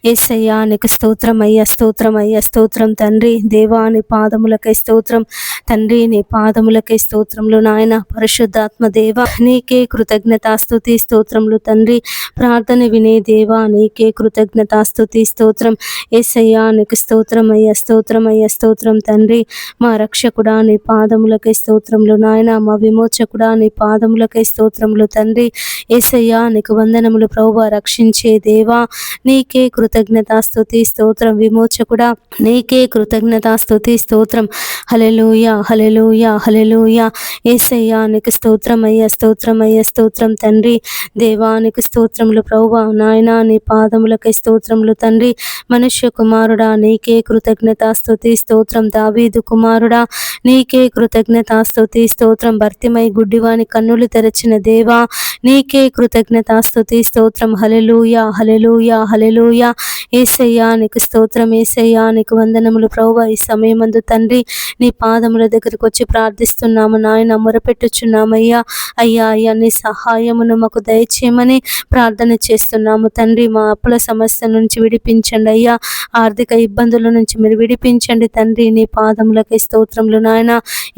యేసయ్యా నీకు స్తోత్రం అయ్యా, స్తోత్రం అయ్యా, స్తోత్రం తండ్రి. దేవా నీ పాదములకై స్తోత్రం తండ్రి, నీ పాదములకై స్తోత్రములు నాయన. పరిశుద్ధాత్మ దేవ నీకే కృతజ్ఞతాస్తుతి స్తోత్రములు తండ్రి. ప్రార్థన వినే దేవా నీకే కృతజ్ఞతాస్తుతి స్తోత్రం. యేసయ్యా నీకు స్తోత్రం అయ్యా, స్తోత్రం అయ్యా, స్తోత్రం తండ్రి. మా రక్షకుడా నీ పాదములకై స్తోత్రములు నాయన. మా విమోచకుడా నీ పాదములకై స్తోత్రములు తండ్రి. యేసయ్యా నీకు వందనములు ప్రభువా. రక్షించే దేవా నీకే కృతజ్ఞతాస్తుతి స్తోత్రం. విమోచకుడా నీకే కృతజ్ఞతాస్తుతి స్తోత్రం. హల్లెలూయా, హల్లెలూయా, హల్లెలూయా. యేసయ్యా నీకు స్తోత్రం అయ్యా, స్తోత్రం అయ్యా, స్తోత్రం తండ్రి. దేవా నీకు స్తోత్రములు ప్రభువా. నాయనా నీ పాదములకై స్తోత్రములు తండ్రి. మనుష్య కుమారుడా నీకే కృతజ్ఞతాస్తుతి స్తోత్రం. దావీదు కుమారుడా నీకే కృతజ్ఞతాస్తుతి స్తోత్రం. భర్తిమై గుడ్డివాని కన్నులు తెరచిన దేవా నీకే కృతజ్ఞతాస్తుతి స్తోత్రం. హల్లెలూయా, హల్లెలూయా, హల్లెలూయా. యేసయ్యా నీకు స్తోత్రం. యేసయ్యా నీకు వందనములు ప్రభువా. ఈ సమయమందు తండ్రి నీ పాదముల దగ్గరకు వచ్చి ప్రార్థిస్తున్నాము నాయన. మొరపెట్టుచున్నామయ్యా. అయ్యా అయ్యా నీ సహాయమును మాకు దయచేయమని ప్రార్థన చేస్తున్నాము తండ్రి. మా అప్పుల సమస్య నుంచి విడిపించండి అయ్యా. ఆర్థిక ఇబ్బందుల నుంచి మీరు విడిపించండి తండ్రి. నీ పాదములకై స్తోత్రములు నాయన.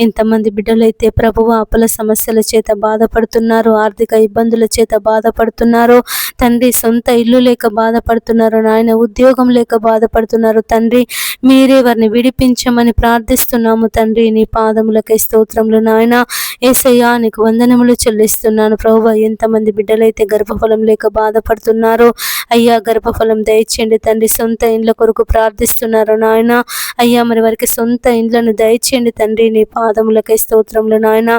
ఇంతమంది బిడ్డలైతే ప్రభువా అప్పుల సమస్యల చేత బాధపడుతున్నారు, ఆర్థిక ఇబ్బందుల చేత బాధపడుతున్నారు తండ్రి. సొంత ఇల్లు లేక బాధపడుతున్నారు నాయన. ఉద్యోగం లేక బాధపడుతున్నారు తండ్రి. మీరే వారిని విడిపించమని ప్రార్థిస్తున్నాము తండ్రి. నీ పాదములకై స్తోత్రములు నాయన. యేసయ్యా నీకు వందనములు చెల్లిస్తున్నాను ప్రభువా. ఎంతమంది బిడ్డలైతే గర్భఫలం లేక బాధపడుతున్నారు అయ్యా, గర్భఫలం దయచేయండి తండ్రి. సొంత ఇండ్ల కొరకు ప్రార్థిస్తున్నారు నాయన. అయ్యా మరి వారికి సొంత ఇండ్లను దయచేయండి తండ్రి. నీ పాదములకై స్తోత్రములు నాయన.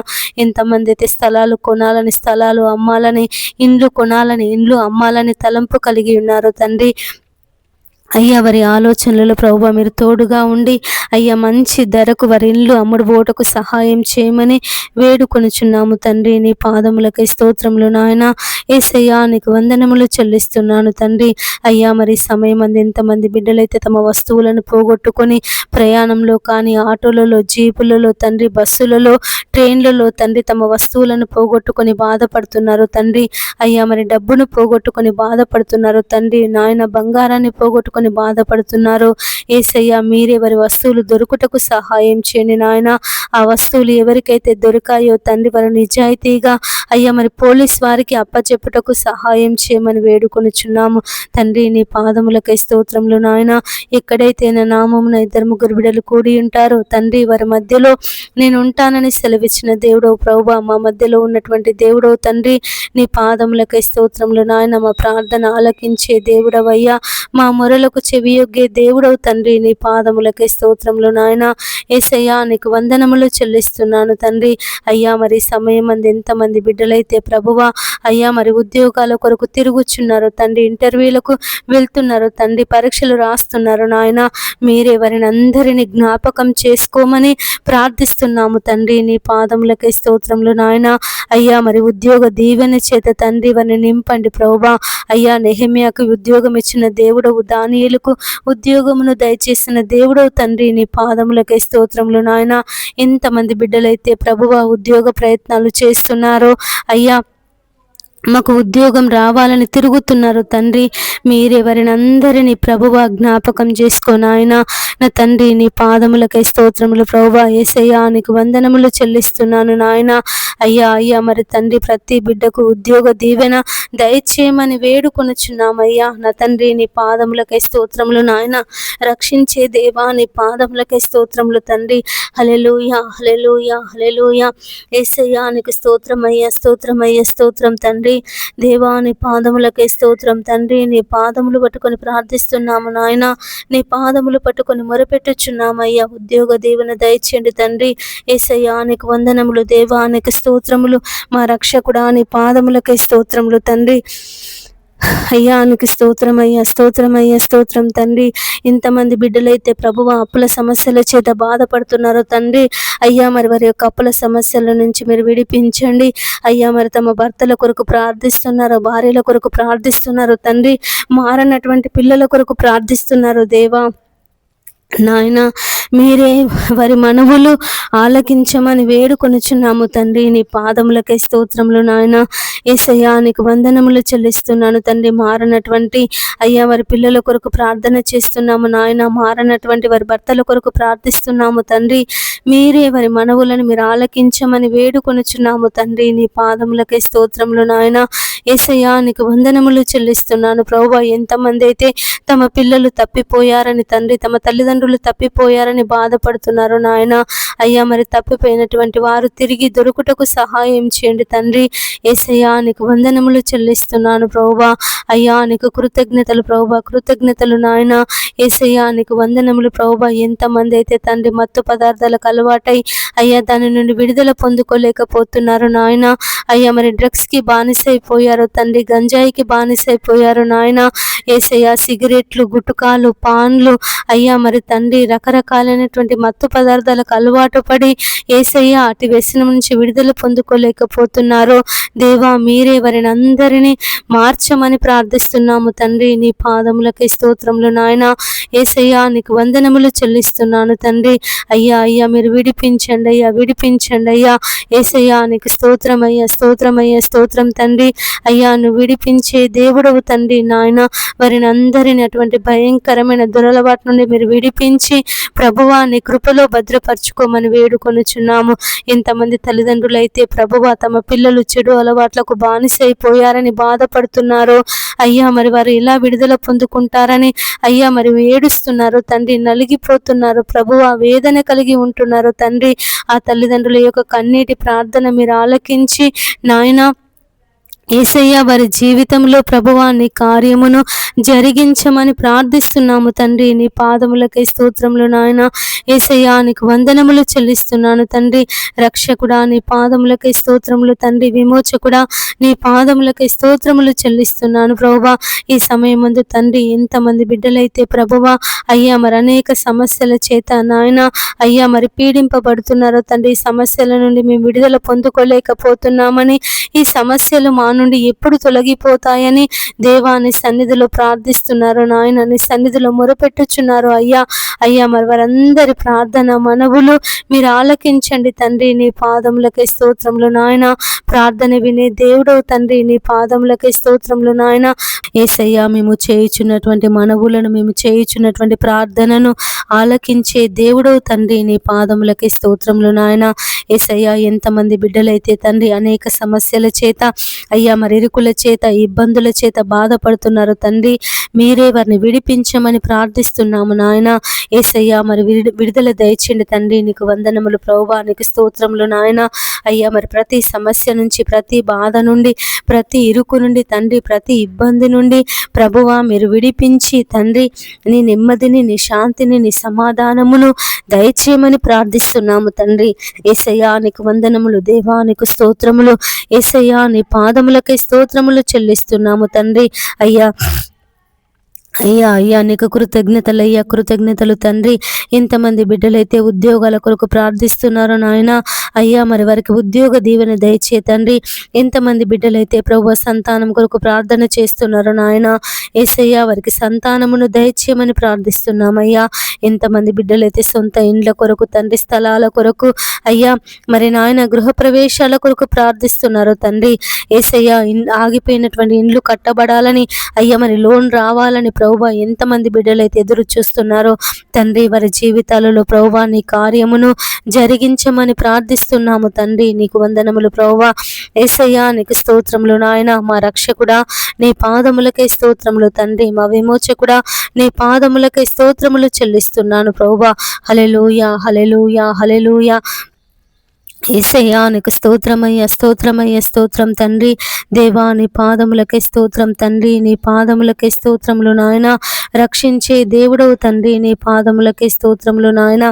ఎంతమంది అయితే స్థలాలు కొనాలని, స్థలాలు అమ్మాలని, ఇండ్లు కొనాలని, ఇండ్లు అమ్మాలని తలంపు కలిగి ఉన్నారు తండ్రి. అయ్యా వారి ఆలోచనలలో ప్రభువా మీరు తోడుగా ఉండి అయ్యా మంచి ధరకు వారి ఇల్లు అమ్ముడుబోటకు సహాయం చేయమని వేడుకొనుచున్నాము తండ్రి. నీ పాదములకై స్తోత్రములు నాయన. యేసయ్యా నీకు వందనములు చెల్లిస్తున్నాను తండ్రి. అయ్యా మరి సమయం అంది ఎంతమంది బిడ్డలైతే తమ వస్తువులను పోగొట్టుకొని ప్రయాణంలో కానీ, ఆటోలలో, జీపులలో తండ్రి, బస్సులలో, ట్రైన్లలో తండ్రి తమ వస్తువులను పోగొట్టుకొని బాధపడుతున్నారు తండ్రి. అయ్యా మరి డబ్బును పోగొట్టుకొని బాధపడుతున్నారు తండ్రి. నాయన బంగారాన్ని పోగొట్టుకొని బాధపడుతున్నారు. యేసయ్యా మీరే వారి వస్తువులు దొరుకుటకు సహాయం చేయండి నాయన. ఆ వస్తువులు ఎవరికైతే దొరికాయో తండ్రి వారు నిజాయితీగా అయ్యా మరి పోలీస్ వారికి అప్పచెప్పుటకు సహాయం చేయమని వేడుకొనుచున్నాము తండ్రి. నీ పాదములకై స్తోత్రములు నాయన. ఎక్కడైతే నా నామమున 2-3 బిడ్డలు కూడి ఉంటారో తండ్రి వారి మధ్యలో నేను ఉంటానని సెలవిచ్చిన దేవుడవు ప్రభువా. మా మధ్యలో ఉన్నటువంటి దేవుడవు తండ్రి. నీ పాదములకై స్తోత్రములు నాయన. మా ప్రార్థన ఆలకించే దేవుడవయ్యా. మా మొరలకు చెవియొగ్గే దేవుడవు తండ్రి. నీ పాదములకై స్తోత్రములు నాయన. యేసయ్యా నీకు వందనములు చెల్లిస్తున్నాను తండ్రి. అయ్యా మరి సమయం అంది ఎంతమంది బిడ్డలైతే ప్రభువా అయ్యా మరి ఉద్యోగాల కొరకు తిరుగుచున్నారు తండ్రి. ఇంటర్వ్యూలకు వెళ్తున్నారు తండ్రి. పరీక్షలు రాస్తున్నారు నాయన. మీరే వారిని అందరినీ జ్ఞాపకం చేసుకోమని ప్రార్థిస్తున్నాము తండ్రి. నీ పాదములకై స్తోత్రములు నాయన. అయ్యా మరి ఉద్యోగ దీవెన చేత తండ్రి వారిని నింపండి ప్రభువా. అయ్యా నెహెమ్యాకు ఉద్యోగం ఇచ్చిన దేవుడవు, దానియేలుకు ఉద్యోగమును దయచేసిన దేవుడవు తండ్రి. నీ పాదములకై స్తోత్రములు నాయన. ఎంతమంది బిడ్డలైతే ప్రభువా ఉద్యోగ ప్రయత్నాలు చేస్తున్నారో అయ్యా మాకు ఉద్యోగం రావాలని తిరుగుతున్నారు తండ్రి. మీరే వారిని అందరినీ ప్రభువా జ్ఞాపకం చేసుకోను ఆయన. నా తండ్రి నీ పాదములకై స్తోత్రములు ప్రభువా. యేసయ్యా నీకు వందనములు చెల్లిస్తున్నాను నాయన. అయ్యా అయ్యా మరి తండ్రి ప్రతి బిడ్డకు ఉద్యోగ దీవెన దయచేయమని వేడుకొనుచున్నామయ్యా. నా తండ్రి నీ పాదములకై స్తోత్రములు నాయన. రక్షించే దేవా నీ పాదములకై స్తోత్రములు తండ్రి. హల్లెలూయా, హల్లెలూయా, హల్లెలూయా. యేసయ్యా నీకు స్తోత్రమయ్యా, స్తోత్రమయ్యా, స్తోత్రం తండ్రి. దేవా నీ పాదములకై స్తోత్రం తండ్రి. నీ పాదములు పట్టుకొని ప్రార్థిస్తున్నాము నాయన. నీ పాదములు పట్టుకొని మొరపెట్టుచున్నామయ్యా. ఉద్యోగ దీవెన దయచేయండి తండ్రి. యేసయ్యా నీకు వందనములు దేవా నీకు స్తోత్రములు. మా రక్షకుడా నీ పాదములకై స్తోత్రములు తండ్రి. అయ్యా నీకు స్తోత్రం అయ్యా, స్తోత్రం అయ్యా, స్తోత్రం తండ్రి. ఇంతమంది బిడ్డలైతే ప్రభువా అప్పుల సమస్యల చేత బాధపడుతున్నారో తండ్రి. అయ్యా మరి వారి యొక్క అప్పుల సమస్యల నుంచి మీరు విడిపించండి అయ్యా. మరి తమ భర్తల కొరకు ప్రార్థిస్తున్నారు, భార్యల కొరకు ప్రార్థిస్తున్నారు తండ్రి. మారనటువంటి పిల్లల కొరకు ప్రార్థిస్తున్నారు దేవా నాయన. మీరే వారి మనవులు ఆలకించమని వేడుకొనుచున్నాము తండ్రి. నీ పాదములకై స్తోత్రములు నాయన. యేసయ్యా నీకు వందనములు చెల్లిస్తున్నాను తండ్రి. మారనటువంటి అయ్యా వారి పిల్లల కొరకు ప్రార్థన చేస్తున్నాము నాయన. మారనటువంటి వారి భర్తల కొరకు ప్రార్థిస్తున్నాము తండ్రి. మీరే వారి మనవులను మీరు ఆలకించమని వేడుకొనుచున్నాము తండ్రి. నీ పాదములకై స్తోత్రములు నాయన. యేసయ్యా నీకు వందనములు చెల్లిస్తున్నాను ప్రభువా. ఎంతమంది అయితే తమ పిల్లలు తప్పిపోయారని తండ్రి, తమ తల్లిదండ్రులు తప్పిపోయారని బాధపడుతున్నారు నాయన. అయ్యా మరి తప్పిపోయినటువంటి వారు తిరిగి దొరుకుటకు సహాయం చేయండి తండ్రి. యేసయ్యా నీకు వందనములు చెల్లిస్తున్నాను ప్రభువా. అయ్యా నీకు కృతజ్ఞతలు ప్రభువా, కృతజ్ఞతలు నాయన. యేసయ్యా నీకు వందనములు ప్రభువా. ఎంతమంది అయితే తండ్రి మత్తు పదార్థాలకు అలవాటై అయ్యా దాని నుండి విడుదల పొందుకోలేకపోతున్నారు నాయన. అయ్యా మరి డ్రగ్స్కి బానిసైపోయారు తండ్రి, గంజాయికి బానిసైపోయారు నాయన. యేసయ్యా సిగరెట్లు, గుట్కాలు, పాన్లు అయ్యా మరి తండ్రి రకరకాలైనటువంటి మత్తు పదార్థాలకు అలవాటు పడి యేసయ్యా అటు వ్యసనం నుంచి విడుదల పొందుకోలేకపోతున్నారు దేవా. మీరే వారిని అందరినీ మార్చమని ప్రార్థిస్తున్నాము తండ్రి. నీ పాదములకి స్తోత్రములు నాయన. యేసయ్యా నీకు వందనములు చెల్లిస్తున్నాను తండ్రి. అయ్యా అయ్యా మీరు విడిపించండి అయ్యా, విడిపించండి అయ్యా. యేసయ్యా నీకు స్తోత్రమయ్యా, స్తోత్రమయ్యా, స్తోత్రం తండ్రి. అయ్యా నువ్వు విడిపించే దేవుడవు తండ్రి నాయన. వారిని అందరిని అటువంటి భయంకరమైన దురలవాటు నుండి మీరు విడిపించి ప్రభువా నీ కృపలో భద్రపరచుకోమని వేడుకొనుచున్నాము. ఇంతమంది తల్లిదండ్రులు అయితే ప్రభువా తమ పిల్లలు చెడు అలవాట్లకు బానిసైపోయారని బాధపడుతున్నారు అయ్యా. మరి వారు ఇలా విడుదల పొందుకుంటారని అయ్యా మరి ఏడుస్తున్నారు తండ్రి, నలిగిపోతున్నారు ప్రభువా, వేదన కలిగి ఉంటున్నారు తండ్రి. ఆ తల్లిదండ్రుల యొక్క కన్నీటి ప్రార్థన మీరు ఆలకించి నాయన యేసయ్య వారి జీవితంలో ప్రభువా నీ కార్యమును జరిగించమని ప్రార్థిస్తున్నాము తండ్రి. నీ పాదములకై స్తోత్రములు నాయన. యేసయ్యా నీకు వందనములు చెల్లిస్తున్నాను తండ్రి. రక్షకుడా నీ పాదములకై స్తోత్రములు తండ్రి. విమోచకుడా నీ పాదములకై స్తోత్రములు చెల్లిస్తున్నాను ప్రభువా. ఈ సమయం ముందు తండ్రి ఎంతమంది బిడ్డలైతే ప్రభువా అయ్యా మరి అనేక సమస్యల చేత నాయన అయ్యా మరి పీడింపబడుతున్నారో తండ్రి. ఈ సమస్యల నుండి మేము విడుదల పొందుకోలేకపోతున్నామని, ఈ సమస్యలు మా నుండి ఎప్పుడు తొలగిపోతాయని దేవాని సన్నిధిలో ప్రార్థిస్తున్నారు నాయన. నీ సన్నిధిలో మొరపెట్టుచున్నారు అయ్యా. అయ్యా మరి వారందరి ప్రార్థన మనవులు మీరు ఆలకించండి తండ్రి. నీ పాదములకై స్తోత్రములు నాయన. ప్రార్థన వినే దేవుడవు తండ్రి. నీ పాదములకై స్తోత్రములు నాయన. యేసయ్యా మేము చేయుచున్నటువంటి మనవులను, మేము చేయుచున్నటువంటి ప్రార్థనను ఆలకించే దేవుడవు తండ్రి. నీ పాదములకై స్తోత్రములు నాయన. యేసయ్యా ఎంతమంది బిడ్డలైతే తండ్రి అనేక సమస్యల చేత అయ్యా మరి ఇరుకుల చేత, ఇబ్బందుల చేత బాధపడుతున్నారు తండ్రి. మీరే వారిని విడిపించమని ప్రార్థిస్తున్నాము నాయన. యేసయ్యా మరి విడుదల దయచేయండి తండ్రి. నీకు వందనములు ప్రభువా, నీకు స్తోత్రములు నాయన. అయ్యా మరి ప్రతి సమస్య నుంచి, ప్రతి బాధ నుండి, ప్రతి ఇరుకు నుండి తండ్రి, ప్రతి ఇబ్బంది నుండి ప్రభువా మీరు విడిపించి తండ్రి నీ నెమ్మదిని, నీ శాంతిని, నీ సమాధానమును దయచేయమని ప్రార్థిస్తున్నాము తండ్రి. యేసయ్యా నీకు వందనములు దేవా, నీకు స్తోత్రములు. యేసయ్యా నీ పాదములకై స్తోత్రములు చెల్లిస్తున్నాము తండ్రి. అయ్యా అయ్యా అయ్యా నీకు కృతజ్ఞతలయ్యా, కృతజ్ఞతలు తండ్రి. ఇంతమంది బిడ్డలైతే ఉద్యోగాల కొరకు ప్రార్థిస్తున్నారు నాయన. అయ్యా మరి వారికి ఉద్యోగ దీవెన దయచే తండ్రి. ఎంతమంది బిడ్డలైతే ప్రభు సంతానం కొరకు ప్రార్థన చేస్తున్నారు నాయన. యేసయ్యా వారికి సంతానమును దయచేయమని ప్రార్థిస్తున్నామయ్యా. ఎంతమంది బిడ్డలైతే సొంత ఇండ్ల కొరకు తండ్రి, స్థలాల కొరకు అయ్యా మరి నాయన గృహప్రవేశాల కొరకు ప్రార్థిస్తున్నారు తండ్రి. యేసయ్యా ఆగిపోయినటువంటి ఇండ్లు కట్టబడాలని అయ్యా మరి లోన్ రావాలని ప్రభువా ఎంతమంది బిడ్డలైతే ఎదురు చూస్తున్నారో తండ్రి. వారి జీవితాలలో ప్రభువా నీ కార్యమును జరిగించమని ప్రార్థిస్తున్నాము తండ్రి. నీకు వందనములు ప్రభువా. యేసయ్యా నీకు స్తోత్రములు నాయన. మా రక్షకుడా నీ పాదములకై స్తోత్రములు తండ్రి. మా విమోచకుడా నీ పాదములకై స్తోత్రములు చెల్లిస్తున్నాను ప్రభువా. హల్లెలూయా, హల్లెలూయా, హల్లెలూయా. యేసయ్యా నీకు స్తోత్రమయ్యా, స్తోత్రమయ్యా, స్తోత్రం తండ్రి. దేవా నీ పాదములకై స్తోత్రం తండ్రి. నీ పాదములకై స్తోత్రములు నాయన. రక్షించే దేవుడవు తండ్రి. నీ పాదములకై స్తోత్రములు నాయన.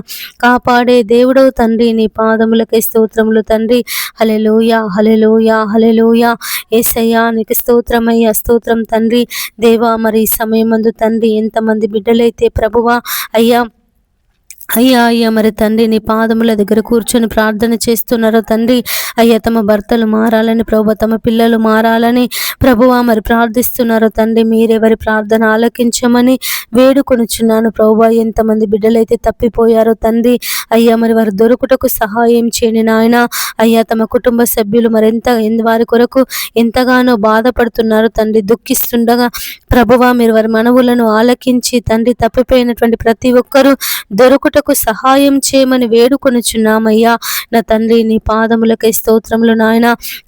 కాపాడే దేవుడవు తండ్రి. నీ పాదములకై స్తోత్రములు తండ్రి. హల్లెలూయా, హల్లెలూయా, హల్లెలూయా. యేసయ్యా నీకు స్తోత్రమయ్యా, స్తోత్రం తండ్రి. దేవా మరి ఈ సమయమందు తండ్రి ఎంతమంది బిడ్డలైతే ప్రభువా అయ్యా అయ్యా అయ్యా మరి తండ్రి నీ పాదముల దగ్గర కూర్చొని ప్రార్థన చేస్తున్నారో తండ్రి, అయ్యా తమ భర్తలు మారాలని ప్రభు, తమ పిల్లలు మారాలని ప్రభువా మరి ప్రార్థిస్తున్నారో తండ్రి, మీరెవరి ప్రార్థన ఆలకించమని వేడుకొనుచున్నాను ప్రభువా. ఎంతమంది బిడ్డలైతే తప్పిపోయారో తండ్రి, అయ్యా మరి వారు దొరుకుటకు సహాయం చేయండి నాయన. అయ్యా తమ కుటుంబ సభ్యులు వారి కొరకు ఎంతగానో బాధపడుతున్నారు తండ్రి, దుఃఖిస్తుండగా ప్రభువా మీరు వారి మనవులను ఆలకించి తండ్రి, తప్పిపోయినటువంటి ప్రతి ఒక్కరూ దొరుకుటకు సహాయం చేయమని వేడుకొనుచున్నామయ్యా. నా తండ్రి నీ పాదములకై స్తోత్రములు నాయన.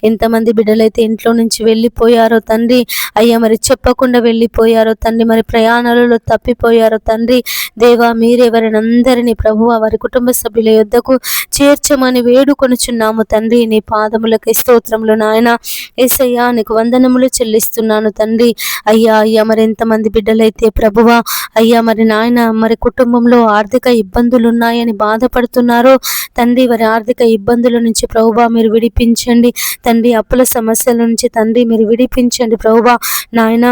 ఎంతమంది బిడ్డలైతే ఇంట్లో నుంచి వెళ్ళిపోయారో తండ్రి, అయ్యా మరి చెప్పకుండా వెళ్ళిపోయారో తండ్రి, మరి ప్రయాణాలలో తప్పిపోయారో తండ్రి, దేవా మీరే వారిని అందరినీ ప్రభువా వారి కుటుంబ సభ్యుల యొద్దకు చేర్చమని వేడుకొనుచున్నాము తండ్రి. నీ పాదములకై స్తోత్రములు నాయన. యేసయ్యా నీకు వందనములు చెల్లిస్తున్నాను తండ్రి. అయ్యా అయ్యా మరి ఎంతమంది బిడ్డలైతే ప్రభువా అయ్యా మరి నాయన మరి కుటుంబంలో ఆర్థిక ఇబ్బందులు ఉన్నాయని బాధపడుతున్నారో తండ్రి, వారి ఆర్థిక ఇబ్బందుల నుంచి ప్రభువా మీరు విడిపించండి తండ్రి. అప్పుల సమస్యల నుంచి తండ్రి మీరు విడిపించండి ప్రభువా నాయన.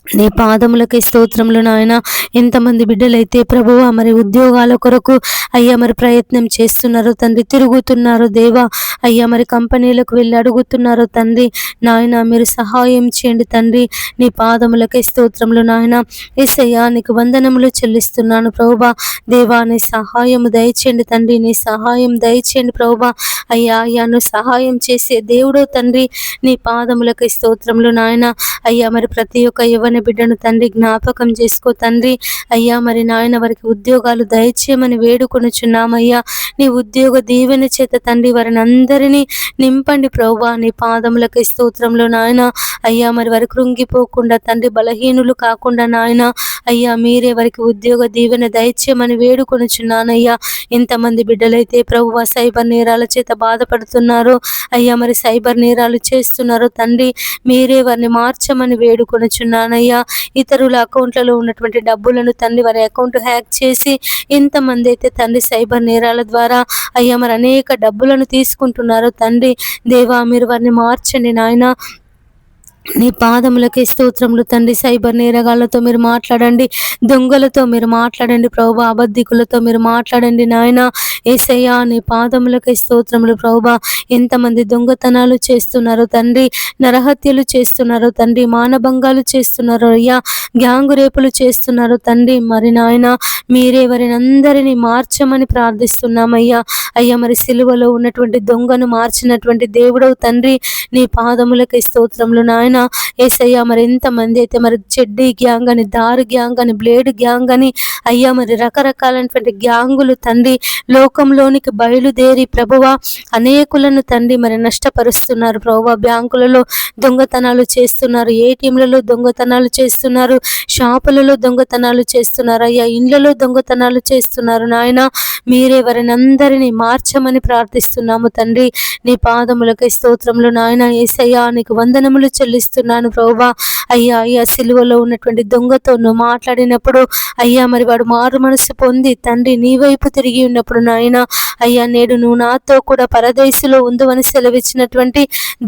నీ పాదములకి స్తోత్రములు నాయన. ఎంతమంది బిడ్డలైతే ప్రభువా మరి ఉద్యోగాల కొరకు అయ్యా మరి ప్రయత్నం చేస్తున్నారు తండ్రి, తిరుగుతున్నారు దేవా, అయ్యా మరి కంపెనీలకు వెళ్ళి అడుగుతున్నారు తండ్రి నాయన, మీరు సహాయం చేయండి తండ్రి. నీ పాదములకి స్తోత్రములు నాయన. యేసయ్యా నీకు వందనములు చెల్లిస్తున్నాను ప్రభువా. దేవా నీ సహాయము దయచేయండి తండ్రి, నీ సహాయం దయచేయండి ప్రభువా. అయ్యా అయ్యా నువ్వు సహాయం చేసే దేవుడు తండ్రి. నీ పాదములకి స్తోత్రములు నాయన. అయ్యా మరి ప్రతి ఒక్క యవ్వన బిడ్డను తండ్రి జ్ఞాపకం చేసుకో తండ్రి. అయ్యా మరి నాయన వారికి ఉద్యోగాలు దయచేయమని వేడుకొనుచున్నామయ్యా. నీ ఉద్యోగ దీవెన చేత తండ్రి వారిని అందరినీ నింపండి ప్రభువా. నీ పాదములకి స్తోత్రంలో నాయన. అయ్యా మరి వారికి కృంగిపోకుండా తండ్రి, బలహీనులు కాకుండా నాయన అయ్యా మీరే వారికి ఉద్యోగ దీవెన దయచేయమని వేడుకొనుచున్నానయ్యా. ఇంతమంది బిడ్డలైతే ప్రభువా సైబర్ నేరాల చేత బాధపడుతున్నారో అయ్యా మరి సైబర్ నేరాలు చేస్తున్నారో తండ్రి, మీరే వారిని మార్చమని వేడుకొనుచున్నానయ్యా. ఇతరుల అకౌంట్లలో ఉన్నటువంటి డబ్బులను తండ్రి వారి అకౌంట్ హ్యాక్ చేసి ఎంతమంది అయితే తండ్రి సైబర్ నేరాల ద్వారా అయ్యా మరి అనేక డబ్బులను తీసుకుంటున్నారో తండ్రి, దేవా మీరు వారిని మార్చండి నాయన. నీ పాదములకే స్తోత్రములు తండ్రి. సైబర్ నేరగాళ్లతో మీరు మాట్లాడండి, దొంగలతో మీరు మాట్లాడండి ప్రభువా, అబద్ధికులతో మీరు మాట్లాడండి నాయన. యేసయ్యా నీ పాదములకే స్తోత్రములు ప్రభువా. ఎంతమంది దొంగతనాలు చేస్తున్నారు తండ్రి, నరహత్యలు చేస్తున్నారు తండ్రి, మానభంగాలు చేస్తున్నారు అయ్యా, గ్యాంగు రేపులు చేస్తున్నారు తండ్రి. మరి నాయన మీరే వారిని అందరినీ మార్చమని ప్రార్థిస్తున్నామయ్యా. అయ్యా మరి సిలువలో ఉన్నటువంటి దొంగను మార్చినటువంటి దేవుడవు తండ్రి. నీ పాదములకే స్తోత్రములు నాయన. యేసయ్యా మరి ఎంతమంది అయితే మరి చెడ్డీ గ్యాంగ్ అని, దారు గ్యాంగ్ అని, బ్లేడ్ గ్యాంగ్ అని అయ్యా మరి రకరకాలైనటువంటి గ్యాంగులు తండ్రి లోకంలోనికి బయలుదేరి ప్రభువా అనేకులను తండ్రి మరి నష్టపరుస్తున్నారు ప్రభువా. బ్యాంకులలో దొంగతనాలు చేస్తున్నారు, ఏటీఎంలలో దొంగతనాలు చేస్తున్నారు, షాపులలో దొంగతనాలు చేస్తున్నారు అయ్యా, ఇండ్లలో దొంగతనాలు చేస్తున్నారు నాయన. మీరే వారిని అందరినీ మార్చమని ప్రార్థిస్తున్నాము తండ్రి. నీ పాదములకై స్తోత్రములు నాయన. యేసయ్యా నీకు వందనములు చెల్లిస్తున్నాను ప్రభువా. అయ్యా అయ్యా సిలువలో ఉన్నటువంటి దొంగతో నువ్వు మాట్లాడినప్పుడు అయ్యా మరి వాడు మారు మనసు పొంది తండ్రి నీ వైపు తిరిగి ఉన్నప్పుడు నాయన అయ్యా నేడు నువ్వు నాతో కూడా పరదేశులో ఉందని సెలవిచ్చినటువంటి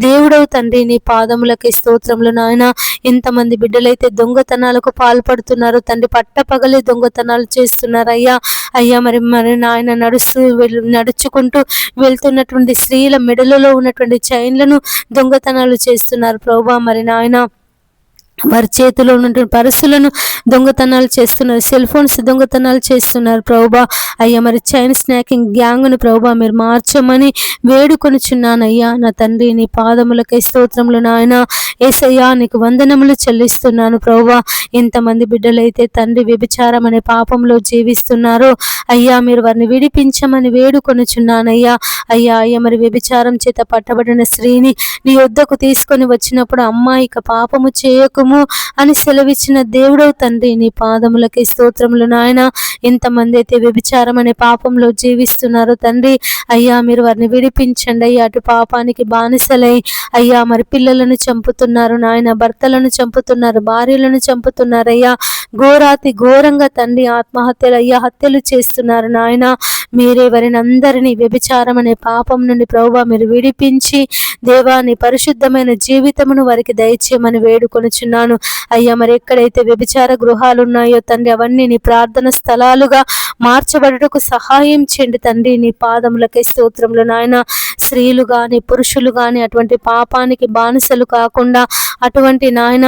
దేవుడవు తండ్రి. నీ పాదములకి స్తోత్రములు నాయన. ఎంతమంది బిడ్డలైతే దొంగతనాలకు పాల్పడుతున్నారు తండ్రి, పట్టపగలే దొంగతనాలు చేస్తున్నారు అయ్యా. అయ్యా మరి మరి నాయన నడుచుకుంటూ వెళ్తున్నటువంటి స్త్రీల మెడలలో ఉన్నటువంటి చైన్లను దొంగతనాలు చేస్తున్నారు ప్రభువా. మరి నాయన వారి చేతిలో ఉన్నటువంటి పర్సులను దొంగతనాలు చేస్తున్నారు, సెల్ ఫోన్స్ దొంగతనాలు చేస్తున్నారు ప్రభువా. అయ్యా మరి చైన్ స్నాకింగ్ గ్యాంగ్ను ప్రభువా మీరు మార్చమని వేడుకొనుచున్నానయ్యా. నా తండ్రి నీ పాదములకై స్తోత్రములు నాయన. యేసయ్యా నీకు వందనములు చెల్లిస్తున్నాను ప్రభువా. ఎంతమంది బిడ్డలైతే తండ్రి వ్యభిచారం అనే పాపంలో జీవిస్తున్నారో అయ్యా మీరు వారిని విడిపించమని వేడుకొనుచున్నానయ్యా. అయ్యా అయ్యా మరి వ్యభిచారం చేత పట్టబడిన స్త్రీని నీ వద్దకు తీసుకొని వచ్చినప్పుడు అమ్మా ఇక పాపము చేయకుము అని సెలవిచ్చిన దేవుడవు తండ్రి. నీ పాదములకి స్తోత్రములు నాయన. ఎంతమంది అయితే వ్యభిచారం అనే పాపంలో జీవిస్తున్నారో తండ్రి అయ్యా మీరు వారిని విడిపించండి అయ్యా. అటు పాపానికి బానిసలై అయ్యా మరి పిల్లలను చంపుతున్నారు నాయన, భర్తలను చంపుతున్నారు, భార్యలను చంపుతున్నారు అయ్యా. ఘోరాతి ఘోరంగా తండ్రి ఆత్మహత్యలు అయ్యా హత్యలు చేస్తున్నారు నాయన. మీరే వారిని అందరినీ వ్యభిచారం అనే పాపం నుండి ప్రభువా మీరు విడిపించి దేవా నీ పరిశుద్ధమైన జీవితమును వారికి దయచేయమని వేడుకొనుచున్నాను. కోరుచున్నాను అయ్యా. మరి ఎక్కడైతే వ్యభిచార గృహాలు ఉన్నాయో తండ్రి, అవన్నీ నీ ప్రార్థన స్థలాలుగా మార్చబడుటకు సహాయం చేయండి తండ్రి. నీ పాదములకే స్తోత్రములు నాయన. స్త్రీలు కానీ పురుషులు కానీ అటువంటి పాపానికి బానిసలు కాకుండా, అటువంటి నాయన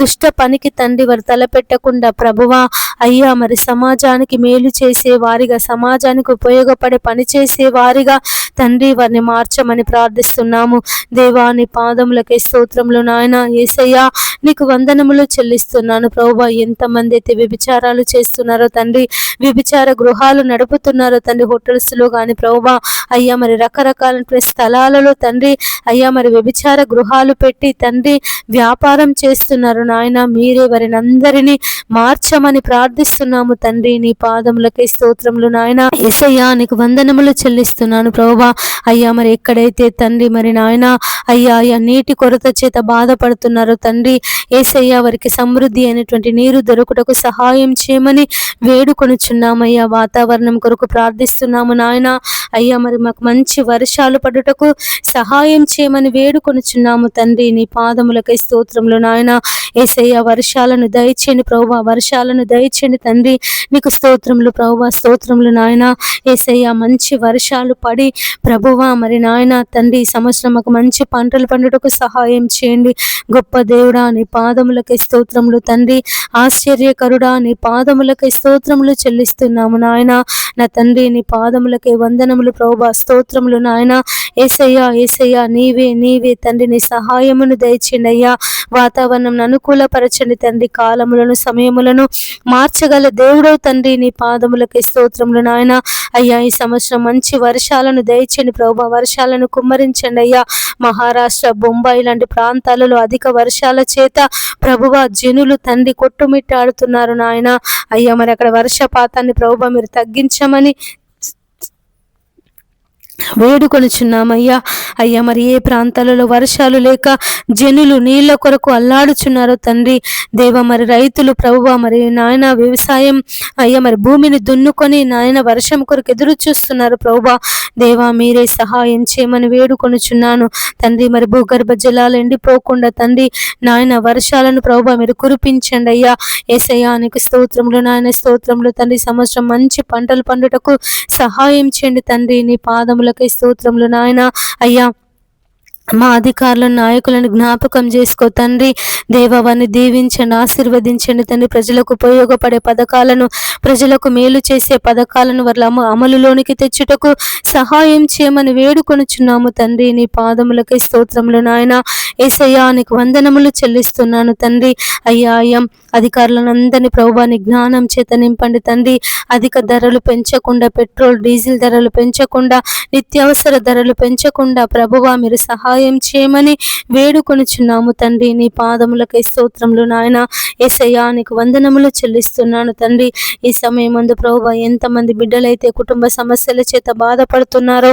దుష్ట పనికి తండ్రి వారు తలపెట్టకుండా ప్రభువా అయ్యా, మరి సమాజానికి మేలు చేసే వారిగా, సమాజానికి ఉపయోగపడే పని చేసే వారిగా తండ్రి వారిని మార్చమని ప్రార్థిస్తున్నాము దేవా. నీ పాదములకే స్తోత్రములు నాయన. యేసయ్యా నీకు వందనములు చెల్లిస్తున్నాను ప్రభువా. ఎంతమంది అయితే వ్యభిచారాలు చేస్తున్నారో తండ్రి, వ్యభిచార గృహాలు నడుపుతున్నారో తండ్రి, హోటల్స్లో కానీ ప్రభువా అయ్యా, మరి రకరకాల స్థలాలలో తండ్రి అయ్యా, మరి వ్యభిచార గృహాలు పెట్టి తండ్రి వ్యాపారం చేస్తున్నారు నాయన. మీరే వారిని అందరినీ మార్చమని ప్రార్థిస్తున్నాము తండ్రి. నీ పాదములకే స్తోత్రములు నాయన. యేసయ్యా నీకు వందనములు చెల్లిస్తున్నాను ప్రభువా అయ్యా. మరి ఎక్కడైతే తండ్రి మరి నాయన అయ్యా అయ్యా నీటి కొరత చేత బాధపడుతున్నారో తండ్రి, యేసయ్యా వారికి సమృద్ధి అయినటువంటి నీరు దొరుకుటకు సహాయం చేయమని వేడుకొనుచున్నామయ్యా. వాతావరణం కొరకు ప్రార్థిస్తున్నాము నాయన అయ్యా. మరి మాకు మంచి వర్షాలు పడుటకు సహాయం చేయమని వేడుకొనుచున్నాము తండ్రి. నీ పాదములకై స్తోత్రములు నాయన. యేసయ్యా వర్షాలను దయచేయండి ప్రభువా, వర్షాలను దయచేయండి తండ్రి. నీకు స్తోత్రములు ప్రభువా, స్తోత్రములు నాయన. యేసయ్యా మంచి వర్షాలు పడి ప్రభువా మరి నాయన తండ్రి ఈ సంవత్సరం మాకు మంచి పంటలు పండుటకు సహాయం చేయండి. గొప్ప దేవుడా నీ పాదములకై స్తోత్రములు తండ్రి. ఆశ్చర్యకరుడా నీ పాదములకై స్తోత్రములు చెల్లిస్తున్నాము నాయన. నా తండ్రి నీ పాదములకై వందనములు ప్రభువా, స్తోత్రములు నాయన. యేసయ్యా యేసయ్యా నీవే నీవే తండ్రి, నీ సహాయమును దయచేయండి అయ్యా. వాతావరణం అనుకూలపరచండి తండ్రి. కాలములను సమయములను మార్చగల దేవుడవు తండ్రి. నీ పాదములకై స్తోత్రములు నాయన. అయ్యా ఈ సంవత్సరం మంచి వర్షాలను దయచేయండి ప్రభువా, వర్షాలను కుమ్మరించండి అయ్యా. మహారాష్ట్ర, బొంబాయి లాంటి ప్రాంతాలలో అధిక వర్షాల చేత ప్రభువా జనులు తండ్రి కొట్టుమిట్టాడుతున్నారు నాయన. అయ్యా మరి అక్కడ వర్షపాతాన్ని ప్రభువా మీరు తగ్గించమని వేడుకొనుచున్నామయ్యా. అయ్యా మరి ఏ ప్రాంతాలలో వర్షాలు లేక జనులు నీళ్ల కొరకు అల్లాడుచున్నారో తండ్రి దేవ, మరి రైతులు ప్రభువా మరి నాయన వ్యవసాయం అయ్యా మరి భూమిని దున్నుకొని నాయన వర్షం కొరకు ఎదురు చూస్తున్నారు ప్రభువా దేవా. మీరే సహాయం చేయమని వేడుకొనుచున్నాను తండ్రి. మరి భూగర్భ జలాలు ఎండిపోకుండా తండ్రి నాయన వర్షాలను ప్రభువా మీరు కురిపించండి అయ్యా. యేసయ్యా నీకు స్తోత్రములు నాయన, స్తోత్రములు తండ్రి. సంవత్సరం మంచి పంటలు పండుటకు సహాయం చేయండి తండ్రి. నీ పాదములకై స్తోత్రములు నాయన. అయ్యా మా అధికారులను నాయకులను జ్ఞాపకం చేసుకో తండ్రి దేవా. వారిని దీవించండి, ఆశీర్వదించండి తండ్రి. ప్రజలకు ఉపయోగపడే పథకాలను, ప్రజలకు మేలు చేసే పథకాలను వారి అమలులోనికి తెచ్చుటకు సహాయం చేయమని వేడుకొనుచున్నాము తండ్రి. నీ పాదములకై స్తోత్రములు నాయన. యేసయ్యా నీకు వందనములు చెల్లిస్తున్నాను తండ్రి. అయ్యా అయ్యా అధికారులను అందరినీ ప్రభువా నీ జ్ఞానం చేత నింపండి తండ్రి. అధిక ధరలు పెంచకుండా, పెట్రోల్ డీజిల్ ధరలు పెంచకుండా, నిత్యావసర ధరలు పెంచకుండా ప్రభువా మీరు సహాయం చేయమని వేడుకొనుచున్నాము తండ్రి. నీ పాదములకై స్తోత్రములు నాయన. యేసయ్యా నీకు వందనములు చెల్లిస్తున్నాను తండ్రి. ఈ సమయం ముందు ప్రభువా ఎంతమంది బిడ్డలైతే కుటుంబ సమస్యల చేత బాధపడుతున్నారో,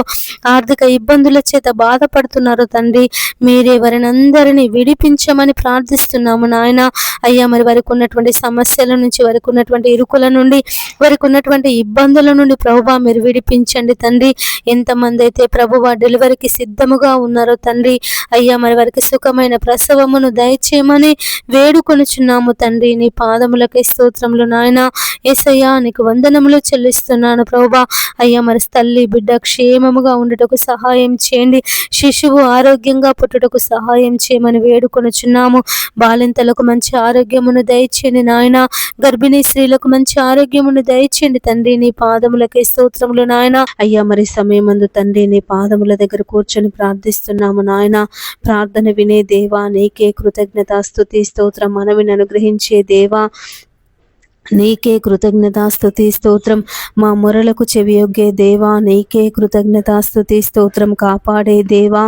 ఆర్థిక ఇబ్బందుల చేత బాధపడుతున్నారో తండ్రి మీరే వారిని అందరినీ విడిపించమని ప్రార్థిస్తున్నాము నాయన. అయ్యా మరి వారికి ఉన్నటువంటి సమస్యల నుంచి, వారికి ఉన్నటువంటి ఇరుకుల నుండి, వారికి ఉన్నటువంటి ఇబ్బందుల నుండి ప్రభువా మీరు విడిపించండి తండ్రి. ఎంతమంది అయితే ప్రభువా డెలివరీకి సిద్ధముగా ఉన్నారో తండ్రి అయ్యా మరి వారికి సుఖమైన ప్రసవమును దయచేయమని వేడుకొనుచున్నాము తండ్రి. నీ పాదములకై స్తోత్రములు నాయన. యేసయ్యా నీకు వందనములు చెల్లిస్తున్నాను ప్రభువా. అయ్యా మరి తల్లి బిడ్డ క్షేమముగా ఉండుటకు సహాయం చేయండి. శిశువు ఆరోగ్యంగా పుట్టుటకు సహాయం చేయమని వేడుకొనుచున్నాము. బాలింతలకు మంచి ఆరోగ్యమును దయచేయండి నాయన. గర్భిణీ స్త్రీలకు మంచి ఆరోగ్యమును దయచేయండి తండ్రి. నీ పాదములకై స్తోత్రములు నాయన. అయ్యా మరి సమయమందు తండ్రి నీ పాదముల దగ్గర కూర్చొని ప్రార్థిస్తున్నాము నాయన. ప్రార్థన వినే దేవా నీకే కృతజ్ఞత స్తుతి స్తోత్రం. మనవిని అనుగ్రహించే దేవా నీకే కృతజ్ఞతాస్తుతి స్తోత్రం. మా మొరలకు చెవియొగ్గే దేవా నీకే కృతజ్ఞతాస్తుతి స్తోత్రం. కాపాడే దేవా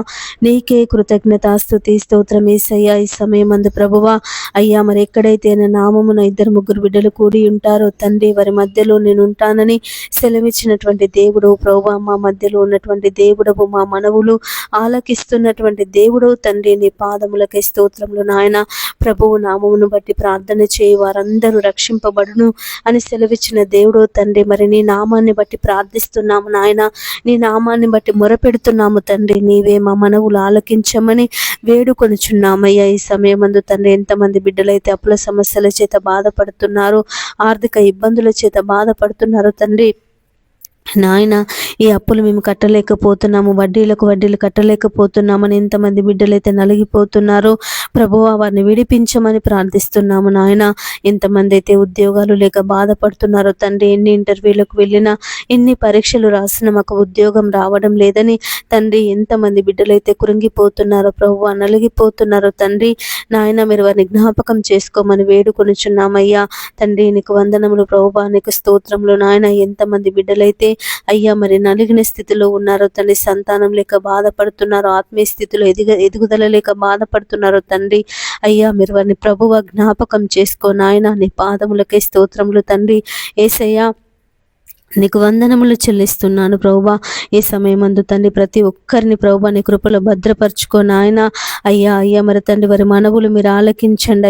నీకే కృతజ్ఞతాస్తుతి స్తోత్రం. యేసయ్యా ఈ సమయమందు ప్రభువా అయ్యా మరి ఎక్కడైతే నా నామమున 2-3 బిడ్డలు కూడి ఉంటారో తండ్రి వారి మధ్యలో నేను ఉంటానని సెలవిచ్చినటువంటి దేవుడు ప్రభువా, మా మధ్యలో ఉన్నటువంటి దేవుడవు, మా మనవులు ఆలకిస్తున్నటువంటి దేవుడు తండ్రి. నీ పాదములకై స్తోత్రములు నాయన. ప్రభువు నామమును బట్టి ప్రార్థన చేయి వారందరూ రక్షింపబడు చేయబడును అని సెలవిచ్చిన దేవుడు తండ్రి. మరి నీ నామాన్ని బట్టి ప్రార్థిస్తున్నాము నాయన, నీ నామాన్ని బట్టి మొరపెడుతున్నాము తండ్రి. నీవే మా మనవులు ఆలకించమని వేడుకొనుచున్నామయ్యా. ఈ సమయమందు తండ్రి ఎంతమంది బిడ్డలైతే అప్పుల సమస్యల చేత బాధపడుతున్నారు, ఆర్థిక ఇబ్బందుల చేత బాధపడుతున్నారు తండ్రి నాయన, ఈ అప్పులు మేము కట్టలేకపోతున్నాము, వడ్డీలు కట్టలేకపోతున్నామని ఎంతమంది బిడ్డలైతే నలిగిపోతున్నారో ప్రభువా వారిని విడిపించమని ప్రార్థిస్తున్నాము నాయన. ఎంతమంది అయితే ఉద్యోగాలు లేక బాధపడుతున్నారో తండ్రి, ఎన్ని ఇంటర్వ్యూలకు వెళ్ళినా, ఎన్ని పరీక్షలు రాసినా మాకు ఉద్యోగం రావడం లేదని తండ్రి ఎంతమంది బిడ్డలైతే కృంగిపోతున్నారో ప్రభువా, నలిగిపోతున్నారో తండ్రి నాయన, మీరు వారిని జ్ఞాపకం చేసుకోమని వేడుకొనుచున్నామయ్యా. తండ్రి నీకు వందనములు ప్రభువా, నీకు స్తోత్రములు నాయన. ఎంతమంది బిడ్డలైతే అయ్యా మరి నలిగిన స్థితిలో ఉన్నారో తండ్రి, సంతానం లేక బాధపడుతున్నారో, ఆత్మీయ స్థితిలో ఎదుగుదల లేక బాధపడుతున్నారో తండ్రి అయ్యా, మీరు వారిని ప్రభువా జ్ఞాపకం చేసుకో నాయన. నీ పాదములకే స్తోత్రములు తండ్రి. యేసయ్యా నీకు వందనములు చెల్లిస్తున్నాను ప్రభువా. ఈ సమయమందు తండ్రి ప్రతి ఒక్కరిని ప్రభువా నీ కృపలో భద్రపరచుకో నాయన. అయ్యా మరి తండ్రి వారి మనవులు మీరు ఆలకించండి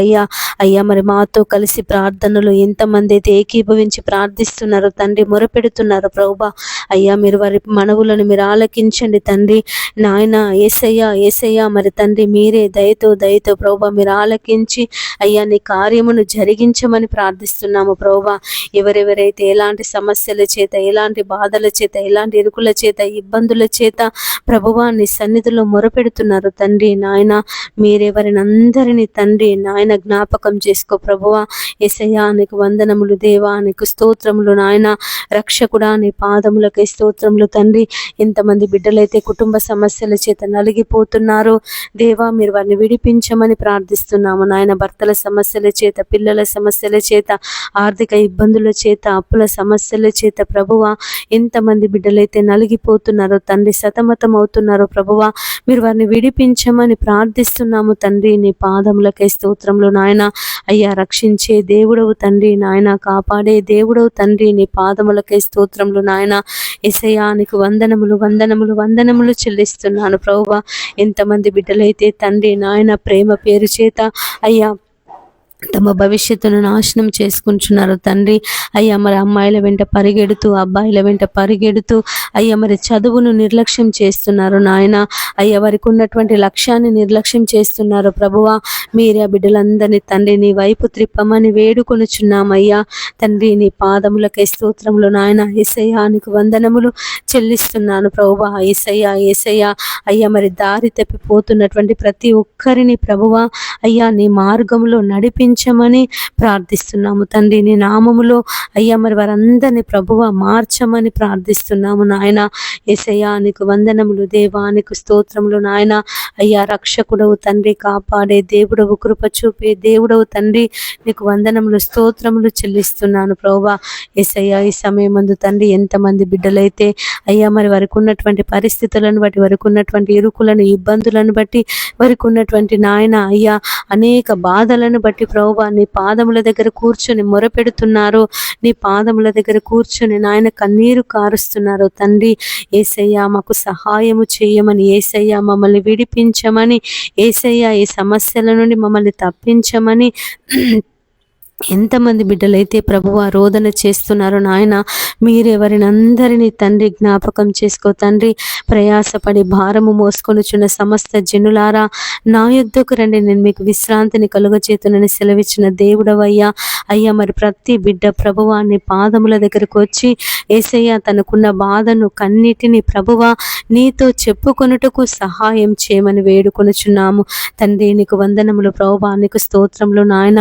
అయ్యా మరి మాతో కలిసి ప్రార్థనలు ఎంతమంది అయితే ఏకీభవించి ప్రార్థిస్తున్నారో తండ్రి, మొరపెడుతున్నారో ప్రభువా అయ్యా, మీరు వారి మనవులను మీరు ఆలకించండి తండ్రి నాయన. ఏసయ్యా మరి తండ్రి మీరే దయతో ప్రభువా మీరు ఆలకించి అయ్యా నీ కార్యమును జరిగించమని ప్రార్థిస్తున్నాము ప్రభువా. ఎవరెవరైతే ఎలాంటి సమస్యల చేత, ఎలాంటి బాధల చేత, ఎలాంటి ఇరుకుల చేత, ఇబ్బందుల చేత ప్రభువా నీ సన్నిధిలో మొరపెడుతున్నారు తండ్రి నాయన, మీరెవరిని అందరినీ తండ్రి నాయన జ్ఞాపకం చేసుకో ప్రభువా. యేసయ్యా నీకు వందనములు దేవా, నీకు స్తోత్రములు నాయన. రక్షకుడా నీ పాదములకై స్తోత్రములు తండ్రి. ఎంతమంది బిడ్డలైతే కుటుంబ సమస్యల చేత నలిగిపోతున్నారో దేవా, మీరు వారిని విడిపించమని ప్రార్థిస్తున్నాము నాయన. భర్తల సమస్యల చేత, పిల్లల సమస్యల చేత, ఆర్థిక ఇబ్బందుల చేత, అప్పుల సమస్యల చేత ప్రభువా ఎంతమంది బిడ్డలైతే నలిగిపోతున్నారో తండ్రి, సతమతం అవుతున్నారో ప్రభువా, మీరు వారిని విడిపించమని ప్రార్థిస్తున్నాము తండ్రి. నీ పాదములకై స్తోత్రములు నాయన. అయ్యా రక్షించే దేవుడవు తండ్రి నాయన, కాపాడే దేవుడవు తండ్రి. నీ పాదములకై స్తోత్రములు నాయన. యేసయ్యా నీకు వందనములు చెల్లిస్తున్నాను ప్రభువా. ఎంతమంది బిడ్డలైతే తండ్రి నాయన ప్రేమ పేరు చేత అయ్యా తమ భవిష్యత్తును నాశనం చేసుకుంటున్నారు తండ్రి. అయ్యా మరి అమ్మాయిల వెంట పరిగెడుతూ, అబ్బాయిల వెంట పరిగెడుతూ అయ్యా మరి చదువును నిర్లక్ష్యం చేస్తున్నారు నాయన. అయ్యా వారికి ఉన్నటువంటి లక్ష్యాన్ని నిర్లక్ష్యం చేస్తున్నారు ప్రభువా. మీరే ఆ బిడ్డలందరినీ తండ్రి నీ వైపు త్రిప్పమని వేడుకొనుచున్నామయ్యా తండ్రి. నీ పాదములకై స్తోత్రములు నాయన. యేసయ్యా నీకు వందనములు చెల్లిస్తున్నాను ప్రభువా. యేసయ్యా అయ్యా మరి దారి తప్పిపోతున్నటువంటి ప్రతి ఒక్కరిని ప్రభువా అయ్యా నీ మార్గంలో నడిపించమని ప్రార్థిస్తున్నాము తండ్రి. నీ నామములో అయ్యా మరి వారందరినీ ప్రభువా మార్చమని ప్రార్థిస్తున్నాము నాయన. యేసయ్యా నీకు వందనములు దేవా, నీకు స్తోత్రములు నాయన. అయ్యా రక్షకుడవు తండ్రి, కాపాడే దేవుడవు, కృప చూపే దేవుడవు తండ్రి. నీకు వందనములు స్తోత్రములు చెల్లిస్తున్నాను ప్రభువా. యేసయ్యా ఈ సమయమందు తండ్రి ఎంతమంది బిడ్డలైతే అయ్యా మరి వారికి ఉన్నటువంటి పరిస్థితులను బట్టి, వారికి ఉన్నటువంటి ఇరుకులను, ఇబ్బందులను బట్టి, వారికి ఉన్నటువంటి నాయన అయ్యా అనేక బాధలను బట్టి ప్రభువా నీ పాదముల దగ్గర కూర్చొని మొరపెడుతున్నారు. నీ పాదముల దగ్గర కూర్చొని నాయన కన్నీరు కారుస్తున్నారు తండ్రి. యేసయ్యా మాకు సహాయము చేయమని, యేసయ్యా మమ్మల్ని విడిపించమని, యేసయ్యా ఈ సమస్యల నుండి మమ్మల్ని తప్పించమని ఎంతమంది బిడ్డలైతే ప్రభువా రోదన చేస్తున్నారు నాయన. మీరెవరిని అందరినీ తండ్రి జ్ఞాపకం చేసుకో తండ్రి. ప్రయాసపడి భారము మోసుకొనుచున్న సమస్త జనులారా నా యొద్దకు రండి, నేను మీకు విశ్రాంతిని కలుగచేతునని సెలవిచ్చిన దేవుడవయ్యా. అయ్యా మరి ప్రతి బిడ్డ ప్రభువా నీ పాదముల దగ్గరకు వచ్చి యేసయ్యా తనకున్న బాధను కన్నిటిని ప్రభువా నీతో చెప్పుకొనుటకు సహాయం చేయమని వేడుకొనుచున్నాము తండ్రి. నీకు వందనములు ప్రభువా, నీకు స్తోత్రములు నాయన.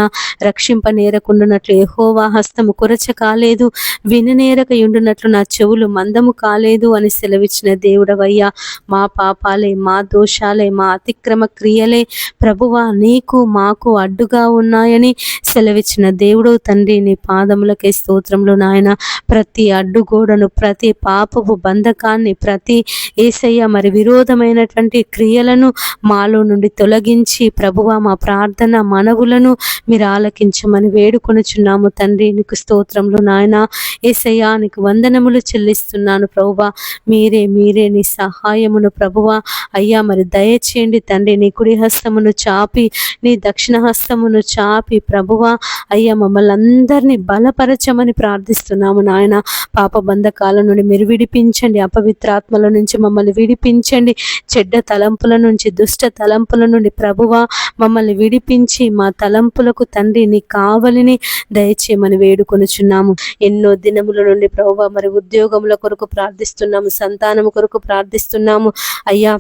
రక్షింపనేరకుండునట్లు యెహోవా హస్తము కొరచ కాలేదు, విననేరకయుండునట్లు నా చెవులు మందము కాలేదు అని సెలవిచ్చిన దేవుడవయ్యా. మా పాపాలే, మా దోషాలే, మా అతిక్రమ క్రియలే ప్రభువా నీకు మాకు అడ్డుగా ఉన్నాయని సెలవిచ్చిన దేవుడవు తండ్రి. నీ పాదములకే స్తోత్రములు నాయన. ప్రతి అడ్డుగోడను, ప్రతి పాపపు బంధకాన్ని, ప్రతి యేసయ్య మరి విరోధమైనటువంటి క్రియలను మాలో నుండి తొలగించి ప్రభువా మా ప్రార్థన మనవులను మీరు ఆలకించమని వేడుకొనుచున్నాము తండ్రి. నీకు స్తోత్రములు నాయన. యేసయ్యా నీకు వందనములు చెల్లిస్తున్నాను ప్రభువా. మీరే నీ సహాయమును ప్రభువా అయ్యా మరి దయచేయండి తండ్రి. నీ కుడి హస్తమును చాపి నీ దక్షిణ హస్తమును చాపి ప్రభువా అయ్యా మమ్మల్ని అందరినీ బలపరచమని ప్రార్థిస్తున్నాము నాయన. పాప బంధకాల నుండి మీరు విడిపించండి. అపవిత్రాత్మల నుంచి మమ్మల్ని విడిపించండి. చెడ్డ తలంపుల నుంచి, దుష్ట తలంపుల నుండి ప్రభువా మమ్మల్ని విడిపించి మా తలంపులకు తండ్రి నీ కావలిని దయచేయమని వేడుకొనుచున్నాము. ఎన్నో దినముల నుండి ప్రభువా మరి ఉద్యోగముల కొరకు ప్రార్థిస్తున్నాము, సంతానము కొరకు ప్రార్థిస్తున్నాము అయ్యా.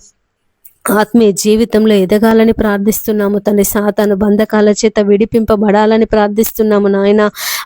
ఆత్మీయ జీవితంలో ఎదగాలని ప్రార్థిస్తున్నాము తండ్రి. సాతాను బంధకాల చేత విడిపింపబడాలని ప్రార్థిస్తున్నాము నాయన.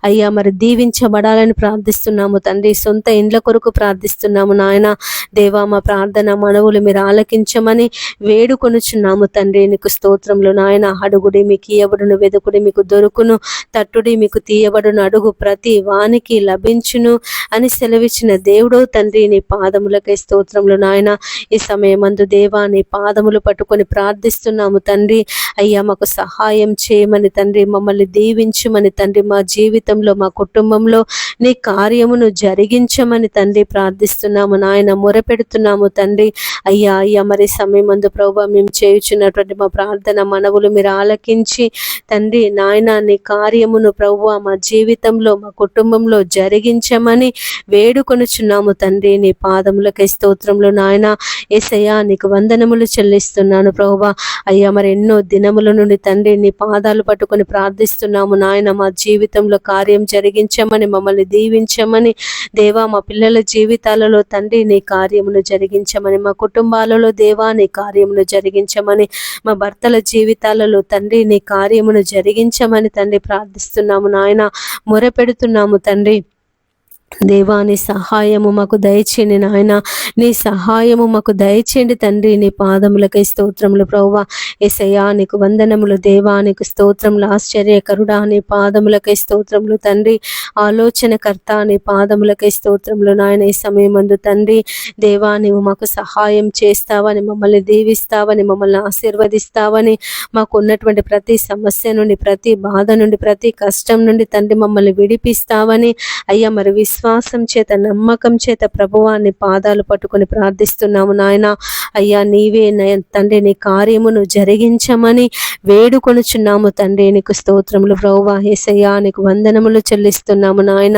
అయ్యా మరి దీవించబడాలని ప్రార్థిస్తున్నాము తండ్రి. సొంత ఇండ్ల కొరకు ప్రార్థిస్తున్నాము నాయన. దేవా మా ప్రార్థన మనవులు మీరు ఆలకించమని వేడుకొనుచున్నాము తండ్రి. నీకు స్తోత్రములు నాయన. అడుగుడి మీకు ఇయ్యబడును, వెదుకుడి మీకు దొరుకును, తట్టుడి మీకు తీయబడును, అడుగు ప్రతి వానికి లభించును అని సెలవిచ్చిన దేవుడో తండ్రి నీ పాదములకై స్తోత్రములు నాయన. ఈ సమయమందు దేవా నీ పాదములు పట్టుకొని ప్రార్థిస్తున్నాము తండ్రి. అయ్యా మాకు సహాయం చేయమని తండ్రి, మమ్మల్ని దీవించమని తండ్రి, మా జీవితంలో మా కుటుంబంలో నీ కార్యమును జరిగించమని తండ్రి ప్రార్థిస్తున్నాము నాయన. మొరపెడుతున్నాము తండ్రి. అయ్యా మరి సమయమందు ప్రభువా మేము చేయుచున్నటువంటి మా ప్రార్థన మనవులు మీరు ఆలకించి తండ్రి నాయన నీ కార్యమును ప్రభువా మా జీవితంలో మా కుటుంబంలో జరిగించమని వేడుకొనుచున్నాము తండ్రి. నీ పాదములకై స్తోత్రములు నాయన. యేసయ్యా నీకు వందనములు చెల్లిస్తున్నాను ప్రభువా. అయ్యా మరి ఎన్నో దినముల నుండి తండ్రి నీ పాదాలు పట్టుకొని ప్రార్థిస్తున్నాము నాయన. మా జీవితంలో కార్యం జరిగించమని, మమ్మల్ని దీవించమని దేవా. మా పిల్లల జీవితాలలో తండ్రి నీ కార్యమును జరిగించమని, మా కుటుంబాలలో దేవా నీ కార్యమును జరిగించమని, మా భర్తల జీవితాలలో తండ్రి నీ కార్యమును జరిగించమని తండ్రి ప్రార్థిస్తున్నాము నాయన. మొరపెడుతున్నాము తండ్రి. దేవా నీ సహాయము మాకు దయచేయండి నాయన. నీ సహాయము మాకు దయచేయండి తండ్రి. నీ పాదములకై స్తోత్రములు ప్రభువా. యేసయ్యా నీకు వందనములు దేవా. నీకు స్తోత్రములు ఆశ్చర్యకరుడా. నీ పాదములకై స్తోత్రములు తండ్రి. ఆలోచనకర్త నీ పాదములకై స్తోత్రములు నాయన. ఈ సమయమందు తండ్రి దేవా నీవు మాకు సహాయం చేస్తావని, మమ్మల్ని దీవిస్తావని, మమ్మల్ని ఆశీర్వదిస్తావని, మాకు ఉన్నటువంటి ప్రతి సమస్య నుండి, ప్రతి బాధ నుండి, ప్రతి కష్టం నుండి తండ్రి మమ్మల్ని విడిపిస్తావని అయ్యా మరి విశ్వాసం చేత, నమ్మకం చేత ప్రభువాన్ని పాదాలు పట్టుకొని ప్రార్థిస్తున్నాము నాయన. అయ్యా నీవే తండ్రి నీ కార్యమును జరిగించమని వేడుకొనుచున్నాము తండ్రి. నీకు స్తోత్రములు ప్రభువా. యేసయ్యా నీకు వందనములు చెల్లిస్తున్నాము నాయన.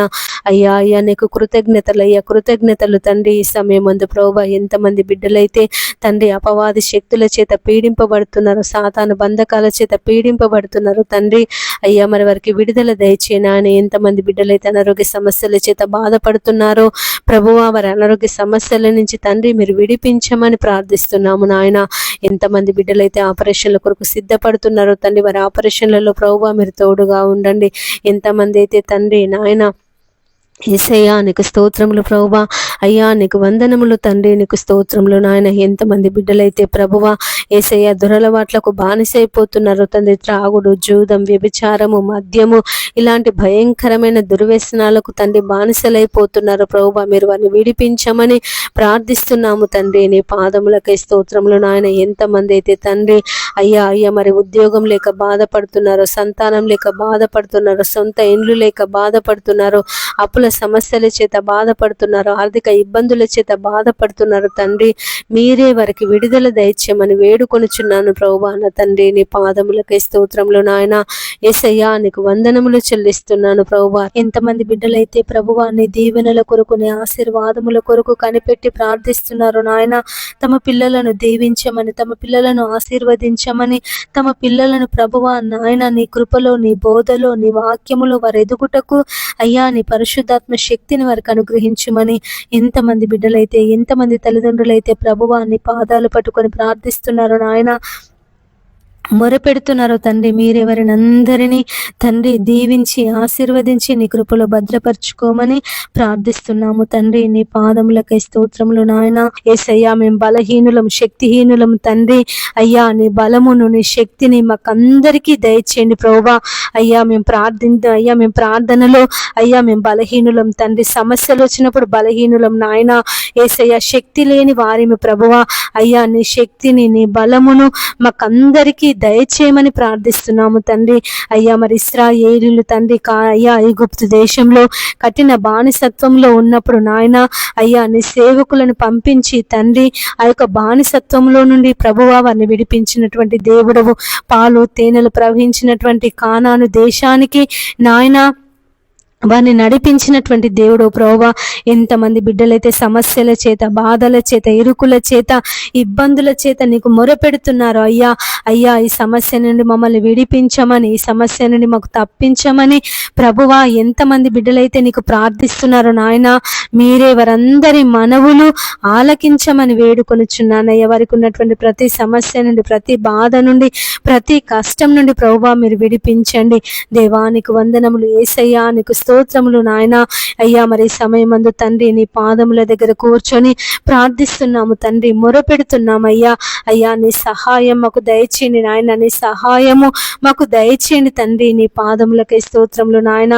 అయ్యా నీకు కృతజ్ఞతలు తండ్రి. ఈ సమయమందు ప్రభువా ఎంతమంది బిడ్డలైతే తండ్రి అపవాది శక్తుల చేత పీడింపబడుతున్నారు, సాతాను బంధకాల చేత పీడింపబడుతున్నారు తండ్రి. అయ్యా మరి వారికి విడుదల దయచేయను ఆయన. ఎంతమంది బిడ్డలైతే అనారోగ్య సమస్యల చేత బాధపడుతున్నారో ప్రభువా వారి అనారోగ్య సమస్యల నుంచి తండ్రి మీరు విడిపించమని ప్రార్థిస్తున్నాము నాయన. ఎంతమంది బిడ్డలైతే ఆపరేషన్ల కొరకు సిద్ధపడుతున్నారో తండ్రి వారి ఆపరేషన్లలో ప్రభువా మీరు తోడుగా ఉండండి. ఎంతమంది అయితే తండ్రి నాయన యేసయ్యా నీకు స్తోత్రములు ప్రభువా. అయ్యా నీకు వందనములు తండ్రి. నీకు స్తోత్రములు నాయన. ఎంతమంది బిడ్డలైతే ప్రభువా యేసయ్యా దురలవాట్లకు బానిసైపోతున్నారు తండ్రి. త్రాగుడు, జూదం, వ్యభిచారము, మద్యము ఇలాంటి భయంకరమైన దుర్వ్యసనాలకు తండ్రి బానిసలైపోతున్నారు ప్రభువా. మీరు వారిని విడిపించమని ప్రార్థిస్తున్నాము తండ్రి. నీ పాదములకై స్తోత్రములు నాయన. ఎంతమంది అయితే తండ్రి అయ్యా మరి ఉద్యోగం లేక బాధపడుతున్నారు, సంతానం లేక బాధపడుతున్నారు, సొంత ఇండ్లు లేక బాధపడుతున్నారు, అప్పుల సమస్యల చేత బాధపడుతున్నారు, ఆర్థిక ఇబ్బందుల చేత బాధపడుతున్నారు తండ్రి. మీరే వారికి విడుదల దయచేయమని వేడుకొనుచున్నాను ప్రభువా నా తండ్రి. నీ పాదములకై స్తోత్రములు నాయన. యేసయ్యా నీకు వందనములు చెల్లిస్తున్నాను ప్రభువా. ఎంతమంది బిడ్డలైతే ప్రభువా నీ దీవెనల కొరకు, నీ ఆశీర్వాదముల కొరకు కనిపెట్టి ప్రార్థిస్తున్నారు నాయన. తమ పిల్లలను దీవించమని, తమ పిల్లలను ఆశీర్వదించమని, తమ పిల్లలను ప్రభువా నాయన నీ కృపలో, నీ బోధలో, నీ వాక్యములో వారు ఎదుగుటకు అయ్యా నీ పరిశుద్ధాత్మ శక్తిని వారికి అనుగ్రహించమని ఎంతమంది బిడ్డలైతే, ఎంతమంది తల్లిదండ్రులైతే ప్రభువా నీ పాదాలు పట్టుకొని ప్రార్థిస్తున్నారు నాయన, మొరపెడుతున్నారు తండ్రి. మీరెవరిని అందరినీ తండ్రి దీవించి ఆశీర్వదించి నీ కృపలో భద్రపరచుకోమని ప్రార్థిస్తున్నాము తండ్రి. నీ పాదములకై స్తోత్రములు నాయన. యేసయ్యా మేము బలహీనులం, శక్తిహీనులం తండ్రి. అయ్యా నీ బలమును, నీ శక్తిని మాకందరికీ దయచేయండి ప్రభువా. అయ్యా మేము ప్రార్థనలో అయ్యా మేము బలహీనులం తండ్రి. సమస్యలు వచ్చినప్పుడు బలహీనులం నాయన. యేసయ్యా శక్తి లేని వారిమి ప్రభువా. అయ్యా నీ శక్తిని, నీ బలమును మాకందరికీ దయచేయమని ప్రార్థిస్తున్నాము తండ్రి. అయ్యా మరి ఇశ్రాయేలీయులు తండ్రి అయ్యా ఐగుప్తు దేశంలో కఠిన బానిసత్వంలో ఉన్నప్పుడు నాయన అయ్యా నీ సేవకులను పంపించి తండ్రి ఆ యొక్క బానిసత్వంలో నుండి ప్రభువా వారిని విడిపించినటువంటి దేవుడవు, పాలు తేనెలు ప్రవహించినటువంటి కానాను దేశానికి నాయన వారిని నడిపించినటువంటి దేవుడు ప్రభువా. ఎంతమంది బిడ్డలైతే సమస్యల చేత, బాధల చేత, ఇరుకుల చేత, ఇబ్బందుల చేత నీకు మొరపెడుతున్నారో అయ్యా, అయ్యా ఈ సమస్య నుండి మమ్మల్ని విడిపించమని, ఈ సమస్య నుండి మాకు తప్పించమని ప్రభువా ఎంతమంది బిడ్డలైతే నీకు ప్రార్థిస్తున్నారో నాయన, మీరే వారందరి మనవులు ఆలకించమని వేడుకొనుచున్నానయ్యా. వారికి ఉన్నటువంటి ప్రతి సమస్య నుండి, ప్రతి బాధ నుండి, ప్రతి కష్టం నుండి ప్రభువా మీరు విడిపించండి. దేవానికి వందనములు యేసయ్యా, నీకు స్తోత్రములు నాయన. అయ్యా మరి సమయమందు తండ్రి నీ పాదముల దగ్గర కూర్చొని ప్రార్థిస్తున్నాము తండ్రి, మొరపెడుతున్నామయ్యా. అయ్యా నీ సహాయం మాకు దయచేయండి నాయన, నీ సహాయము మాకు దయచేయండి తండ్రి. నీ పాదములకై స్తోత్రములు నాయన.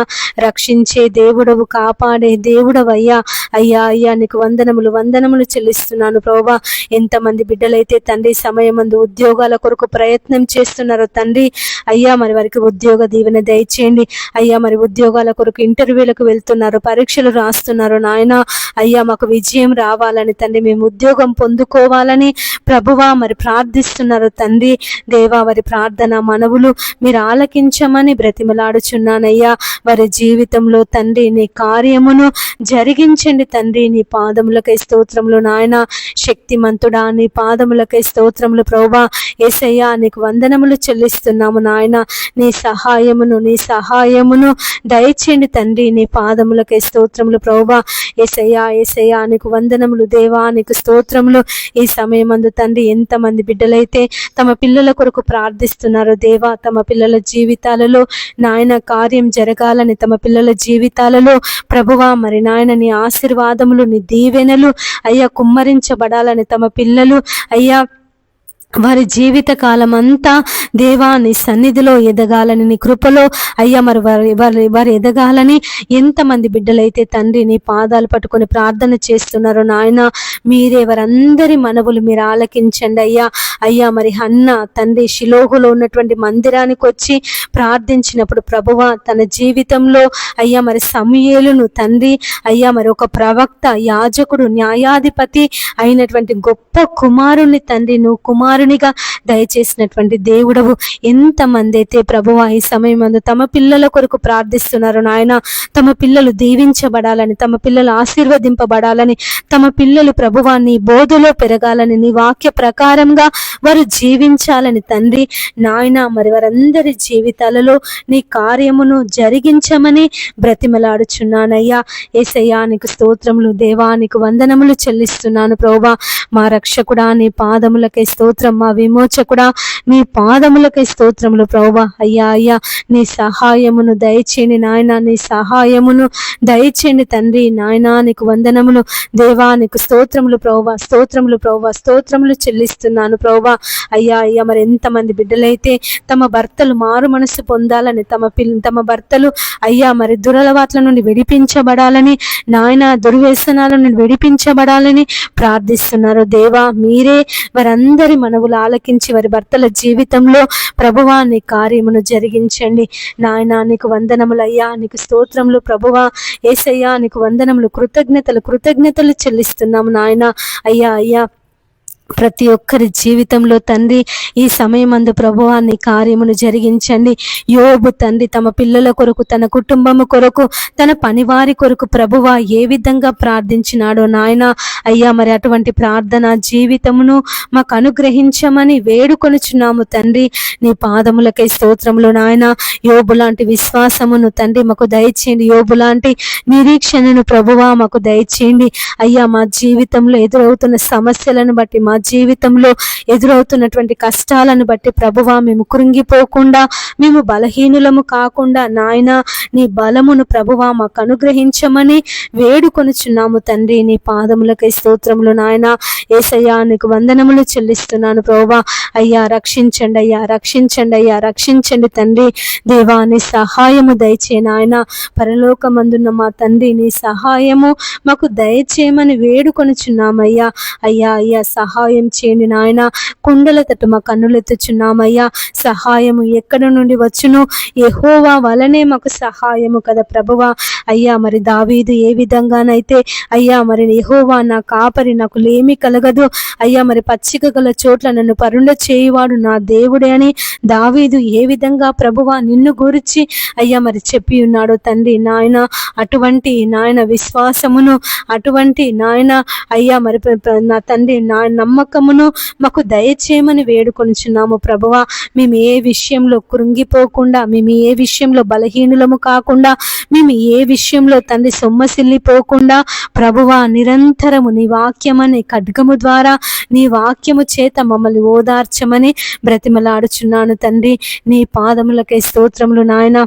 రక్షించే దేవుడవు, కాపాడే దేవుడవు అయ్యా. అయ్యా అయ్యా నీకు వందనములు వందనములు చెల్లిస్తున్నాను ప్రభువా. ఎంతమంది బిడ్డలైతే తండ్రి సమయమందు ఉద్యోగాల కొరకు ప్రయత్నం చేస్తున్నారో తండ్రి, అయ్యా మరి వారికి ఉద్యోగ దీవెన దయచేయండి. అయ్యా మరి ఉద్యోగాల కొరకు ఇంటర్వ్యూలకు వెళ్తున్నారు, పరీక్షలు రాస్తున్నారు నాయన. అయ్యా మాకు విజయం రావాలని తండ్రి, మేము ఉద్యోగం పొందుకోవాలని ప్రభువా మరి ప్రార్థిస్తున్నారు తండ్రి. దేవా వారి ప్రార్థన మనవులు మీరు ఆలకించమని బ్రతిమలాడుచున్నానయ్యా. వారి జీవితంలో తండ్రి నీ కార్యమును జరిగించండి తండ్రి. నీ పాదములకై స్తోత్రములు నాయన. శక్తిమంతుడా నీ పాదములకై స్తోత్రములు ప్రభువా. యేసయ్యా నీకు వందనములు చెల్లిస్తున్నాము నాయన. నీ సహాయమును దయచేయండి తండ్రి. నీ పాదములకై స్తోత్రములు ప్రభువా. యేసయ్యా యేసయ్యా నీకు వందనములు దేవా, నీకు స్తోత్రములు. ఈ సమయమందు తండ్రి ఎంతమంది బిడ్డలైతే తమ పిల్లల కొరకు ప్రార్థిస్తున్నారో దేవా, తమ పిల్లల జీవితాలలో నాయన కార్యం జరగాలని, తమ పిల్లల జీవితాలలో ప్రభువా మరి నాయన నీ ఆశీర్వాదములు, నీ దీవెనలు అయ్యా కుమ్మరించబడాలని, తమ పిల్లలు అయ్యా వారి జీవిత కాలం అంతా దేవా నీ సన్నిధిలో ఎదగాలని, నీ కృపలో అయ్యా మరి వారు ఎదగాలని ఎంతమంది బిడ్డలైతే తండ్రి నీ పాదాలు పట్టుకొని ప్రార్థన చేస్తున్నారో నాయన, మీరే వారందరి మనవులు మీరు ఆలకించండి అయ్యా. అయ్యా మరి హన్న తండ్రి షిలోహులో ఉన్నటువంటి మందిరానికి వచ్చి ప్రార్థించినప్పుడు ప్రభువా తన జీవితంలో అయ్యా మరి సమూయేలును తండ్రి అయ్యా మరి ఒక ప్రవక్త, యాజకుడు, న్యాయాధిపతి అయినటువంటి గొప్ప కుమారుని తండ్రి నువ్వు కుమారునిగా దయచేసినటువంటి దేవుడవు. ఎంతమంది అయితే ప్రభువా ఈ సమయం తమ పిల్లల కొరకు ప్రార్థిస్తున్నారు నాయన, తమ పిల్లలు దీవించబడాలని, తమ పిల్లలు ఆశీర్వదింపబడాలని, తమ పిల్లలు ప్రభువా నీ బోధలో పెరగాలని, నీ వాక్య ప్రకారంగా వారు జీవించాలని తండ్రి నాయన మరి వారందరి జీవితాలలో నీ కార్యమును జరిగించమని బ్రతిమలాడుచున్నానయ్యా. యేసయ్యా నీకు స్తోత్రములు దేవా, నీకు వందనములు చెల్లిస్తున్నాను ప్రభువా. మా రక్షకుడా నీ పాదములకై స్తోత్రం, మా విమోచకుడా నీ పాదములకై స్తోత్రములు ప్రభువా. అయ్యా అయ్యా నీ సహాయమును దయచేయండి నాయన, నీ సహాయమును దయచేయండి తండ్రి నాయన. నీకు వందనములు దేవా, నీకు స్తోత్రములు ప్రభువా, స్తోత్రములు ప్రభువా, స్తోత్రములు చెల్లిస్తున్నాను ప్రభువా. అయ్యా అయ్యా మరి ఎంతమంది బిడ్డలైతే తమ భర్తలు మారు మనసు పొందాలని, తమ భర్తలు అయ్యా మరి దురలవాట్ల నుండి విడిపించబడాలని నాయన, దుర్వ్యసనాల నుండి విడిపించబడాలని ప్రార్థిస్తున్నారు దేవా. మీరే వారందరి మనవులు ఆలకించి వారి భర్తల జీవితంలో ప్రభువా నీ కార్యమును జరిగించండి నాయన. నీకు వందనములు అయ్యా, నీకు స్తోత్రములు ప్రభువా. యేసయ్యా నీకు వందనములు, కృతజ్ఞతలు చెల్లిస్తున్నాము నాయన. అయ్యా అయ్యా ప్రతి ఒక్కరి జీవితంలో తండ్రి ఈ సమయమందు ప్రభువా నీ కార్యమును జరిగించండి. యోబు తండ్రి తమ పిల్లల కొరకు, తన కుటుంబము కొరకు, తన పనివారి కొరకు ప్రభువా ఏ విధంగా ప్రార్థించినాడో నాయన. అయ్యా మరి అటువంటి ప్రార్థన జీవితమును మాకు అనుగ్రహించమని వేడుకొనుచున్నాము తండ్రి. నీ పాదములకై స్తోత్రములు నాయన. యోబు లాంటి విశ్వాసమును తండ్రి మాకు దయచేయండి, యోబు లాంటి నిరీక్షణను ప్రభువా మాకు దయచేయండి. అయ్యా మా జీవితంలో ఎదురవుతున్న సమస్యలను బట్టి, మా జీవితంలో ఎదురవుతున్నటువంటి కష్టాలను బట్టి ప్రభువా మేము కృంగిపోకుండా, మేము బలహీనులము కాకుండా నాయన నీ బలమును ప్రభువా మాకు అనుగ్రహించమని వేడుకొనుచున్నాము తండ్రి. నీ పాదములకై స్తోత్రములు నాయన. యేసయ్యా నీకు వందనములు చెల్లిస్తున్నాను ప్రభువా. అయ్యా రక్షించండి అయ్యా, రక్షించండి అయ్యా, రక్షించండి తండ్రి. దేవా నీ సహాయము దయచే నాయన. పరలోకమందున్న మా తండ్రి నీ సహాయము మాకు దయచేయమని వేడుకొనుచున్నామయ్యా. అయ్యా అయ్యా సహాయం సహాయం చేయండి నాయన. కొండల తట్టు మా కన్నులెత్తుచున్నామయ్యా. సహాయము ఎక్కడ నుండి వచ్చును? యెహోవా వలనే మాకు సహాయము కదా ప్రభువా. అయ్యా మరి దావీదు ఏ విధంగానైతే అయ్యా మరి యెహోవా నా కాపరి, నాకు లేమి కలగదు, అయ్యా మరి పచ్చిక గల చోట్ల నన్ను పరుండ చేయువాడు నా దేవుడే అని దావీదు ఏ విధంగా ప్రభువా నిన్ను గురించి అయ్యా మరి చెప్పి ఉన్నాడో తండ్రి నాయన, అటువంటి నాయన విశ్వాసమును, అటువంటి నాయన అయ్యా మరి నా తండ్రి నా నమ్మకమును మాకు దయచేయమని వేడుకొనిచున్నాము ప్రభువా. మేము ఏ విషయంలో కృంగిపోకుండా, మేము ఏ విషయంలో బలహీనులము కాకుండా, మేము ఏ విషయంలో తండ్రి సొమ్మసిల్లిపోకుండా ప్రభువా నిరంతరము నీ వాక్యమని ఖడ్గము ద్వారా నీ వాక్యము చేత మమ్మల్ని ఓదార్చమని బ్రతిమలాడుచున్నాను తండ్రి. నీ పాదములకై స్తోత్రములు నాయన.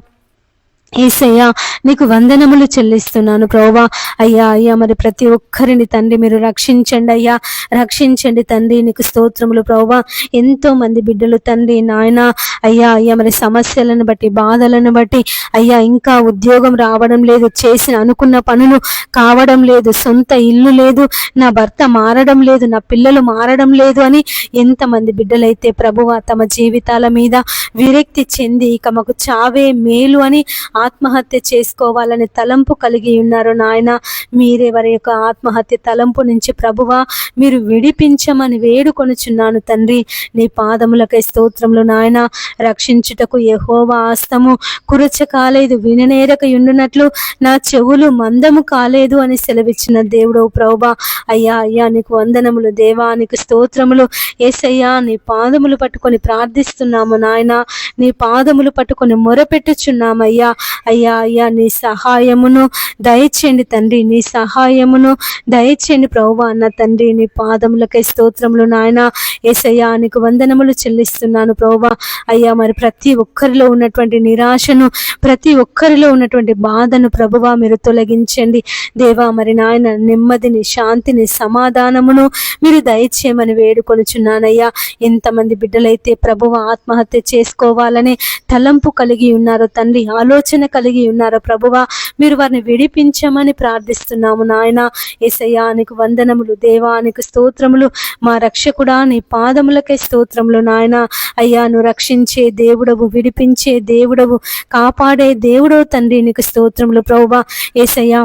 యేసయ్యా నీకు వందనములు చెల్లిస్తున్నాను ప్రభువా. అయ్యా మరి ప్రతి ఒక్కరిని తండ్రి మీరు రక్షించండి అయ్యా, రక్షించండి తండ్రి. నీకు స్తోత్రములు ప్రభువా. ఎంతో మంది బిడ్డలు తండ్రి నాయన అయ్యా మరి సమస్యలను బట్టి, బాధలను బట్టి అయ్యా ఇంకా ఉద్యోగం రావడం లేదు, చేసిన అనుకున్న పనులు కావడం లేదు, సొంత ఇల్లు లేదు, నా భర్త మారడం లేదు, నా పిల్లలు మారడం లేదు అని ఎంతమంది బిడ్డలైతే ప్రభువా తమ జీవితాల మీద విరక్తి చెంది ఇక మాకు చావే మేలు అని ఆత్మహత్య చేసుకోవాలని తలంపు కలిగి ఉన్నారు నాయన. మీరే వారి యొక్క ఆత్మహత్య తలంపు నుంచి ప్రభువా మీరు విడిపించమని వేడుకొనుచున్నాను తండ్రి. నీ పాదములకై స్తోత్రములు నాయన. రక్షించుటకు యెహోవా హస్తము కురచ కాలేదు, విననేరక ఉండునట్లు నా చెవులు మందము కాలేదు అని సెలవిచ్చిన దేవుడు ప్రభువా. అయ్యా నీకు వందనములు దేవా, నీకు స్తోత్రములు యేసయ్యా. నీ పాదములు పట్టుకొని ప్రార్థిస్తున్నాము నాయన, నీ పాదములు పట్టుకొని మొరపెట్టుచున్నామయ్యా. అయ్యా నీ సహాయమును దయచేయండి తండ్రి, నీ సహాయమును దయచేయండి ప్రభువా అన్న తండ్రి. నీ పాదములకై స్తోత్రములు నాయన. యేసయ్యా నీకు వందనములు చెల్లిస్తున్నాను ప్రభువా. అయ్యా మరి ప్రతి ఒక్కరిలో ఉన్నటువంటి నిరాశను, ప్రతి ఒక్కరిలో ఉన్నటువంటి బాధను ప్రభువా మీరు తొలగించండి దేవా. మరి నాయన నెమ్మదిని, శాంతిని, సమాధానమును మీరు దయచేయమని వేడుకొనుచున్నానయ్యా. ఎంతమంది బిడ్డలైతే ప్రభువా ఆత్మహత్య చేసుకోవాలని తలంపు కలిగి ఉన్నారో తండ్రి, ఆలోచన కలిగి ఉన్నారో ప్రభువా మీరు వారిని విడిపించమని ప్రార్థిస్తున్నాము నాయన. యేసయ్యా నీకు వందనములు దేవా, నీకు స్తోత్రములు. మా రక్షకుడా నీ పాదములకై స్తోత్రములు నాయన. అయ్యా నువ్వు రక్షించే దేవుడవు, విడిపించే దేవుడవు, కాపాడే దేవుడవు తండ్రి. నీకు స్తోత్రములు ప్రభువా. యేసయ్యా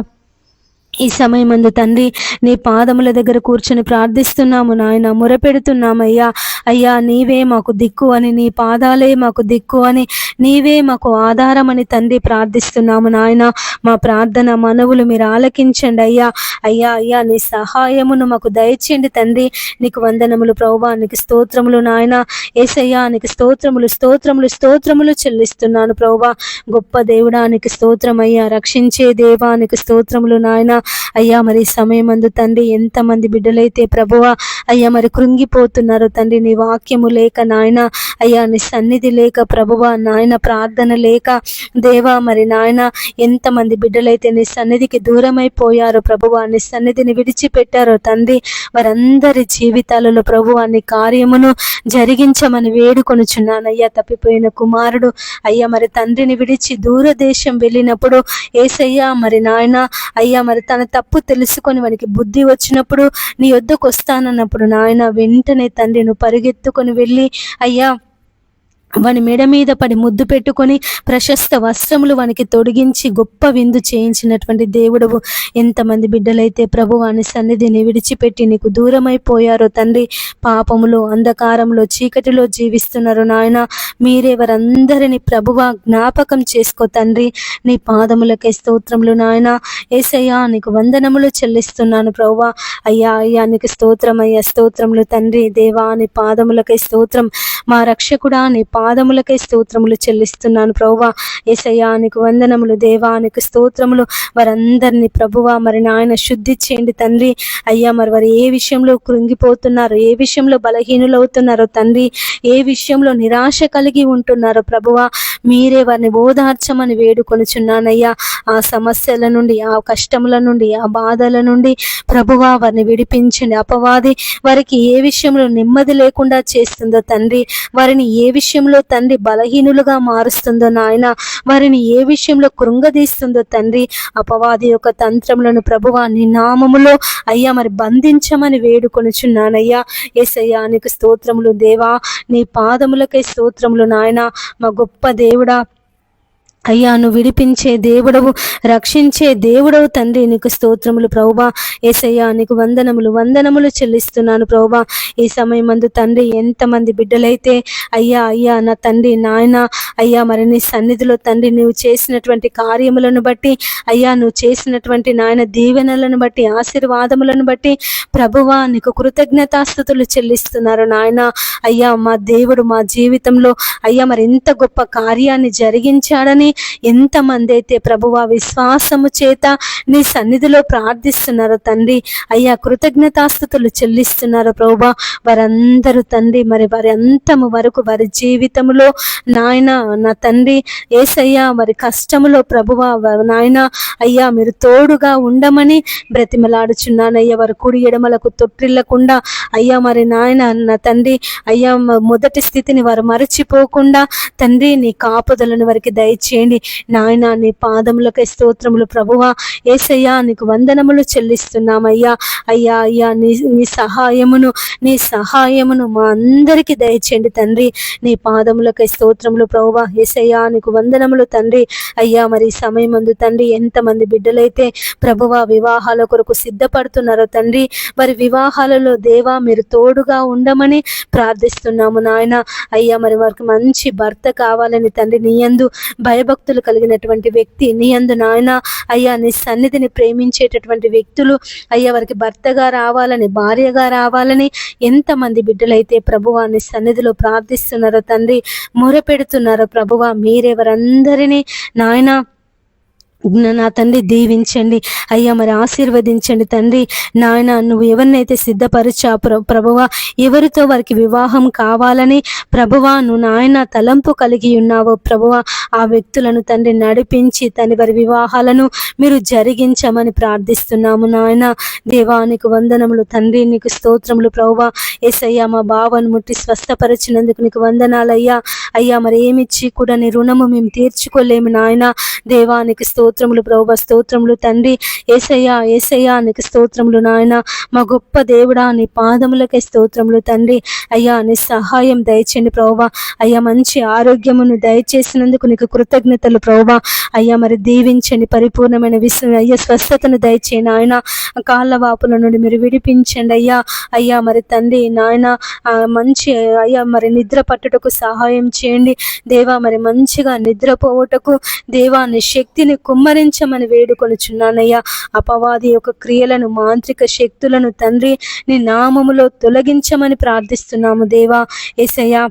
ఈ సమయమందు తండ్రి నీ పాదముల దగ్గర కూర్చొని ప్రార్థిస్తున్నాము నాయన, మొరపెడుతున్నామయ్యా. అయ్యా నీవే మాకు దిక్కు అని, నీ పాదాలే మాకు దిక్కు అని, నీవే మాకు ఆధారమని తండ్రి ప్రార్థిస్తున్నాము నాయన. మా ప్రార్థన మనవులు మీరు ఆలకించండి అయ్యా నీ సహాయమును మాకు దయచేయండి తండ్రి. నీకు వందనములు ప్రభువా, నీకు స్తోత్రములు నాయన. యేసయ్యా నీకు స్తోత్రములు స్తోత్రములు స్తోత్రములు చెల్లిస్తున్నాను ప్రభువా. గొప్ప దేవుడా నీకు స్తోత్రమయ్యా, రక్షించే దేవా నీకు స్తోత్రములు నాయన. అయ్యా మరి సమయమందు తండ్రి ఎంతమంది బిడ్డలైతే ప్రభువా అయ్యా మరి కృంగిపోతున్నారు తండ్రి, నీ వాక్యము లేక నాయన, అయ్యా నీ సన్నిధి లేక ప్రభువా నాయన, ప్రార్థన లేక దేవా మరి నాయన ఎంతమంది బిడ్డలైతే నీ సన్నిధికి దూరమైపోయారో ప్రభువా, నీ సన్నిధిని విడిచిపెట్టారో తండ్రి, వారందరి జీవితాలలో ప్రభువా నీ కార్యమును జరిగించమని వేడుకొనుచున్నానయ్యా. తప్పిపోయిన కుమారుడు అయ్యా మరి తండ్రిని విడిచి దూరదేశం వెళ్ళినప్పుడు యేసయ్యా మరి నాయన అయ్యా మరి తన తప్పు తెలుసుకొని వానికి బుద్ధి వచ్చినప్పుడు నీ వద్దకు వస్తానన్నప్పుడు నాయన వెంటనే తండ్రి నువ్వు పరిగెత్తుకొని వెళ్ళి అయ్యా వాని మెడ మీద పడి ముద్దు పెట్టుకొని ప్రశస్త వస్త్రములు వానికి తొడిగించి గొప్ప విందు చేయించినటువంటి దేవుడవు. ఎంతమంది బిడ్డలైతే ప్రభువాని సన్నిధిని విడిచిపెట్టి నీకు దూరమైపోయారో తండ్రి, పాపములో, అంధకారంలో, చీకటిలో జీవిస్తున్నారు నాయన. మీరే వారందరినీ ప్రభువా జ్ఞాపకం చేసుకో తండ్రి. నీ పాదములకే స్తోత్రములు నాయన. యేసయ్యా నీకు వందనములు చెల్లిస్తున్నాను ప్రభువా. అయ్యా నీకు స్తోత్రమయ్యా, స్తోత్రములు తండ్రి. దేవా నీ పాదములకే స్తోత్రం. మా రక్షకుడా నీ పాదములకై స్తోత్రములు చెల్లిస్తున్నాను ప్రభువా. యేసయ్యా నీకు వందనములు దేవా, నీకు స్తోత్రములు. వారందరినీ ప్రభువా మరి నాయన శుద్ధి చేయండి తండ్రి. అయ్యా మరి వారు ఏ విషయంలో కృంగిపోతున్నారో, ఏ విషయంలో బలహీనులవుతున్నారో తండ్రి, ఏ విషయంలో నిరాశ కలిగి ఉంటున్నారో ప్రభువా మీరే వారిని ఓదార్చమని వేడుకొనుచున్నానయ్యా. ఆ సమస్యల నుండి, ఆ కష్టముల నుండి, ఆ బాధల నుండి ప్రభువా వారిని విడిపించండి. అపవాది వారికి ఏ విషయంలో నెమ్మది లేకుండా చేస్తుందో తండ్రి, వారిని ఏ విషయంలో విషయంలో తండ్రి బలహీనులుగా మారుస్తుందో నాయన, వారిని ఏ విషయంలో కృంగదీస్తుందో తండ్రి అపవాది యొక్క తంత్రములను ప్రభువా నీ నామములో అయ్యా మరి బంధించమని వేడుకొనుచున్నానయ్యా. యేసయ్యా నీకు స్తోత్రములు దేవా, నీ పాదములకై స్తోత్రములు నాయన. మా గొప్ప దేవుడా అయ్యా, నువ్వు విడిపించే దేవుడవు, రక్షించే దేవుడవు తండ్రి, నీకు స్తోత్రములు ప్రభువా. యేసయ్యా నీకు వందనములు చెల్లిస్తున్నాను ప్రభువా. ఈ సమయమందు తండ్రి ఎంతమంది బిడ్డలైతే అయ్యా నా తండ్రి నాయన అయ్యా మరి నీ సన్నిధిలో తండ్రి నువ్వు చేసినటువంటి కార్యములను బట్టి అయ్యా, నువ్వు చేసినటువంటి నాయన దీవెనలను బట్టి ఆశీర్వాదములను బట్టి ప్రభువా నీకు కృతజ్ఞతాస్తుతులు చెల్లిస్తున్నారు నాయన. అయ్యా మా దేవుడు మా జీవితంలో అయ్యా మరి ఇంత గొప్ప కార్యాన్ని జరిగించాడని ఎంతమంది అయితే ప్రభువా విశ్వాసము చేత నీ సన్నిధిలో ప్రార్థిస్తున్నారు తండ్రి, అయ్యా కృతజ్ఞతాస్తుతులు చెల్లిస్తున్నారు ప్రభువా. వారందరూ తండ్రి మరి వారి అంతము వరకు వారి జీవితంలో నాయన నా తండ్రి యేసయ్యా మరి కష్టములో ప్రభువా నాయన అయ్యా మీరు తోడుగా ఉండమని బ్రతిమలాడుచున్నానయ్యా. వారి కుడి ఎడమలకు తొట్టిల్లకుండా అయ్యా మరి నాయన నా తండ్రి అయ్యా మొదటి స్థితిని వారు మరచిపోకుండా తండ్రి నీ కాపుదలను వారికి దయచేయండి నాయన. నీ పాదములకై స్తోత్రములు ప్రభువా. యేసయ్యా నీకు వందనములు చెల్లిస్తున్నామయ్యా. అయ్యా నీ సహాయమును మా అందరికీ దయచేయండి తండ్రి. నీ పాదములకై స్తోత్రములు ప్రభువా. యేసయ్యా నీకు వందనములు తండ్రి. అయ్యా మరి ఈ సమయమందు తండ్రి ఎంతమంది బిడ్డలైతే ప్రభువా వివాహాల కొరకు సిద్ధపడుతున్నారో తండ్రి, వారి వివాహాలలో దేవా మీరు తోడుగా ఉండమని ప్రార్థిస్తున్నాము నాయన. అయ్యా మరి వారికి మంచి భర్త కావాలని తండ్రి, నీ యందు భయభక్తులు కలిగినటువంటి వ్యక్తి, నీ యందు నాయన అయ్యా నీ సన్నిధిని ప్రేమించేటటువంటి వ్యక్తులు అయ్యా వారికి భర్తగా రావాలని, భార్యగా రావాలని ఎంతమంది బిడ్డలైతే ప్రభువా నీ సన్నిధిలో ప్రార్థిస్తున్నారో తండ్రి, మొరపెడుతున్నారో ప్రభువా, మీరే వారందరినీ నాయన నా తండ్రి దీవించండి అయ్యా మరి ఆశీర్వదించండి తండ్రి. నాయన నువ్వు ఎవరినైతే సిద్ధపరిచా ప్రభువా, ఎవరితో వారికి వివాహం కావాలని ప్రభువా నువ్వు నాయన తలంపు కలిగి ఉన్నావో ప్రభువా, ఆ వ్యక్తులను తండ్రి నడిపించి తండ్రి వారి వివాహాలను మీరు జరిగించమని ప్రార్థిస్తున్నాము నాయన. దేవానికి వందనములు తండ్రి, నీకు స్తోత్రములు ప్రభువా. యేసయ్యా మా బావను ముట్టి స్వస్థపరిచినందుకు నీకు వందనాలయ్యా. అయ్యా మరి ఏమిచ్చి కూడా నీ రుణము మేము తీర్చుకోలేము నాయన. దేవానికి స్తోత్రములు ప్రభువా, స్తోత్రములు తండ్రి. యేసయ్యా నీకు స్తోత్రములు నాయన. మా గొప్ప దేవుడా నీ పాదములకే స్తోత్రములు తండ్రి. అయ్యా నీ సహాయం దయచేయండి ప్రభువా. అయ్యా మంచి ఆరోగ్యమును దయచేసినందుకు నీకు కృతజ్ఞతలు ప్రభువా. అయ్యా మరి దీవించండి, పరిపూర్ణమైన అయ్యా స్వస్థతను దయచేయండి ఆయన. కాళ్ళ వాపుల నుండి మీరు విడిపించండి అయ్యా మరి తండ్రి నాయన మంచి అయ్యా మరి నిద్ర పట్టుటకు సహాయం చేయండి దేవా. మరి మంచిగా నిద్రపోవటకు దేవా నీ శక్తిని కుమ్మరించమని వేడుకొనుచున్నానయ్యా. అపవాది యొక్క క్రియలను, మాంత్రిక శక్తులను తండ్రి నీ నామములో తొలగించమని ప్రార్థిస్తున్నాము దేవా. యేసయ్యా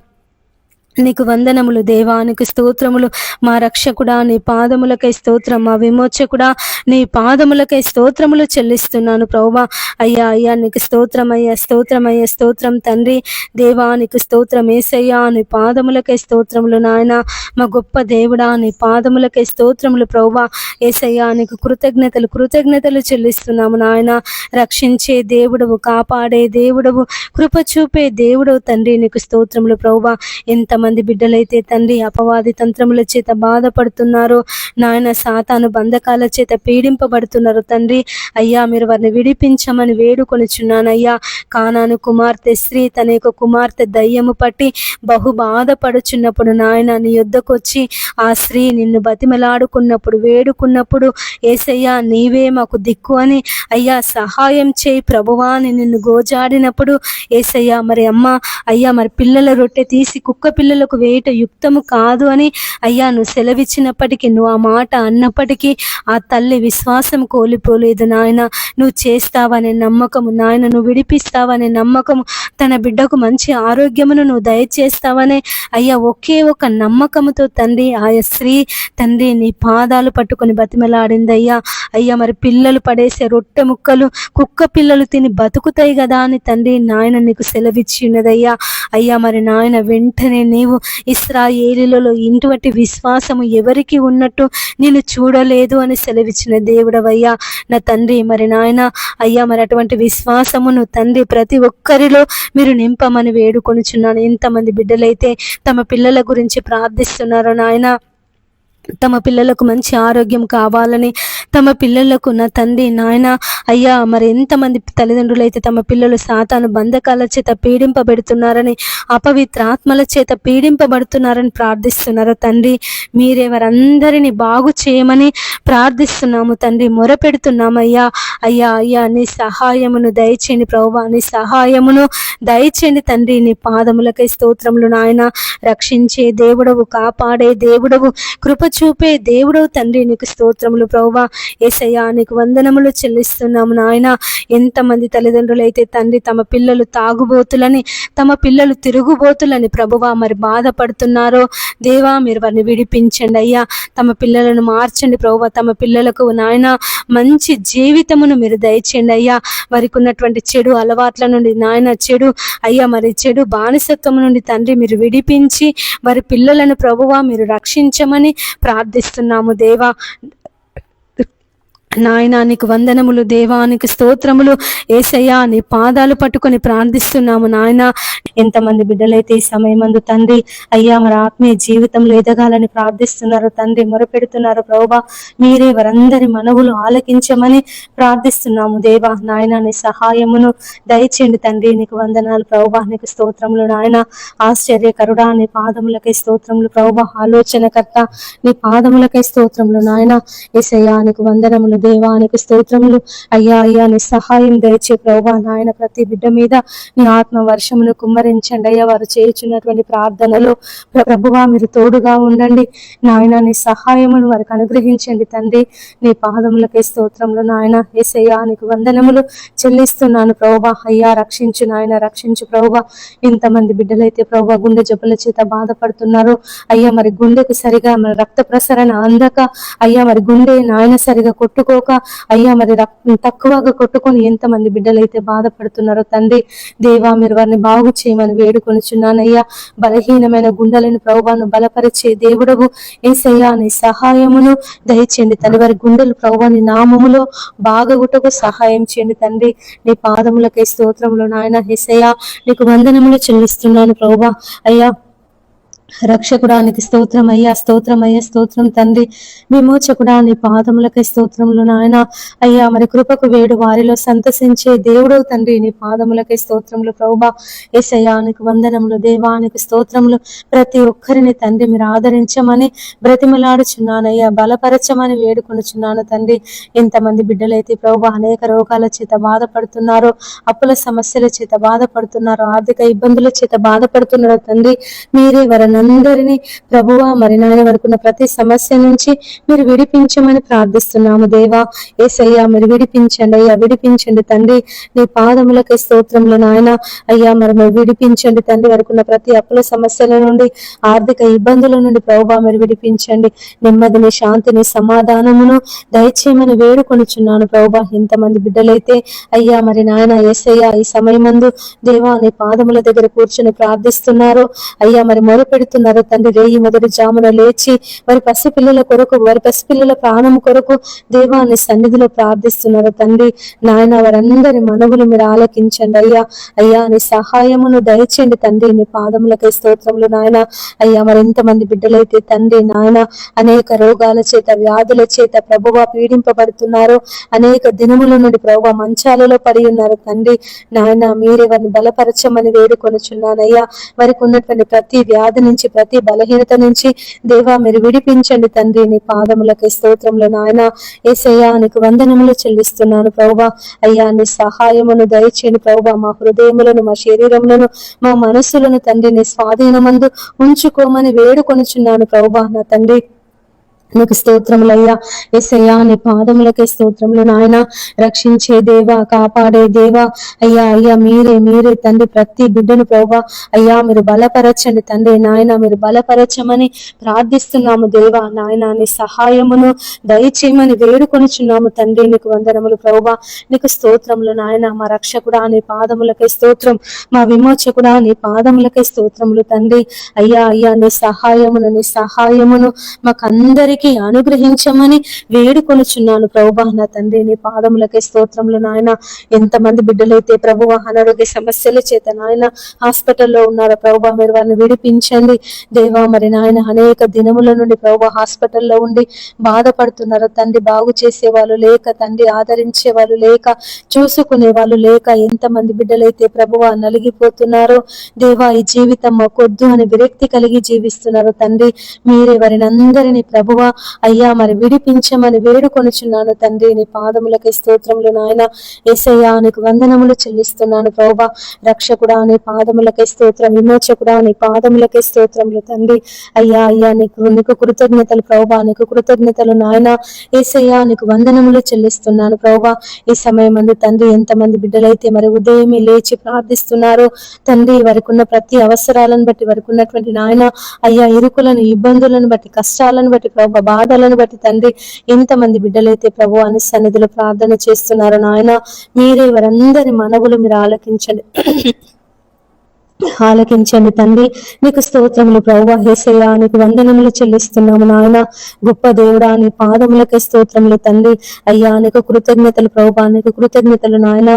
నీకు వందనములు దేవా, నీకు స్తోత్రములు. మా రక్షకుడా నీ పాదములకై స్తోత్రం, మా విమోచకుడా నీ పాదములకై స్తోత్రములు చెల్లిస్తున్నాను ప్రభువా. అయ్యా నీకు స్తోత్రం తండ్రి. దేవా నీకు స్తోత్రం యేసయ్యా, నీ పాదములకై స్తోత్రములు నాయన. మా గొప్ప దేవుడా నీ పాదములకై స్తోత్రములు ప్రభువా. యేసయ్యా నీకు కృతజ్ఞతలు చెల్లిస్తున్నాము నాయన. రక్షించే దేవుడవు, కాపాడే దేవుడవు, కృప చూపే దేవుడవు తండ్రి, నీకు స్తోత్రములు ప్రభువా. ఎంతమంది బిడ్డలైతే తండ్రి అపవాది తంత్రముల చేత బాధపడుతున్నారు నాయన, సాతాను బంధకాల చేత పీడింపబడుతున్నారు తండ్రి. అయ్యా మీరు వారిని విడిపించమని వేడుకొనుచున్నానయ్యా. కానాను కుమార్తె స్త్రీ తన యొక్క కుమార్తె దయ్యము పట్టి బహు బాధపడుచున్నప్పుడు నాయన నీ యొద్దకు వచ్చి ఆ స్త్రీ నిన్ను బతిమలాడుకున్నప్పుడు, వేడుకున్నప్పుడు యేసయ్యా నీవే మాకు దిక్కు అని అయ్యా సహాయం చేయి ప్రభువా అని నిన్ను గోజాడినప్పుడు యేసయ్యా మరి అమ్మ అయ్యా మరి పిల్లల రొట్టె తీసి కుక్క పిల్లలకు వేయట యుక్తము కాదు అని అయ్యా నువ్వు సెలవిచ్చినప్పటికీ, నువ్వు ఆ మాట అన్నప్పటికీ ఆ తల్లి విశ్వాసం కోల్పోలేదు నాయన. నువ్వు చేస్తావనే నమ్మకము నాయన, నువ్వు విడిపిస్తావనే నమ్మకము, తన బిడ్డకు మంచి ఆరోగ్యమును నువ్వు దయచేస్తావనే అయ్యా ఒకే ఒక నమ్మకముతో తండ్రి ఆయా స్త్రీ తండ్రి నీ పాదాలు పట్టుకొని బతిమలాడింది అయ్యా మరి పిల్లలు పడేసే రొట్టె ముక్కలు కుక్క పిల్లలు తిని బతుకుతాయి కదా అని తండ్రి నాయన నీకు సెలవిచ్చి ఉన్నదయ్యా. అయ్యా మరి నాయన వెంటనే నీవు ఇశ్రాయేలీయులలో ఇటువంటి విశ్వాసము ఎవరికి ఉన్నట్టు నేను చూడలేదు అని సెలవిచ్చిన దేవుడవయ్యా నా తండ్రి. మరి నాయన అయ్యా, మరి అటువంటి విశ్వాసమును తండ్రి ప్రతి ఒక్కరిలో మీరు నింపమని వేడుకొనుచున్నాను. ఎంతమంది బిడ్డలైతే తమ పిల్లల గురించి ప్రార్థిస్తున్నారో నాయన, తమ పిల్లలకు మంచి ఆరోగ్యం కావాలని, తమ పిల్లలకు నా తండ్రి నాయన అయ్యా, మరి ఎంతమంది తల్లిదండ్రులు అయితే తమ పిల్లలు సాతాను బంధకాల చేత పీడింపబెడుతున్నారని, అపవిత్ర ఆత్మల చేత పీడింపబడుతున్నారని ప్రార్థిస్తున్నారు తండ్రి. మీరే వారందరినీ బాగు చేయమని ప్రార్థిస్తున్నాము తండ్రి, మొరపెడుతున్నామయ్యా. అయ్యా అయ్యా నీ సహాయమును దయచేయండి ప్రభువా, నీ సహాయమును దయచేయండి తండ్రి. నీ పాదములకై స్తోత్రములు నాయన. రక్షించే దేవుడవు, కాపాడే దేవుడవు, కృప చూపే దేవుడవు తండ్రి, నీకు స్తోత్రములు ప్రభువా. యేసయ్యా నీకు వందనములు చెల్లిస్తున్నాము నాయన. ఎంతమంది తల్లిదండ్రులు అయితే తండ్రి తమ పిల్లలు తాగుబోతులని, తమ పిల్లలు తిరుగుబోతులని ప్రభువా మరి బాధపడుతున్నారో దేవా, మీరు వారిని విడిపించండి అయ్యా. తమ పిల్లలను మార్చండి ప్రభువా. తమ పిల్లలకు నాయన మంచి జీవితమును మీరు దయచేయండి అయ్యా. వారికి ఉన్నటువంటి చెడు అలవాట్ల నుండి నాయన, చెడు అయ్యా మరి చెడు బానిసత్వం నుండి తండ్రి మీరు విడిపించి వారి పిల్లలను ప్రభువా మీరు రక్షించమని ప్రార్థిస్తున్నాము దేవా. నాయనా నీకు వందనములు దేవా, నీకు స్తోత్రములు యేసయ్యా. నీ పాదాలు పట్టుకొని ప్రార్థిస్తున్నాము నాయన. ఎంతమంది బిడ్డలైతే ఈ సమయమందు తండ్రి అయ్యా మరి ఆత్మీయ జీవితంలో ఎదగాలని ప్రార్థిస్తున్నారు తండ్రి, మొరపెడుతున్నారు ప్రభువా. మీరే వారందరి మనవులు ఆలకించమని ప్రార్థిస్తున్నాము దేవా. నాయన నీ సహాయమును దయచేయండి తండ్రి, నీకు వందనాలు ప్రభువా, నీకు స్తోత్రములు నాయన. ఆశ్చర్యకరుడా నీ పాదములకై స్తోత్రములు ప్రభువా. ఆలోచనకర్త నీ పాదములకై స్తోత్రములు నాయన. యేసయ్యా నీకు వందనములు దేవానికి స్తోత్రములు అయ్యా. అయ్యా నీ సహాయం దయచే ప్రభువా నాయన. ప్రతి బిడ్డ మీద నీ ఆత్మ వర్షమును కుమ్మరించండి అయ్యా. వారు చేయుచున్నటువంటి ప్రార్థనలో ప్రభువా మీరు తోడుగా ఉండండి నాయన. నీ సహాయమును వారికి అనుగ్రహించండి తండ్రి. నీ పాదములకే స్తోత్రములు నాయన. యేసయ్యా నీకు వందనములు చెల్లిస్తున్నాను ప్రభువా. అయ్యా రక్షించు నాయన, రక్షించు ప్రభువా. ఇంతమంది బిడ్డలైతే ప్రభువా గుండె జబ్బుల చేత బాధపడుతున్నారు అయ్యా. మరి గుండెకు సరిగా మరి రక్త ప్రసరణ అందక అయ్యా, మరి గుండె నాయన సరిగా కొట్టుకోక అయ్యా మరి తక్కువగా కొట్టుకొని ఎంతమంది బిడ్డలైతే బాధపడుతున్నారో తండ్రి దేవా, మీరు వారిని బాగు చేయమని వేడుకొనుచున్నానయ్యా. బలహీనమైన గుండెలను ప్రభువాను బలపరిచే దేవుడవు యేసయ్యా. నీ సహాయమును దయచేయండి తండ్రి. వారి గుండెలు ప్రభువాని నామములో బాగగుటకు సహాయం చేయండి తండ్రి. నీ పాదములకై స్తోత్రములు నాయన. యేసయ్యా నీకు వందనములు చెల్లిస్తున్నాను ప్రభువా. అయ్యా రక్షకుడానికి స్తోత్రం అయ్యా, స్తోత్రం అయ్యా, స్తోత్రం తండ్రి. విమోచకుడా నీ పాదములకై స్తోత్రములు నాయన. అయ్యా మరి కృపకు వేడు వారిలో సంతసించే దేవుడు తండ్రి, నీ పాదములకై స్తోత్రములు ప్రభువా. యేసయ్యా నీకు వందనములు దేవానికి స్తోత్రములు. ప్రతి ఒక్కరిని తండ్రి మీరు ఆదరించమని బ్రతిమలాడుచున్నానయ్యా, బలపరచమని వేడుకొనుచున్నాను తండ్రి. ఎంతమంది బిడ్డలైతే ప్రభువా అనేక రోగాల చేత బాధపడుతున్నారో, అప్పుల సమస్యల చేత బాధపడుతున్నారో, ఆర్థిక ఇబ్బందుల చేత బాధపడుతున్నారో తండ్రి, మీరే అందరినీ ప్రభువా మరి నాయన వరకున్న ప్రతి సమస్య నుంచి మీరు విడిపించమని ప్రార్థిస్తున్నాము దేవా. యేసయ్యా మీరు విడిపించండి అయ్యా, విడిపించండి తండ్రి. నీ పాదములకే స్తోత్రములు నాయన. అయ్యా మరి మీరు విడిపించండి తండ్రి. వరకున్న ప్రతి అప్పుల సమస్యల నుండి, ఆర్థిక ఇబ్బందుల నుండి ప్రభువా మీరు విడిపించండి. నెమ్మదిని, శాంతిని, సమాధానమును దయచేయమని వేడుకొనుచున్నాను ప్రభువా. ఎంతమంది బిడ్డలైతే అయ్యా మరి నాయన యేసయ్యా ఈ సమయమందు దేవా నీ పాదముల దగ్గర కూర్చొని ప్రార్థిస్తున్నారు అయ్యా, మరి మొరపెడుతున్నారు తండ్రి. రేయి మొదటి జామున లేచి వారి పసిపిల్లల కొరకు, వారి పసిపిల్లల ప్రాణం కొరకు దేవాన్ని సన్నిధిలో ప్రార్థిస్తున్నారు తండ్రి. నాయన వారందరి మనవులు మీరు ఆలకించండి అయ్యా. అయ్యా నీ సహాయమును దయచేయండి తండ్రి. నీ పాదములకై స్తోత్రములు నాయన. అయ్యా మరి ఎంతమంది బిడ్డలైతే తండ్రి నాయన అనేక రోగాల చేత, వ్యాధుల చేత ప్రభువా పీడింపబడుతున్నారు, అనేక దినముల నుండి ప్రభువా మంచాలలో పడి ఉన్నారు తండ్రి. నాయన మీరే వారిని బలపరచమని వేడుకొనుచున్నానయ్యా. వారికి ఉన్నటువంటి ప్రతి వ్యాధి నుంచి, ప్రతి బలహీనత నుంచి దేవా మీరు విడిపించండి తండ్రి. నీ పాదములకి స్తోత్రములు నాయన. యేసయ్యా నీకు వందనములు చెల్లిస్తున్నాను ప్రభువా. అయ్యా నీ సహాయమును దయచేయండి ప్రభువా. మా హృదయములను, మా శరీరములను, మా మనస్సులను తండ్రి నీ స్వాధీనమందు ఉంచుకోమని వేడుకొనుచున్నాను ప్రభువా. నా తండ్రి నీకు స్తోత్రములయ్యా. యేసయ్యా నీ పాదములకే స్తోత్రములు నాయన. రక్షించే దేవా, కాపాడే దేవా అయ్యా. అయ్యా మీరే తండ్రి ప్రతి బిడ్డను ప్రభా అయ్యా మీరు బలపరచండి తండ్రి నాయన. మీరు బలపరచమని ప్రార్థిస్తున్నాము దేవా నాయన. నీ సహాయమును దయచేయమని వేడుకొనిచున్నాము తండ్రి. నీకు వందనములు ప్రభా. నీకు స్తోత్రములు నాయన. మా రక్షకుడా నీ పాదములకే స్తోత్రం. మా విమోచకుడా నీ పాదములకే స్తోత్రములు తండ్రి. అయ్యా అయ్యా నీ సహాయమును మాకందరికి అనుగ్రహించమని వేడుకొనుచున్నాను ప్రభువా నా తండ్రి. నీ పాదములకే స్తోత్రములు నాయన. ఎంతమంది బిడ్డలైతే ప్రభువా అనారోగ్య సమస్యల చేత నాయన హాస్పిటల్లో ఉన్నారో ప్రభువా మీరు వారిని విడిపించండి దేవా. మరి నాయన అనేక దినముల నుండి ప్రభువా హాస్పిటల్లో ఉండి బాధపడుతున్నారు తండ్రి. బాగు చేసే వాళ్ళు లేక తండ్రి, ఆదరించే వాళ్ళు లేక, చూసుకునే వాళ్ళు లేక ఎంతమంది బిడ్డలైతే ప్రభువా నలిగిపోతున్నారో దేవా. ఈ జీవితం మాకొద్దు అని విరక్తి కలిగి జీవిస్తున్నారు తండ్రి. మీరే వారిని అందరినీ ప్రభువా అయ్యా మరి విడిపించమని వేడుకొనుచున్నాను తండ్రి. నీ పాదములకి స్తోత్రములు నాయన. యేసయ్యా నీకు వందనములు చెల్లిస్తున్నాను ప్రభువా. రక్షకుడా నీ పాదములకి స్తోత్రం. విమోచకుడా నీ పాదములకి స్తోత్రములు తండ్రి. అయ్యా అయ్యా నీకు కృతజ్ఞతలు ప్రభువా. నీకు కృతజ్ఞతలు నాయన. యేసయ్యా నీకు వందనములు చెల్లిస్తున్నాను ప్రభువా. ఈ సమయం అందు తండ్రి ఎంతమంది బిడ్డలైతే మరి ఉదయమే లేచి ప్రార్థిస్తున్నారు తండ్రి. వారికి ఉన్న ప్రతి అవసరాలను బట్టి, వారికి ఉన్నటువంటి నాయన అయ్యా ఇరుకులను, ఇబ్బందులను బట్టి, కష్టాలను బట్టి ప్రభు, బాధలను బట్టి తండ్రి ఎంతమంది బిడ్డలైతే ప్రభు అని సన్నిధిలో ప్రార్థన చేస్తున్నారు నాయన. మీరే వారందరి మనవులు మీరు ఆలకించండి తండ్రి. నీకు స్తోత్రములు ప్రభువా. యేసయ్యా నీకు వందనములు చెల్లిస్తున్నాము నాయన. గొప్ప దేవుడా నీ పాదములకే స్తోత్రములు తండ్రి. అయ్యా నీకు కృతజ్ఞతలు ప్రభువా. నీకు కృతజ్ఞతలు నాయన.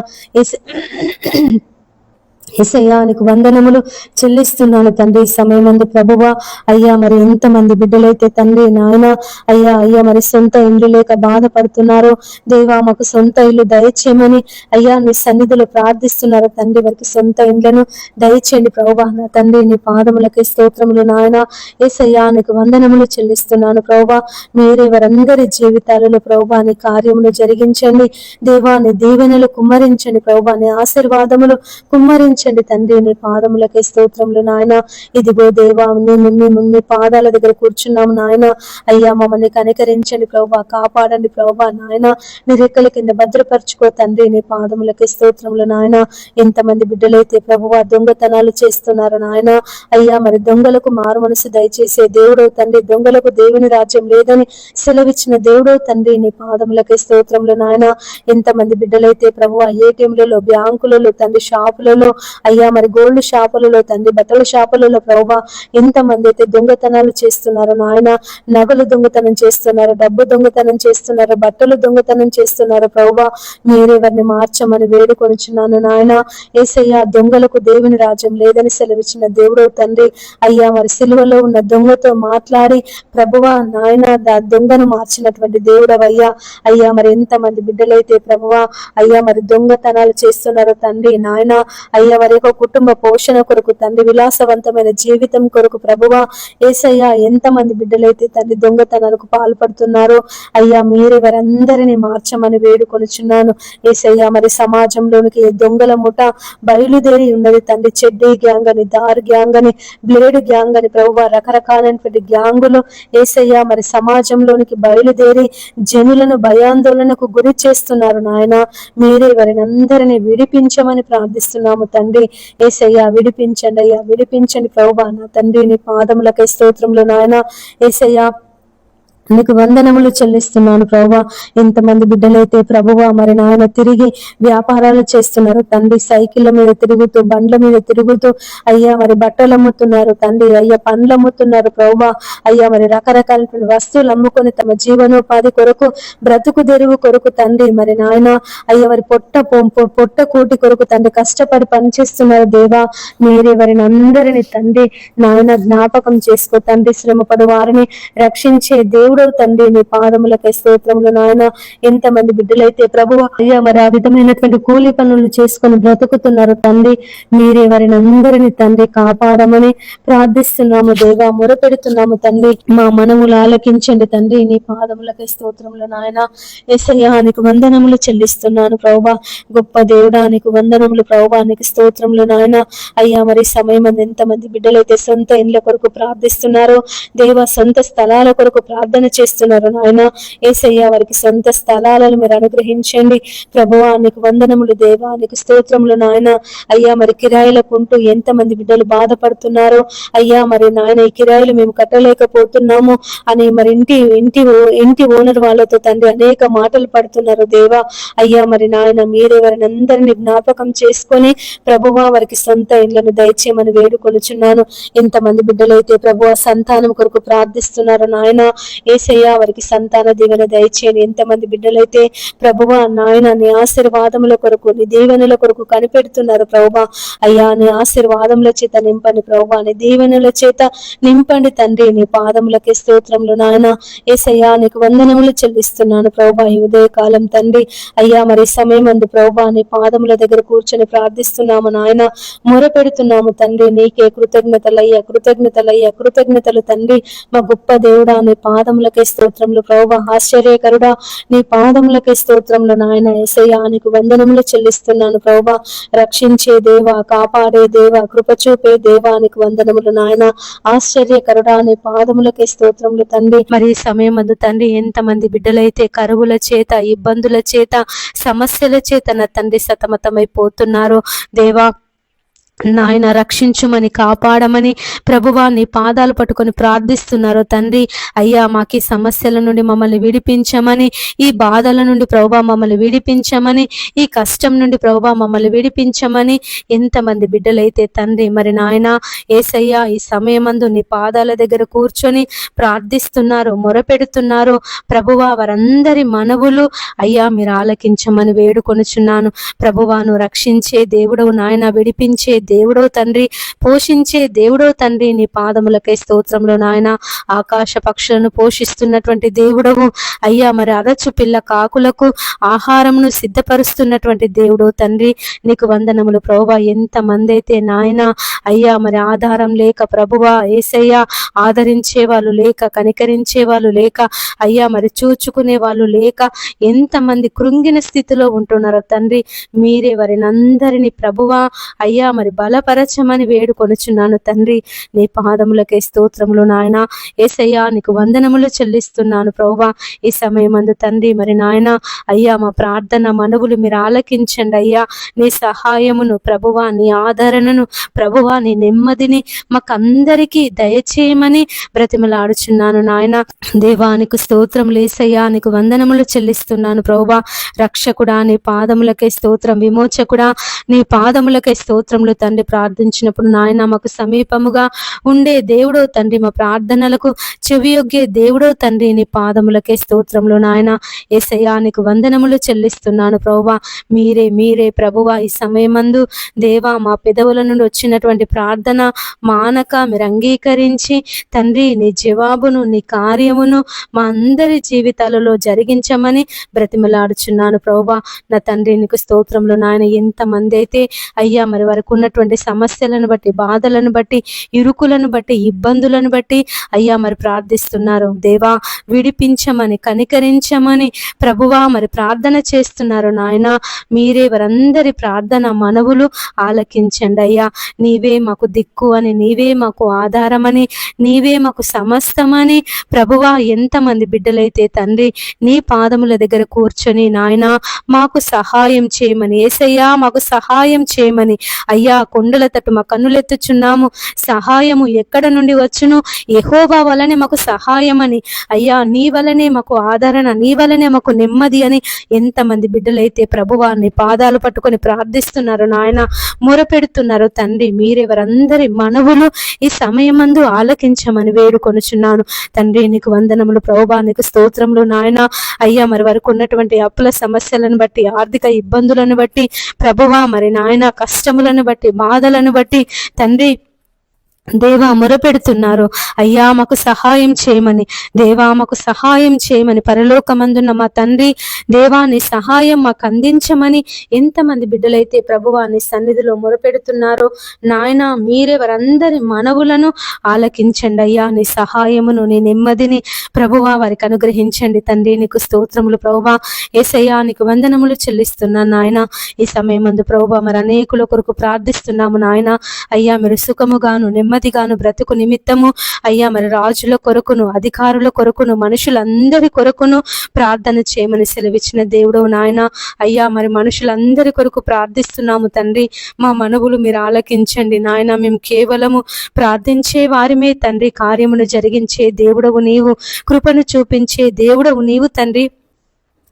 యేసయ్యా నీకు వందనములు చెల్లిస్తున్నాను తండ్రి. ఈ సమయమందు ప్రభువా అయ్యా మరి ఎంతమంది బిడ్డలైతే తండ్రి నాయన అయ్యా మరి సొంత ఇల్లు లేక బాధపడుతున్నారు దేవా. మాకు సొంత ఇల్లు దయచేయమని అయ్యా నీ సన్నిధిలో ప్రార్థిస్తున్నారు తండ్రి. వారికి సొంత ఇళ్లను దయచేయండి ప్రభువా నా తండ్రి. నీ పాదములకి స్తోత్రములు నాయన. యేసయ్యా నీకు వందనములు చెల్లిస్తున్నాను ప్రభువా. మీరే వారందరి జీవితాలలో ప్రభువా నీ కార్యములు జరిగించండి దేవా. నీ దీవెనలు కుమ్మరించండి ప్రభువా. నీ ఆశీర్వాదములు కుమ్మరించండి తండ్రి. నీ పాదములకే స్తోత్రములు నాయన. ఇదిగో దేవా మీ పాదాల దగ్గర కూర్చున్నాము నాయన. అయ్యా మమ్మల్ని కనికరించండి ప్రభువా. కాపాడండి ప్రభువా నాయన. నీ రెక్కల కింద భద్రపరచుకో తండ్రి. నీ పాదములకే స్తోత్రములు నాయన. ఎంతమంది బిడ్డలైతే ప్రభువా దొంగతనాలు చేస్తున్నారు నాయన. అయ్యా మరి దొంగలకు మారు మనసు దయచేసే దేవుడో తండ్రి. దొంగలకు దేవుని రాజ్యం లేదని సెలవిచ్చిన దేవుడో తండ్రి. నీ పాదములకే స్తోత్రములు నాయన. ఎంతమంది బిడ్డలైతే ప్రభువా ఏటీఎంలలో, బ్యాంకులలో తండ్రి, షాపులలో అయ్యా మరి గోల్డ్ షాపులలో తండ్రి, బట్టల షాపులలో ప్రభువా ఎంతమంది అయితే దొంగతనాలు చేస్తున్నారు నాయన. నగలు దొంగతనం చేస్తున్నారు, డబ్బు దొంగతనం చేస్తున్నారు, బట్టలు దొంగతనం చేస్తున్నారు ప్రభువా. మీరే వారిని మార్చమని వేడుకొనిచున్నాను నాయన. యేసయ్యా దొంగలకు దేవుని రాజ్యం లేదని సెలవిచ్చిన దేవుడు తండ్రి. అయ్యా మరి సిలువలో ఉన్న దొంగతో మాట్లాడి ప్రభువా నాయన దొంగను మార్చినటువంటి దేవుడవయ్యా. అయ్యా మరి ఎంతమంది బిడ్డలైతే ప్రభువా అయ్యా మరి దొంగతనాలు చేస్తున్నారు తండ్రి నాయన. అయ్యా వారి యొక్క కుటుంబ పోషణ కొరకు తండ్రి, విలాసవంతమైన జీవితం కొరకు ప్రభువా యేసయ్యా ఎంతమంది బిడ్డలైతే తండ్రి దొంగతనాలకు పాల్పడుతున్నారో అయ్యా మీరే వారందరినీ మార్చమని వేడుకొనిచున్నాను యేసయ్యా. మరి సమాజంలోనికి దొంగల ముఠ బయలుదేరి ఉన్నది తండ్రి. చెడ్డీ గ్యాంగ్ అని, దార్ గ్యాంగ్ అని, బ్లేడ్ గ్యాంగ్ అని ప్రభువా రకరకాలైనటువంటి గ్యాంగులు యేసయ్యా మరి సమాజంలోనికి బయలుదేరి జనులను భయాందోళనకు గురి చేస్తున్నారు నాయన. మీరే వారిని అందరినీ విడిపించమని ప్రార్థిస్తున్నాము తండ్రి. యేసయ్యా విడిపించండి అయ్యా, విడిపించండి ప్రభువా నా తండ్రి. నీ పాదములకై స్తోత్రములు నాయన. యేసయ్యా నీకు వందనములు చెల్లిస్తున్నాను ప్రభువా. ఎంతమంది బిడ్డలైతే ప్రభువా మరి నాయన తిరిగి వ్యాపారాలు చేస్తున్నారు తండ్రి. సైకిళ్ళ మీద తిరుగుతూ, బండ్ల మీద తిరుగుతూ అయ్యా మరి బట్టలు అమ్ముతున్నారు తండ్రి. అయ్యా పండ్లు అమ్ముతున్నారు ప్రభువా. అయ్యా మరి రకరకాల వస్తువులు అమ్ముకొని తమ జీవనోపాధి కొరకు, బ్రతుకు తెరువు కొరకు తండ్రి మరి నాయన అయ్యా మరి పొట్ట కూటి కొరకు తండ్రి కష్టపడి పనిచేస్తున్నారు దేవా. మీరే వారిని అందరినీ తండ్రి నాయన జ్ఞాపకం చేసుకో తండ్రి. శ్రమపడు వారిని రక్షించే దేవుడు తండ్రి. నీ పాదములకై స్తోత్రములు నాయన. ఎంతమంది బిడ్డలైతే ప్రభువా అయ్యా మరి ఆ విధమైనటువంటి కూలి పనులు చేసుకొని బ్రతుకుతున్నారు తండ్రి. మీరే వారిని అందరినీ తండ్రి కాపాడమని ప్రార్థిస్తున్నాము దేవా, మొరపెడుతున్నాము తండ్రి. మా మనములు ఆలకించండి తండ్రి. నీ పాదములకై స్తోత్రములు నాయన. యేసయ్యా నీకు వందనములు చెల్లిస్తున్నాను ప్రభువా. గొప్ప దేవుడా నీకు వందనములు ప్రభువా. నీకు స్తోత్రములు నాయన. అయ్యా మరి సమయం ఎంతమంది బిడ్డలైతే సొంత ఇండ్ల కొరకు ప్రార్థిస్తున్నారో దేవా, సొంత స్థలాల కొరకు ప్రార్థన ప్రార్థన చేస్తున్నారు నాయన. యేసయ్య వారికి సొంత స్థలాలను మీరు అనుగ్రహించండి ప్రభువా. నీకు వందనములు దేవా, నీకు స్తోత్రములు నాయన. అయ్యా మరి కిరాయిలకు ఉంటూ ఎంతమంది బిడ్డలు బాధపడుతున్నారో అయ్యా, మరి నాయన ఈ కిరాయిలు మేము కట్టలేకపోతున్నాము అని మరి ఇంటి ఓనర్ వాళ్ళతో తండ్రి అనేక మాటలు పడుతున్నారు దేవా. అయ్యా మరి నాయన మీరే వారిని అందరినీ జ్ఞాపకం చేసుకొని ప్రభువా వారికి సొంత ఇళ్లను దయచేయమని వేడుకొనుచున్నాను. ఎంతమంది బిడ్డలైతే ప్రభువా సంతానం కొరకు ప్రార్థిస్తున్నారు నాయన. యేసయ్య వారికి సంతాన దీవెన దయచేయని. ఎంతమంది బిడ్డలైతే ప్రభువా నాయన నీ ఆశీర్వాదముల కొరకు, నీ దీవెనల కొరకు కనిపెడుతున్నారు ప్రభువా. అయ్యా నీ ఆశీర్వాదముల చేత నింపండి ప్రభువా, నీ దీవెనల చేత నింపండి తండ్రి. నీ పాదములకి స్తోత్రములు నాయన. యేసయ్యా నీకు వందనములు చెల్లిస్తున్నాను ప్రభువా ఈ ఉదయకాలం తండ్రి. అయ్యా మరి సమయం అందు ప్రభువా నీ పాదముల దగ్గర కూర్చొని ప్రార్థిస్తున్నాము నాయన, మొరపెడుతున్నాము తండ్రి. నీకే కృతజ్ఞతలయ్యా, కృతజ్ఞతలయ్యా, కృతజ్ఞతలు తండ్రి. మా గొప్ప దేవుడా నీ పాదములకే స్తోత్రములు ప్రభువా. ఆశ్చర్యకరుడా నీ పాదములకే స్తోత్రములు నాయన. యేసయ్యా నీకు వందనములు చెల్లిస్తున్నాను ప్రభువా. రక్షించే దేవా, కాపాడే దేవా, కృప చూపే దేవా నీకు వందనములు నాయన. ఆశ్చర్యకరుడా నీ పాదములకే స్తోత్రములు తండ్రి. మరి ఈ సమయం అందు తండ్రి ఎంతమంది బిడ్డలైతే కరువుల చేత, ఇబ్బందుల చేత, సమస్యల చేత నా తండ్రి సతమతమైపోతున్నారో దేవా నాయన రక్షించుమని, కాపాడమని ప్రభువా నీ పాదాలు పట్టుకొని ప్రార్థిస్తున్నారు తండ్రి. అయ్యా మాకు ఈ సమస్యల నుండి మమ్మల్ని విడిపించమని, ఈ బాధల నుండి ప్రభువా మమ్మల్ని విడిపించమని, ఈ కష్టం నుండి ప్రభువా మమ్మల్ని విడిపించమని ఎంతమంది బిడ్డలైతే తండ్రి మరి నాయన యేసయ్యా ఈ సమయమందు నీ పాదాల దగ్గర కూర్చొని ప్రార్థిస్తున్నారు, మొరపెడుతున్నారు ప్రభువా. వారందరి మనవులు అయ్యా మీరు ఆలకించమని వేడుకొనుచున్నాను ప్రభువాను. రక్షించే దేవుడవు నాయన, విడిపించే దేవుడో తండ్రి, పోషించే దేవుడో తండ్రి. నీ పాదములకై స్తోత్రంలో నాయన. ఆకాశ పక్షులను పోషిస్తున్నటువంటి దేవుడవు అయ్యా, మరి అరచు పిల్ల కాకులకు ఆహారమును సిద్ధపరుస్తున్నటువంటి దేవుడో తండ్రి. నీకు వందనములు ప్రభువా. ఎంతమంది అయితే నాయన అయ్యా మరి ఆధారం లేక ప్రభువా యేసయ్యా ఆదరించే వాళ్ళు లేక, కనికరించే వాళ్ళు లేక, అయ్యా మరి చూచుకునే వాళ్ళు లేక ఎంతమంది కృంగిన స్థితిలో ఉంటున్నారో తండ్రి. మీరే వారిని అందరినీ ప్రభువా అయ్యా మరి బలపరచమని వేడుకొనుచున్నాను తండ్రి. నీ పాదములకే స్తోత్రములు నాయన. యేసయ్యా నీకు వందనములు చెల్లిస్తున్నాను ప్రభువా. ఈ సమయం అందు తండ్రి మరి నాయన అయ్యా మా ప్రార్థన మనవులు మీరు ఆలకించండి అయ్యా. నీ సహాయమును ప్రభువా, నీ ఆదరణను ప్రభువా, నీ నెమ్మదిని మాకందరికీ దయచేయమని బ్రతిమలాడుచున్నాను నాయన. దేవానికి స్తోత్రములు యేసయ్యా, నీకు వందనములు చెల్లిస్తున్నాను ప్రభువా. రక్షకుడా నీ పాదములకే స్తోత్రం, విమోచకుడా నీ పాదములకే స్తోత్రములు తండ్రి. ప్రార్థించినప్పుడు నాయన మాకు సమీపముగా ఉండే దేవుడో తండ్రి, మా ప్రార్థనలకు చెవియొగ్గే దేవుడో తండ్రి. నీ పాదములకే స్తోత్రములు నాయన. యేసయ్యా నీకు వందనములు చెల్లిస్తున్నాను ప్రభువా. మీరే ప్రభువా ఈ సమయమందు దేవా మా పెదవుల నుండి వచ్చినటువంటి ప్రార్థన మానక మీరు అంగీకరించి తండ్రి నీ జవాబును, నీ కార్యమును మా అందరి జీవితాలలో జరిగించమని బ్రతిమలాడుచున్నాను ప్రభువా. నా తండ్రి నీకు స్తోత్రములు నాయన. ఎంతమంది అయితే అయ్యా మరి వరకు ఉన్నటువంటి సమస్యలను బట్టి, బాధలను బట్టి, ఇరుకులను బట్టి, ఇబ్బందులను బట్టి అయ్యా మరి ప్రార్థిస్తున్నారు దేవా. విడిపించమని, కనికరించమని ప్రభువా మరి ప్రార్థన చేస్తున్నారు నాయన. మీరే వారందరి ప్రార్థన మనవులు ఆలకించండి అయ్యా. నీవే మాకు దిక్కు అని, నీవే మాకు ఆధారమని, నీవే మాకు సమస్తమని ప్రభువా. ఎంతమంది బిడ్డలైతే తండ్రి నీ పాదముల దగ్గర కూర్చొని నాయన మాకు సహాయం చేయమని, యేసయ్యా మాకు సహాయం చేయమని అయ్యా కొండల తట్టు మా కన్నులెత్తుచున్నాము. సహాయము ఎక్కడ నుండి వచ్చును? యెహోవా వలనే మాకు సహాయమని అయ్యా, నీ వలనే మాకు ఆదరణ, నీ వలనే మాకు నెమ్మది అని ఎంతమంది బిడ్డలైతే ప్రభువా నీ పాదాలు పట్టుకొని ప్రార్థిస్తున్నారు నాయన, మొరపెడుతున్నారు తండ్రి. మీరే వారందరి మనవులు ఈ సమయమందు ఆలకించమని వేడుకొనుచున్నాను తండ్రి. నీకు వందనములు ప్రభువా, నీకు స్తోత్రములు నాయన. అయ్యా మరి వరకు ఉన్నటువంటి అప్పుల సమస్యలను బట్టి, ఆర్థిక ఇబ్బందులను బట్టి ప్రభువా మరి నాయన కష్టములను బట్టి, బాధలను బట్టి తండ్రి దేవా మొరపెడుతున్నారు అయ్యా మాకు సహాయం చేయమని, దేవా మాకు సహాయం చేయమని. పరలోకమందున్న మా తండ్రి దేవా నీ సహాయం మాకు అందించమని ఎంతమంది బిడ్డలైతే ప్రభువా నీ సన్నిధిలో మొరపెడుతున్నారో నాయన, మీరే వారందరి మనవులను ఆలకించండి అయ్యా. నీ సహాయమును, నీ నెమ్మదిని ప్రభువా వారికి అనుగ్రహించండి తండ్రి. నీకు స్తోత్రములు ప్రభువా. యేసయ్యా నీకు వందనములు చెల్లిస్తున్నాను నాయన. ఈ సమయమందు ప్రభువా మరి అనేకుల కొరకు ప్రార్థిస్తున్నాము నాయన. అయ్యా మీరు సుఖముగాను నెమ్మదిగాను బ్రతుకు నిమిత్తము అయ్యా మరి రాజుల కొరకును, అధికారుల కొరకును, మనుషులందరి కొరకును ప్రార్థన చేయమని సెలవిచ్చిన దేవుడవు నాయన. అయ్యా మరి మనుషులందరి కొరకు ప్రార్థిస్తున్నాము తండ్రి. మా మనవులు మీరు ఆలకించండి నాయన. మేము కేవలము ప్రార్థించే వారిమే తండ్రి. కార్యమును జరిగించే దేవుడవు నీవు, కృపను చూపించే దేవుడవు నీవు తండ్రి.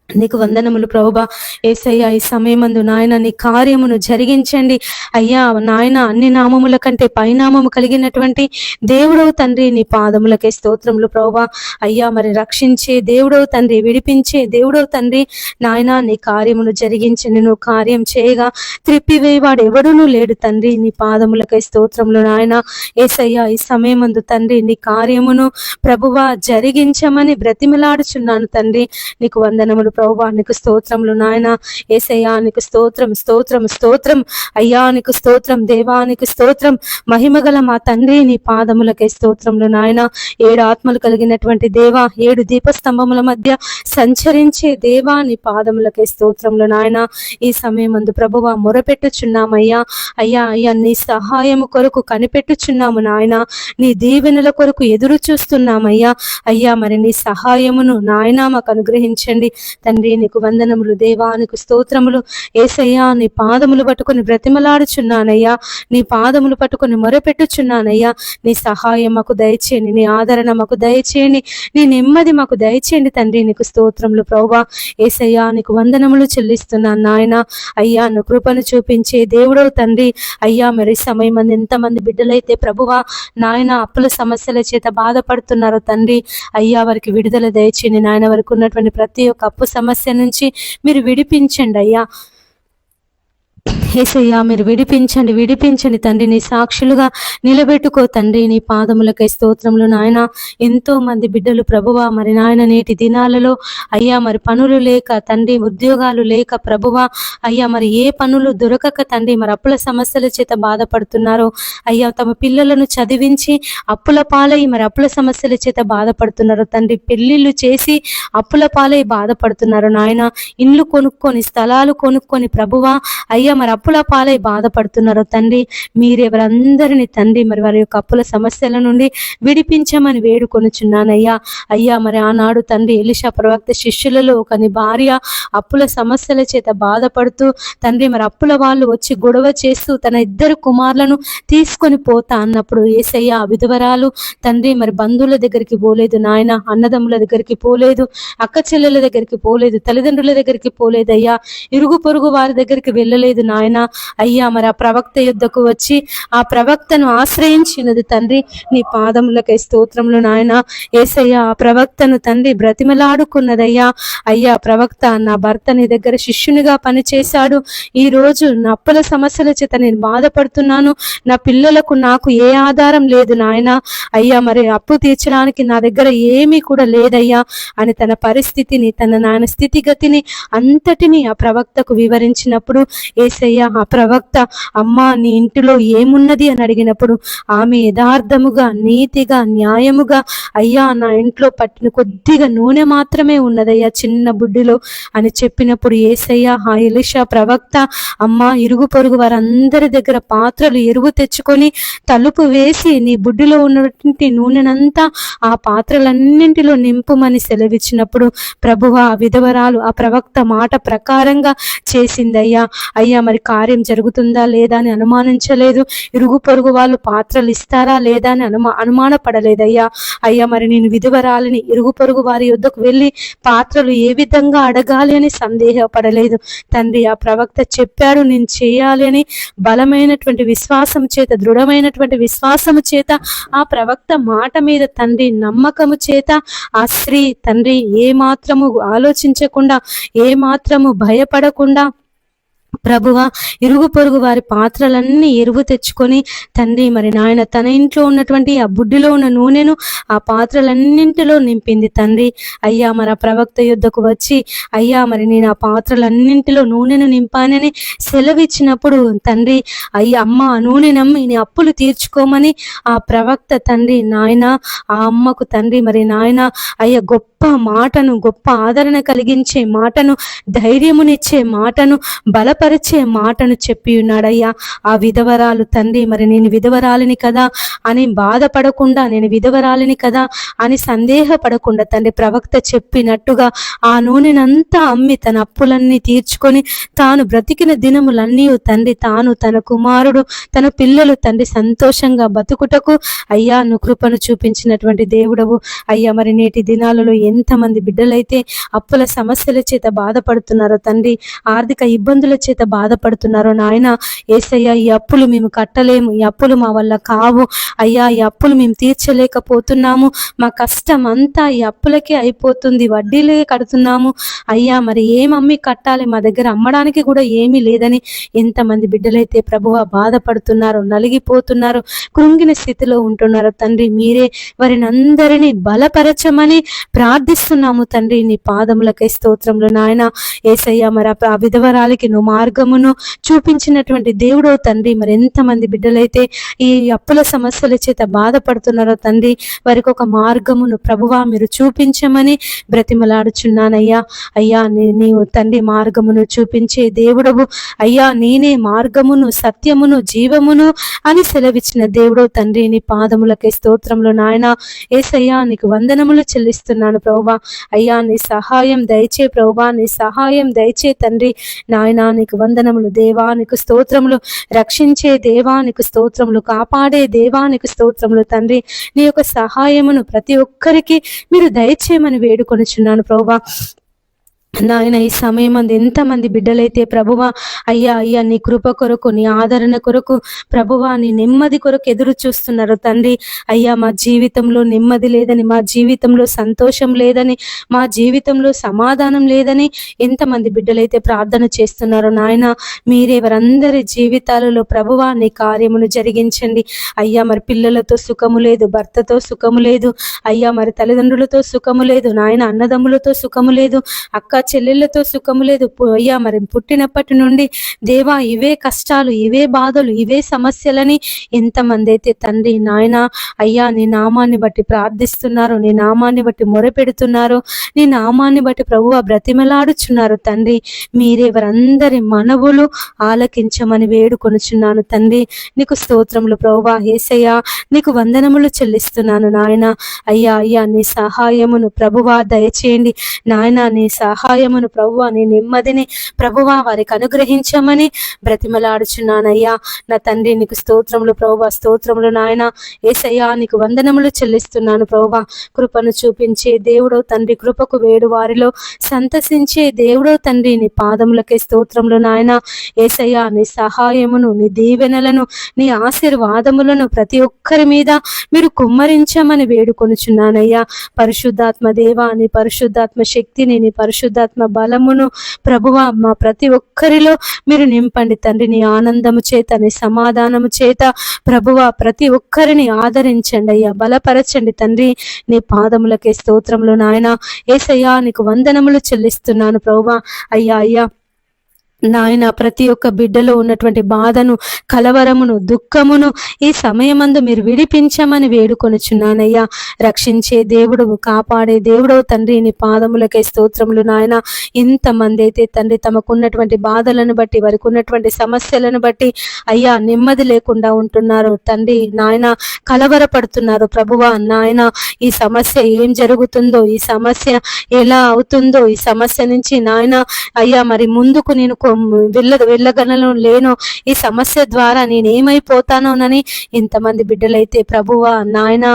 నీకు వందనములు ప్రభువా. యేసయ్యా ఈ సమయమందు నాయన నీ కార్యమును జరిగించండి అయ్యా నాయన. అన్ని నామముల కంటే పైనామము కలిగినటువంటి దేవుడవు తండ్రి, నీ పాదములకే స్తోత్రములు ప్రభువా. అయ్యా మరి రక్షించే దేవుడవు తండ్రి, విడిపించే దేవుడవు తండ్రి నాయన. నీ కార్యమును జరిగించండి. నువ్వు కార్యం చేయగా త్రిప్పివేవాడు ఎవడునూ లేడు తండ్రి. నీ పాదములకై స్తోత్రములు నాయన. యేసయ్యా ఈ సమయమందు తండ్రి నీ కార్యమును ప్రభువా జరిగించమని బ్రతిమలాడుచున్నాను తండ్రి. నీకు వందనములు ప్రభువా. నీకు స్తోత్రములు నాయన. యేసయ్యా నీకు స్తోత్రం, స్తోత్రం, స్తోత్రం అయ్యా. నీకు స్తోత్రం దేవా, నీకు స్తోత్రం. మహిమగల మా తండ్రి నీ పాదములకే స్తోత్రములు నాయన. 7 ఆత్మలు కలిగినటువంటి దేవా, 7 దీపస్తంభముల మధ్య సంచరించే దేవా, నీ పాదములకే స్తోత్రములు నాయన. ఈ సమయమందు ప్రభువా మొరపెట్టుచున్నామయ్యా. అయ్యా అయ్యా నీ సహాయము కొరకు కనిపెట్టుచున్నాము నాయన. నీ దీవెనల కొరకు ఎదురు చూస్తున్నామయ్యా. అయ్యా మరి నీ సహాయమును నాయన మాకు అనుగ్రహించండి తండ్రి. నీకు వందనములు దేవా, నీకు స్తోత్రములు యేసయ్యా. నీ పాదములు పట్టుకొని బ్రతిమలాడుచున్నానయ్యా. నీ పాదములు పట్టుకొని మొరపెట్టుచున్నానయ్యా. నీ సహాయం మాకు దయచేయండి, నీ ఆదరణ మాకు దయచేయండి, నీ నెమ్మది మాకు దయచేయండి తండ్రి. నీకు స్తోత్రములు ప్రభువా. యేసయ్యా నీకు వందనములు చెల్లిస్తున్నాను నాయన. అయ్యా నువ్వు కృపను చూపించే దేవుడవు తండ్రి. అయ్యా మరి సమయం మంది ఎంతమంది బిడ్డలైతే ప్రభువా నాయన అప్పుల సమస్యల చేత బాధపడుతున్నారో తండ్రి. అయ్యా వారికి విడుదల దయచేయండి నాయన. వారికి ఉన్నటువంటి ప్రతి ఒక్క అప్పు సమస్య నుంచి మీరు విడిపించండి అయ్యా. యేసయ్యా మీరు విడిపించండి, విడిపించండి తండ్రి. నీ సాక్షులుగా నిలబెట్టుకో తండ్రి. నీ పాదములకై స్తోత్రములు నాయన. ఎంతో మంది బిడ్డలు ప్రభువా మరి నాయన నేటి దినాలలో అయ్యా మరి పనులు లేక తండ్రి, ఉద్యోగాలు లేక ప్రభువా అయ్యా మరి ఏ పనులు దొరకక తండ్రి మరి అప్పుల సమస్యల చేత బాధపడుతున్నారో అయ్యా. తమ పిల్లలను చదివించి అప్పుల పాలై మరి అప్పుల సమస్యల చేత బాధపడుతున్నారు తండ్రి. పెళ్లిళ్ళు చేసి అప్పుల పాలై బాధపడుతున్నారు నాయన. ఇండ్లు కొనుక్కొని, స్థలాలు కొనుక్కొని ప్రభువా అయ్యా మరి అప్పుల పాలై బాధపడుతున్నారు తండ్రి. మీరెవరందరినీ తండ్రి మరి వారి యొక్క అప్పుల సమస్యల నుండి విడిపించమని వేడుకొనుచున్నానయ్యా. అయ్యా మరి ఆనాడు తండ్రి ఎలీషా ప్రవక్త శిష్యులలో ఒకని భార్య అప్పుల సమస్యల చేత బాధపడుతూ తండ్రి మరి అప్పుల వాళ్ళు వచ్చి గొడవ చేస్తూ తన 2 కుమారులను తీసుకొని పోతా అన్నప్పుడు యేసయ్య విధవరాలు తండ్రి మరి బంధువుల దగ్గరికి పోలేదు నాయన, అన్నదమ్ముల దగ్గరికి పోలేదు, అక్క చెల్లెల దగ్గరికి పోలేదు, తల్లిదండ్రుల దగ్గరికి పోలేదు అయ్యా, ఇరుగు పొరుగు వారి దగ్గరికి వెళ్ళలేదు నాయన. అయ్యా మరి ఆ ప్రవక్త యుద్ధకు వచ్చి ఆ ప్రవక్తను ఆశ్రయించినది తండ్రి. నీ పాదములకై స్తోత్రములు నాయన. యేసయ్య ఆ ప్రవక్తను తండ్రి బ్రతిమలాడుకున్నదయ్యా. అయ్యా ప్రవక్త నా భర్త నీ దగ్గర శిష్యునిగా పనిచేశాడు, ఈ రోజు నా అప్పుల సమస్యల చేత నేను బాధపడుతున్నాను, నా పిల్లలకు నాకు ఏ ఆధారం లేదు నాయన. అయ్యా మరి అప్పు తీర్చడానికి నా దగ్గర ఏమీ కూడా లేదయ్యా అని తన పరిస్థితిని, తన నాయన స్థితిగతిని అంతటిని ఆ ప్రవక్తకు వివరించినప్పుడు యేసయ్య ఆ ప్రవక్త అమ్మా నీ ఇంటిలో ఏమున్నది అని అడిగినప్పుడు ఆమె యథార్థముగా, నీతిగా, న్యాయముగా అయ్యా నా ఇంట్లో పట్టిన కొద్దిగా నూనె మాత్రమే ఉన్నదయ్యా చిన్న బుడ్డిలో అని చెప్పినప్పుడు యేసయ్య ఆ ఎలీషా ప్రవక్త అమ్మా ఇరుగు పొరుగు వారందరి దగ్గర పాత్రలు ఎరువు తెచ్చుకొని తలుపు వేసి నీ బుడ్డిలో ఉన్నటువంటి నూనెనంతా ఆ పాత్రలన్నింటిలో నింపుమని సెలవిచ్చినప్పుడు ప్రభువా ఆ విధవరాలు ఆ ప్రవక్త మాట ప్రకారంగా చేసిందయ్యా. అయ్యా మరి కార్యం జరుగుతుందా లేదా అని అనుమానించలేదు, ఇరుగు పొరుగు వాళ్ళు పాత్రలు ఇస్తారా లేదా అని అనుమానపడలేదయ్యా. అయ్యా మరి నేను విధవరాలిని ఇరుగు పొరుగు వారి యొద్దకు వెళ్ళి పాత్రలు ఏ విధంగా అడగాలి అని సందేహపడలేదు తండ్రి. ఆ ప్రవక్త చెప్పాడు నేను చేయాలి అని బలమైనటువంటి విశ్వాసము చేత, దృఢమైనటువంటి విశ్వాసము చేత ఆ ప్రవక్త మాట మీద తండ్రి నమ్మకము చేత ఆ స్త్రీ తండ్రి ఏ మాత్రము ఆలోచించకుండా, ఏ మాత్రము భయపడకుండా ప్రభువా ఇరుగు పొరుగు వారి పాత్రలన్నీ ఎరువు తెచ్చుకొని తండ్రి మరి నాయన తన ఇంట్లో ఉన్నటువంటి ఆ బుడ్డిలో ఉన్న నూనెను ఆ పాత్రలన్నింటిలో నింపింది తండ్రి. అయ్యా మరి ఆ ప్రవక్త యుద్ధకు వచ్చి అయ్యా మరి నేను ఆ పాత్రలన్నింటిలో నూనెను నింపానని సెలవిచ్చినప్పుడు తండ్రి అయ్యా అమ్మ ఆ నూనె నమ్మి నీ అప్పులు తీర్చుకోమని ఆ ప్రవక్త తండ్రి నాయన ఆ అమ్మకు తండ్రి మరి నాయన అయ్యా గొప్ప గొప్ప మాటను, గొప్ప ఆదరణ కలిగించే మాటను, ధైర్యమునిచ్చే మాటను, బలపరిచే మాటను చెప్పి ఉన్నాడయ్యా. ఆ విధవరాలు తండ్రి మరి నేను విధవరాలిని కదా అని బాధపడకుండా, నేను విధవరాలిని కదా అని సందేహపడకుండా తండ్రి ప్రవక్త చెప్పినట్టుగా ఆ నూనెనంతా అమ్మి తన అప్పులన్నీ తీర్చుకొని తాను బ్రతికిన దినములన్నీ తండ్రి తాను, తన కుమారుడు, తన పిల్లలు తండ్రి సంతోషంగా బతుకుటకు అయ్యా నువ్వు కృపను చూపించినటువంటి దేవుడవు అయ్యా. మరి నేటి దినాలలో ఎంతమంది బిడ్డలైతే అప్పుల సమస్యల చేత బాధపడుతున్నారో తండ్రి, ఆర్థిక ఇబ్బందుల చేత బాధపడుతున్నారో నాయన యేసయ్యా, ఈ అప్పులు మేము కట్టలేము, ఈ అప్పులు మా వల్ల కావు అయ్యా, ఈ అప్పులు మేము తీర్చలేకపోతున్నాము, మా కష్టం అంతా ఈ అప్పులకే అయిపోతుంది, వడ్డీలే కడుతున్నాము అయ్యా, మరి ఏమమ్మి కట్టాలి, మా దగ్గర అమ్మడానికి కూడా ఏమీ లేదని ఎంతమంది బిడ్డలైతే ప్రభువా బాధపడుతున్నారు, నలిగిపోతున్నారు, కృంగిన స్థితిలో ఉంటున్నారు తండ్రి. మీరే వారిని అందరినీ బలపరచమని ప్రార్థిస్తున్నాము తండ్రి. నీ పాదములకై స్తోత్రములు నాయన యేసయ్యా. మరి ఆ విధవరాలికి నువ్వు మార్గమును చూపించినటువంటి దేవుడో తండ్రి. మరి ఎంతమంది బిడ్డలైతే ఈ అప్పుల సమస్యల చేత బాధపడుతున్నారో తండ్రి, వారికి ఒక మార్గమును ప్రభువా మీరు చూపించమని బ్రతిమలాడుచున్నానయ్యా. అయ్యా నీవు తండ్రి మార్గమును చూపించే దేవుడవు అయ్యా. నేనే మార్గమును, సత్యమును, జీవమును అని సెలవిచ్చిన దేవుడో తండ్రి. నీ పాదములకై స్తోత్రములు నాయన యేసయ్యా. నీకు వందనములు చెల్లిస్తున్నాను ప్రభువా. అయ్యా నీ సహాయం దయచే ప్రభువా, నీ సహాయం దయచే తండ్రి నాయన. నీకు వందనములు దేవా, నీకు స్తోత్రములు. రక్షించే దేవా నీకు స్తోత్రములు, కాపాడే దేవా నీకు స్తోత్రములు తండ్రి. నీ యొక్క సహాయమును ప్రతి ఒక్కరికి మీరు దయచేయమని వేడుకొనుచున్నాను ప్రభువా. నాయన ఈ సమయం అందు ఎంతమంది బిడ్డలైతే ప్రభువా అయ్యా అయ్యా నీ కృప కొరకు, నీ ఆదరణ కొరకు ప్రభువా, నీ నెమ్మది కొరకు ఎదురు చూస్తున్నారు తండ్రి. అయ్యా మా జీవితంలో నెమ్మది లేదని, మా జీవితంలో సంతోషం లేదని, మా జీవితంలో సమాధానం లేదని ఎంతమంది బిడ్డలైతే ప్రార్థన చేస్తున్నారు నాయన. మీరే వారందరి జీవితాలలో ప్రభువా నీ కార్యమును జరిగించండి అయ్యా. మరి పిల్లలతో సుఖము లేదు, భర్తతో సుఖము లేదు అయ్యా, మరి తల్లిదండ్రులతో సుఖము లేదు నాయన, అన్నదమ్ములతో సుఖము లేదు, అక్క చెల్లెళ్ళతో సుఖము లేదు అయ్యా. మరి పుట్టినప్పటి నుండి దేవా ఇవే కష్టాలు, ఇవే బాధలు, ఇవే సమస్యలని ఎంతమంది అయితే తండ్రి నాయన అయ్యా నీ నామాన్ని బట్టి ప్రార్థిస్తున్నారు, నీ నామాన్ని బట్టి మొరపెడుతున్నారు, నీ నామాన్ని బట్టి ప్రభువా బ్రతిమలాడుచున్నారు తండ్రి. మీరే వారందరి మనవులు ఆలకించమని వేడుకొనుచున్నాను తండ్రి. నీకు స్తోత్రములు ప్రభువా యేసయ్యా. నీకు వందనములు చెల్లిస్తున్నాను నాయన. అయ్యా అయ్యా నీ సహాయమును ప్రభువా దయచేయండి నాయన. నీ సహాయమును ప్రభువా, నీ నెమ్మదిని ప్రభువా వారికి అనుగ్రహించమని బ్రతిమలాడుచున్నానయ్యా. నా తండ్రి నీకు స్తోత్రములు ప్రభువా, స్తోత్రములు నాయన యేసయ్యా. నీకు వందనములు చెల్లిస్తున్నాను ప్రభువా. కృపను చూపించే దేవుడో తండ్రి, కృపకు వేడు వారిలో సంతసించే దేవుడో తండ్రి. నీ పాదములకే స్తోత్రములు నాయన యేసయ్యా. నీ సహాయమును, నీ దీవెనలను, నీ ఆశీర్వాదములను ప్రతి ఒక్కరి మీద మీరు కుమ్మరించమని వేడుకొనుచున్నానయ్యా. పరిశుద్ధాత్మ దేవా నీ పరిశుద్ధాత్మ శక్తిని, నీ పరిశుద్ధాత్మ బలమును ప్రభువా మా ప్రతి ఒక్కరిలో మీరు నింపండి తండ్రి. నీ ఆనందము చేత, నీ సమాధానము చేత ప్రభువా ప్రతి ఒక్కరిని ఆదరించండి అయ్యా, బలపరచండి తండ్రి. నీ పాదములకే స్తోత్రములు నాయన యేసయ్యా. నీకు వందనములు చెల్లిస్తున్నాను ప్రభువా. అయ్యా అయ్యా నాయన ప్రతి ఒక్క బిడ్డలో ఉన్నటువంటి బాధను, కలవరమును, దుఃఖమును ఈ సమయమందు మీరు విడిపించమని వేడుకొనుచున్నానయ్యా. రక్షించే దేవుడవు, కాపాడే దేవుడవు తండ్రి. నీ పాదములకై స్తోత్రములు నాయన. ఇంతమంది అయితే తండ్రి తమకున్నటువంటి బాధలను బట్టి, వారికి ఉన్నటువంటి సమస్యలను బట్టి అయ్యా నెమ్మది లేకుండా ఉంటున్నారు తండ్రి నాయన, కలవరపడుతున్నారు ప్రభువా నాయన. ఈ సమస్య ఏం జరుగుతుందో, ఈ సమస్య ఎలా అవుతుందో, ఈ సమస్య నుంచి నాయన అయ్యా మరి ముందుకు నేను వెళ్ళగలను లేను, ఈ సమస్య ద్వారా నేనేమైపోతానోనని ఎంతమంది బిడ్డలైతే ప్రభువా నాయన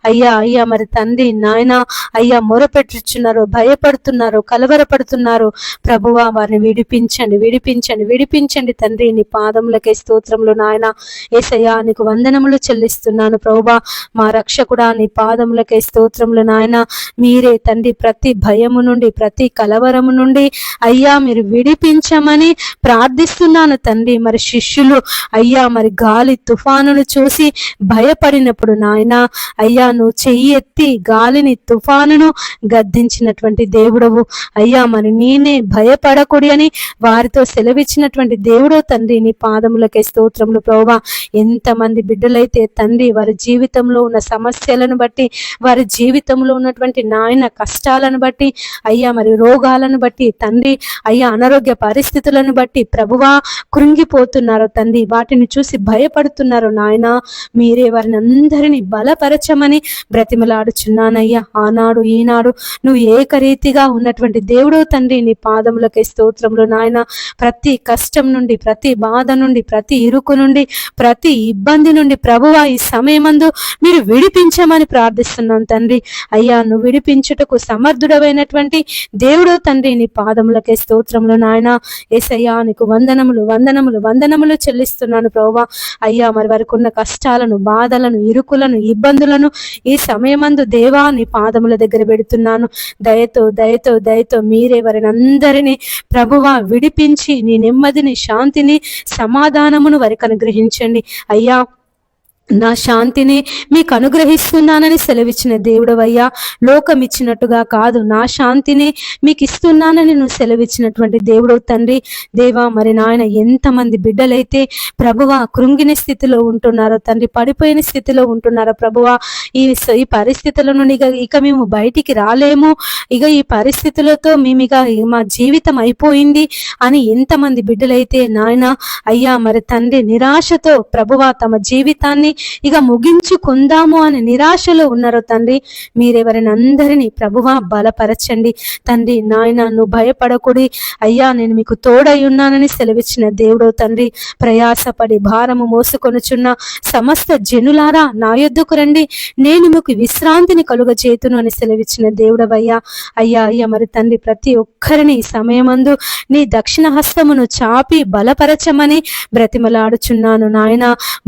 అయ్యా అయ్యా మరి తండ్రి నాయన అయ్యా మొరపెట్టుచున్నారు, భయపడుతున్నారు, కలవరపడుతున్నారు ప్రభువా. వారిని విడిపించండి, విడిపించండి, విడిపించండి తండ్రి. నీ పాదములకే స్తోత్రములు నాయన యేసయ్యా. నీకు వందనములు చెల్లిస్తున్నాను ప్రభువా. మా రక్షకుడా నీ పాదములకే స్తోత్రములు నాయన. మీరే తండ్రి ప్రతి భయము నుండి, ప్రతి కలవరము నుండి అయ్యా మీరు విడిపించమని ప్రార్థిస్తున్నాను తండ్రి. మరి శిష్యులు అయ్యా మరి గాలి తుఫానును చూసి భయపడినప్పుడు నాయన అయ్యా నువ్వు చెయ్యి ఎత్తి గాలిని తుఫానును గద్దించినటువంటి దేవుడవు అయ్యా. మరి నేనే భయపడకూడి అని వారితో సెలవిచ్చినటువంటి దేవుడో తండ్రి, నీ పాదములకే స్తోత్రములు ప్రభువా. ఎంతమంది బిడ్డలైతే తండ్రి వారి జీవితంలో ఉన్న సమస్యలను బట్టి, వారి జీవితంలో ఉన్నటువంటి నాయన కష్టాలను బట్టి అయ్యా, మరి రోగాలను బట్టి తండ్రి అయ్యా, అనారోగ్య పరిస్థితులను బట్టి ప్రభువా కృంగిపోతున్నారు తండ్రి. వాటిని చూసి భయపడుతున్నారు నాయన. మీరే వారిని అందరినీ బలపరచమని బ్రతిమలాడుచున్నానయ్యా. ఆనాడు ఈనాడు నువ్వు ఏకరీతిగా ఉన్నటువంటి దేవుడు తండ్రి, నీ పాదములకే స్తోత్రములు నాయన. ప్రతి కష్టం నుండి, ప్రతి బాధ నుండి, ప్రతి ఇరుకు నుండి, ప్రతి ఇబ్బంది నుండి ప్రభువా ఈ సమయమందు మీరు విడిపించమని ప్రార్థిస్తున్నాను తండ్రి. అయ్యా నువ్వు విడిపించుటకు సమర్థుడమైనటువంటి దేవుడు తండ్రి, నీ పాదములకే స్తోత్రములు నాయన. యేసయ్యా నీకు వందనములు వందనములు వందనములు చెల్లిస్తున్నాను ప్రభువా. అయ్యా మరి వారికి ఉన్న కష్టాలను, బాధలను, ఇరుకులను, ఇబ్బందులను ఈ సమయమందు దేవా నీ పాదముల దగ్గర పెడుతున్నాను. దయతో దయతో దయతో మీరే వారిని అందరినీ ప్రభువా విడిపించి నీ నెమ్మదిని, శాంతిని, సమాధానమును వారికి అనుగ్రహించండి అయ్యా. నా శాంతిని మీకు అనుగ్రహిస్తున్నానని సెలవిచ్చిన దేవుడవయ్యా. లోకం ఇచ్చినట్టుగా కాదు, నా శాంతిని మీకు ఇస్తున్నానని నువ్వు సెలవిచ్చినటువంటి దేవుడవు తండ్రి. దేవా మరి నాయన ఎంతమంది బిడ్డలైతే ప్రభువా కృంగిన స్థితిలో ఉంటున్నారో తండ్రి, పడిపోయిన స్థితిలో ఉంటున్నారో ప్రభువా. ఈ పరిస్థితుల నుండి ఇక మేము బయటికి రాలేము, ఇక ఈ పరిస్థితులతో మేము ఇక మా జీవితం అయిపోయింది అని ఎంతమంది బిడ్డలైతే నాయన అయ్యా మరి తండ్రి నిరాశతో ప్రభువా తమ జీవితాన్ని ఇక ముగించుకుందాము అని నిరాశలో ఉన్నారు తండ్రి. మీరెవరిని అందరినీ ప్రభువా బలపరచండి తండ్రి. నాయన నువ్వు భయపడకూడి అయ్యా, నేను మీకు తోడై ఉన్నానని సెలవిచ్చిన దేవుడో తండ్రి. ప్రయాసపడి భారము మోసుకొనుచున్న సమస్త జనులారా నా యొద్దకు రండి, నేను మీకు విశ్రాంతిని కలుగజేతును అని సెలవిచ్చిన దేవుడవయ్యా. అయ్యా అయ్యా మరి తండ్రి ప్రతి ఒక్కరిని సమయమందు నీ దక్షిణ హస్తమును చాపి బలపరచమని బ్రతిమలాడుచున్నాను నాయన.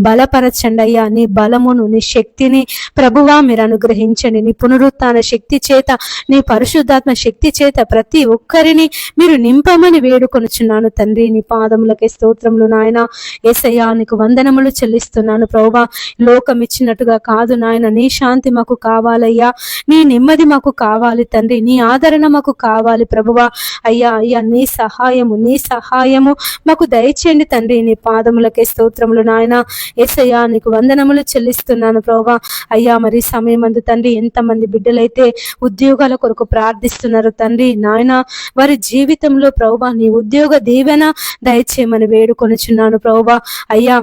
బలపరచండి అయ్యా. నీ బలమును, నీ శక్తిని ప్రభువా మీరు అనుగ్రహించండి. నీ పునరుత్థాన శక్తి చేత, నీ పరిశుద్ధాత్మ శక్తి చేత ప్రతి ఒక్కరిని మీరు నింపమని వేడుకొనుచున్నాను తండ్రి. నీ పాదములకే స్తోత్రములు నాయన. యేసయ్యా నీకు వందనములు చెల్లిస్తున్నాను ప్రభువా. లోకం ఇచ్చినట్టుగా కాదు నాయన, నీ శాంతి మాకు కావాలయ్యా, నీ నెమ్మది మాకు కావాలి తండ్రి, నీ ఆదరణ మాకు కావాలి ప్రభువా. అయ్యా అయ్యా నీ సహాయము మాకు దయచేయండి తండ్రి. నీ పాదములకే స్తోత్రములు నాయన. యేసయ్యా నీకు వందనములు చెల్లిస్తున్నాను ప్రభువా. అయ్యా మరి సమయమందు తండ్రి ఎంతమంది బిడ్డలైతే ఉద్యోగాల కొరకు ప్రార్థిస్తున్నారు తండ్రి నాయన, వారి జీవితంలో ప్రభువా నీ ఉద్యోగ దీవెన దయచేయమని వేడుకొనుచున్నాను ప్రభువా. అయ్యా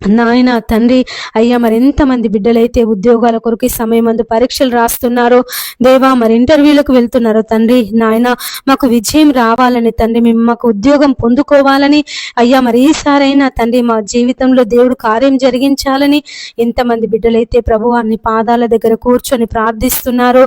నాయన తండ్రి అయ్యా మరి ఎంతమంది బిడ్డలైతే ఉద్యోగాల కొరకు సమయమందు పరీక్షలు రాస్తున్నారో దేవా, మరి ఇంటర్వ్యూలకు వెళ్తున్నారో తండ్రి నాయన, మాకు విజయం రావాలని తండ్రి, మేము మాకు ఉద్యోగం పొందుకోవాలని అయ్యా మరి ఈసారైనా తండ్రి మా జీవితంలో దేవుడు కార్యం జరిగించాలని ఎంతమంది బిడ్డలైతే ప్రభువా నీ పాదాల దగ్గర కూర్చొని ప్రార్థిస్తున్నారో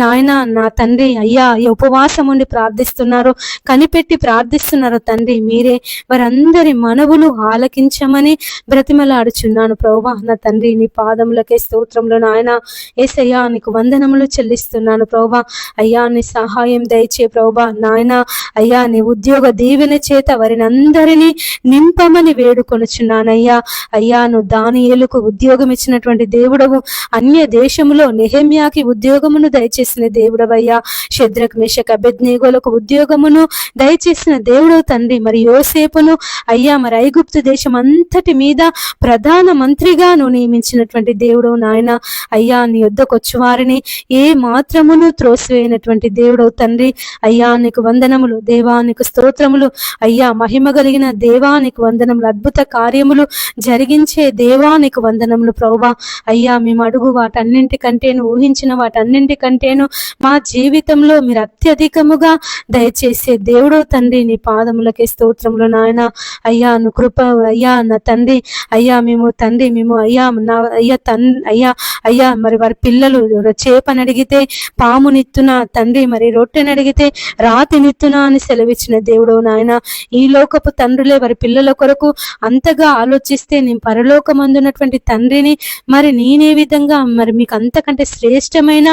నాయన, నా తండ్రి అయ్యా ఈ ఉపవాసం ఉండి ప్రార్థిస్తున్నారో, కనిపెట్టి ప్రార్థిస్తున్నారో తండ్రి, మీరే వారందరి మనవులు ఆలకించమని బ్రతిమలాడుచున్నాను ప్రభువా. నా తండ్రి నీ పాదములకే స్తోత్రములు నాయన. యేసయ్యా నీకు వందనములు చెల్లిస్తున్నాను ప్రభువా. అయ్యా నీ సహాయం దయచే ప్రభువా నాయన. అయ్యా నీ ఉద్యోగ దీవెన చేత వారిని అందరినీ నింపమని వేడుకొనుచున్నానయ్యా. అయ్యా నువ్వు దానియేలుకు ఉద్యోగం ఇచ్చినటువంటి దేవుడవు, అన్య దేశములో నెహెమ్యాకి ఉద్యోగమును దయచేసిన దేవుడవయ్యా. షద్రక్ మేషక్ అబేద్నెగోలకు ఉద్యోగమును దయచేసిన దేవుడవు తండ్రి. మరి యోసేపును అయ్యా మరి ఐగుప్తు దేశం అంతటి మీద ప్రధాన మంత్రిగా నువ్వు నియమించినటువంటి దేవుడు నాయన. అయ్యా నీ యొద్దకు వచ్చి వారిని ఏ మాత్రమును త్రోసివేయనటువంటి దేవుడు తండ్రి. అయ్యా నీకు వందనములు దేవా, నీకు స్తోత్రములు అయ్యా. మహిమ కలిగిన దేవా నీకు వందనములు, అద్భుత కార్యములు జరిగించే దేవా నీకు వందనములు ప్రభువా. అయ్యా మేము అడుగు వాటన్నింటికంటేను, ఊహించిన వాటన్నింటికంటేను మా జీవితంలో మీరు అత్యధికముగా దయచేసే దేవుడు తండ్రి. నీ పాదములకే స్తోత్రములు నాయన. అయ్యా నువ్వు కృప అయ్యా నా తండ్రి అయ్యా మేము తండ్రి మేము అయ్యా అయ్యా మరి వారి పిల్లలు చేపని అడిగితే పామునిత్తున తండ్రి, మరి రొట్టెని అడిగితే రాతినిత్తున అని సెలవిచ్చిన దేవుడు నాయన. ఈ లోకపు తండ్రులే వారి పిల్లల కొరకు అంతగా ఆలోచిస్తే నేను పరలోకమందున్నటువంటి తండ్రిని మరి నేనే విధంగా మరి మీకు అంతకంటే శ్రేష్టమైన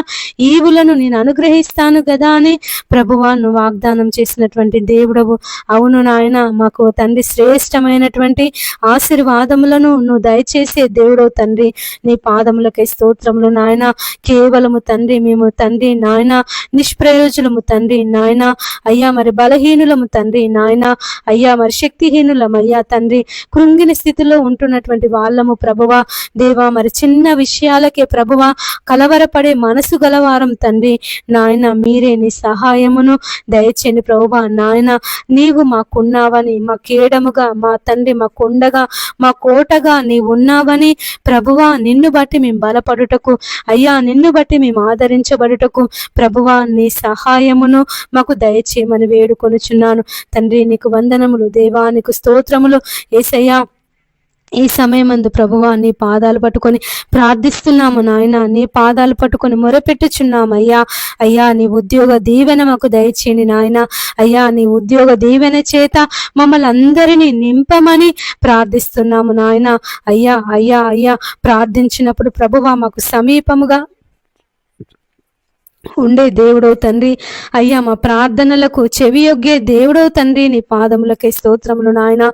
ఈవులను నేను అనుగ్రహిస్తాను కదా అని ప్రభువా నువ్వు వాగ్దానం చేసినటువంటి దేవుడవు. అవును నాయన, మాకు తండ్రి శ్రేష్టమైనటువంటి ఆశీర్వాదములను నువ్వు దయచేసే దేవుడవు తండ్రి. నీ పాదములకై స్తోత్రములు నాయన. కేవలము తండ్రి మేము తండ్రి నాయన నిష్ప్రయోజనము తండ్రి నాయన, అయ్యా మరి బలహీనులము తండ్రి నాయన, అయ్యా మరి శక్తిహీనులం అయ్యా తండ్రి, కృంగిన స్థితిలో ఉంటున్నటువంటి వాళ్ళము ప్రభువా దేవా. మరి చిన్న విషయాలకే ప్రభువా కలవరపడే మనసు గలవారం తండ్రి నాయన. మీరే నీ సహాయమును దయచేయండి ప్రభువా నాయన. నీవు మాకున్నావని, మా కేడముగా మా తండ్రి, మా కొండగా మా కోటగా నీవు ఉన్నావని ప్రభువా, నిన్ను బట్టి మేము బలపడుటకు అయ్యా, నిన్ను బట్టి మేము ఆదరించబడుటకు ప్రభువా నీ సహాయమును మాకు దయచేయమని వేడుకొనుచున్నాను తండ్రి. నీకు వందనములు దేవా, నీకు స్తోత్రములు యేసయ్యా. ఈ సమయమందు ప్రభువా నీ పాదాలు పట్టుకొని ప్రార్థిస్తున్నాము నాయన. నీ పాదాలు పట్టుకొని మొరపెట్టుచున్నాము అయ్యా. అయ్యా నీ ఉద్యోగ దీవెన మాకు దయచేయండి నాయన. అయ్యా నీ ఉద్యోగ దీవెన చేత మమ్మల్ని అందరినీ నింపమని ప్రార్థిస్తున్నాము నాయన. అయ్యా అయ్యా అయ్యా ప్రార్థించినప్పుడు ప్రభువా మాకు సమీపముగా ఉండే దేవుడవు తండ్రి. అయ్యా మా ప్రార్థనలకు చెవియొగ్గే దేవుడవు తండ్రి. నీ పాదములకే స్తోత్రములు నాయన.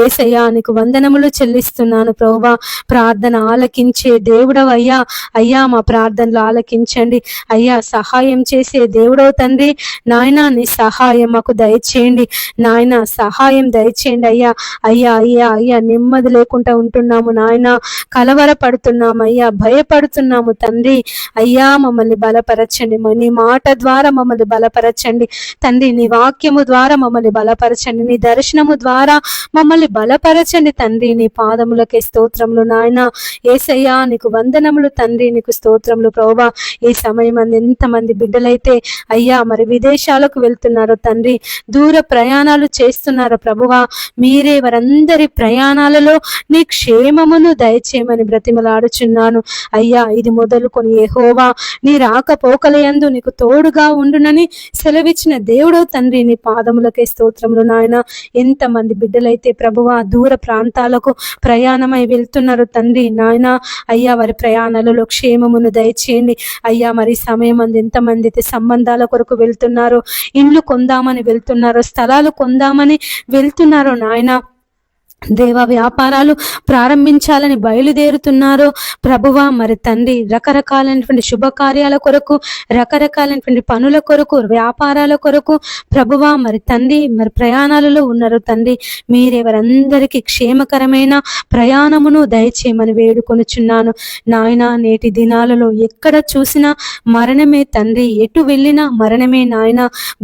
యేసయ్యా నీకు వందనములు చెల్లిస్తున్నాను ప్రభువా. ప్రార్థన ఆలకించే దేవుడవు అయ్యా. అయ్యా మా ప్రార్థనలు ఆలకించండి అయ్యా. సహాయం చేసే దేవుడవు తండ్రి నాయన. నీ సహాయం మాకు దయచేయండి నాయన. సహాయం దయచేయండి అయ్యా. అయ్యా అయ్యా అయ్యా నెమ్మది లేకుండా ఉంటున్నాము నాయన. కలవర పడుతున్నాము అయ్యా, భయపడుతున్నాము తండ్రి. అయ్యా మమ్మల్ని బలపరచండి. నీ మాట ద్వారా మమ్మల్ని బలపరచండి తండ్రి. నీ వాక్యము ద్వారా మమ్మల్ని బలపరచండి. నీ దర్శనము ద్వారా మమ్మల్ని బలపరచండి తండ్రి. నీ పాదములకే స్తోత్రములు నాయన. యేసయ్యా నీకు వందనములు తండ్రి. నీకు స్తోత్రములు ప్రభువా. ఈ సమయం ఎంతమంది బిడ్డలైతే అయ్యా మరి విదేశాలకు వెళ్తున్నారో తండ్రి, దూర ప్రయాణాలు చేస్తున్నారో ప్రభువా, మీరే వారందరి ప్రయాణాలలో నీ క్షేమమును దయచేయమని బ్రతిమలాడుచున్నాను అయ్యా. ఇది మొదలుకొని యెహోవా నీ రాకపోకలే యందు నీకు తోడుగా ఉండునని సెలవిచ్చిన దేవుడు తండ్రి. నీ పాదములకే స్తోత్రములు నాయన. ఎంతమంది బిడ్డలైతే ప్రభువా దూర ప్రాంతాలకు ప్రయాణమై వెళ్తున్నారు తండ్రి నాయన. అయ్యా వారి ప్రయాణాలలో క్షేమమును దయచేయండి అయ్యా. మరి సమయం అంది ఎంతమంది అయితే సంబంధాల కొరకు వెళ్తున్నారో, ఇండ్లు కొందామని వెళ్తున్నారో, స్థలాలు కొందామని వెళ్తున్నారో నాయన దేవా, వ్యాపారాలు ప్రారంభించాలని బయలుదేరుతున్నారో ప్రభువా మరి తండ్రి, రకరకాలైనటువంటి శుభకార్యాల కొరకు, రకరకాలైనటువంటి పనుల కొరకు, వ్యాపారాల కొరకు ప్రభువా మరి తండ్రి మరి ప్రయాణాలలో ఉన్నారు తండ్రి. మీరే వారందరికీ క్షేమకరమైన ప్రయాణమును దయచేయమని వేడుకొనుచున్నాను నాయన. నేటి దినాలలో ఎక్కడ చూసినా మరణమే తండ్రి, ఎటు వెళ్ళినా మరణమే నాయన.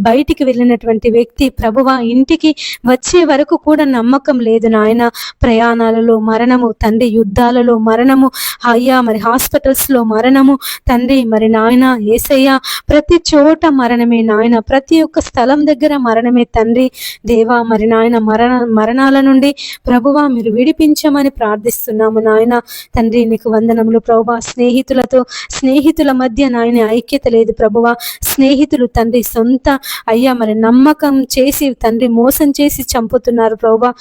బయటికి వెళ్ళినటువంటి వ్యక్తి ప్రభువా ఇంటికి వచ్చే వరకు కూడా నమ్మకం లేదు నాయన. ప్రయాణాలలో మరణము తండ్రి, యుద్ధాలలో మరణము అయ్యా, మరి హాస్పిటల్స్ లో మరణము తండ్రి. మరి నాయన యేసయ్యా ప్రతి చోట మరణమే నాయన. ప్రతి ఒక్క స్థలం దగ్గర మరణమే తండ్రి. దేవా మరి నాయన మరణాల నుండి ప్రభువా మీరు విడిపించమని ప్రార్థిస్తున్నాము నాయన. తండ్రి నీకు వందనములు ప్రభువా. స్నేహితుల మధ్య నాయన ఐక్యత లేదు ప్రభువా. స్నేహితులు తండ్రి సొంత అయ్యా మరి నమ్మకం చేసి తండ్రి మోసం చేసి చంపుతున్నారు ప్రభువా.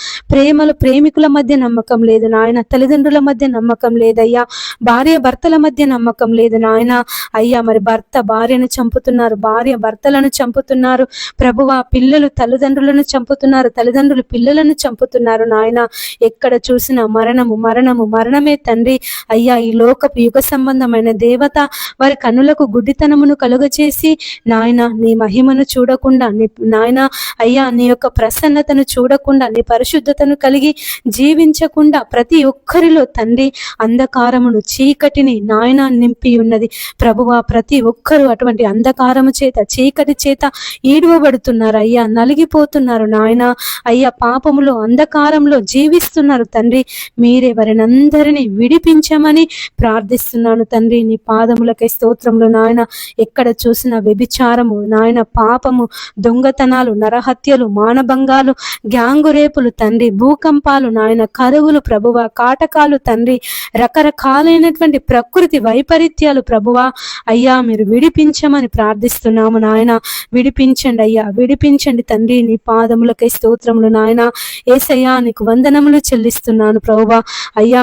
ప్రేమికుల మధ్య నమ్మకం లేదు నాయన. తల్లిదండ్రుల మధ్య నమ్మకం లేదయ్యా. భార్య భర్తల మధ్య నమ్మకం లేదు నాయన. అయ్యా మరి భర్త భార్యను చంపుతున్నారు, భార్య భర్తలను చంపుతున్నారు ప్రభువా. పిల్లలు తల్లిదండ్రులను చంపుతున్నారు, తల్లిదండ్రులు పిల్లలను చంపుతున్నారు నాయన. ఎక్కడ చూసినా మరణము మరణము మరణమే తండ్రి. అయ్యా ఈ లోకపు యుగ సంబంధమైన దేవత వారి కన్నులకు గుడ్డితనమును కలుగచేసి నాయన నీ మహిమను చూడకుండా, నీ నాయన అయ్యా నీ యొక్క ప్రసన్నతను చూడకుండా, నీ పరిశుద్ధతను కలిగి జీవించకుండా ప్రతి ఒక్కరిలో తండ్రి అంధకారమును చీకటిని నాయన నింపి ఉన్నది ప్రభువా. ప్రతి ఒక్కరూ అటువంటి అంధకారము చేత చీకటి చేత ఈడువబడుతున్నారు అయ్యా, నలిగిపోతున్నారు నాయన. అయ్యా పాపములో అంధకారంలో జీవిస్తున్నారు తండ్రి. మీరే వారిని అందరినీ విడిపించమని ప్రార్థిస్తున్నాను తండ్రి. నీ పాదములకై స్తోత్రములు నాయన. ఎక్కడ చూసిన వ్యభిచారము నాయన, పాపము, దొంగతనాలు, నరహత్యలు, మానభంగాలు, గ్యాంగు రేపులు తండ్రి, భూకంప భూకంపాలు నాయన, కరువులు ప్రభువా, కాటకాలు తండ్రి, రకరకాలైనటువంటి ప్రకృతి వైపరీత్యాలు ప్రభువా అయ్యా మీరు విడిపించమని ప్రార్థిస్తున్నాము నాయన. విడిపించండి అయ్యా, విడిపించండి తండ్రి. నీ పాదములకై స్తోత్రములు నాయన. యేసయ్యా నీకు వందనములు చెల్లిస్తున్నాను ప్రభువా. అయ్యా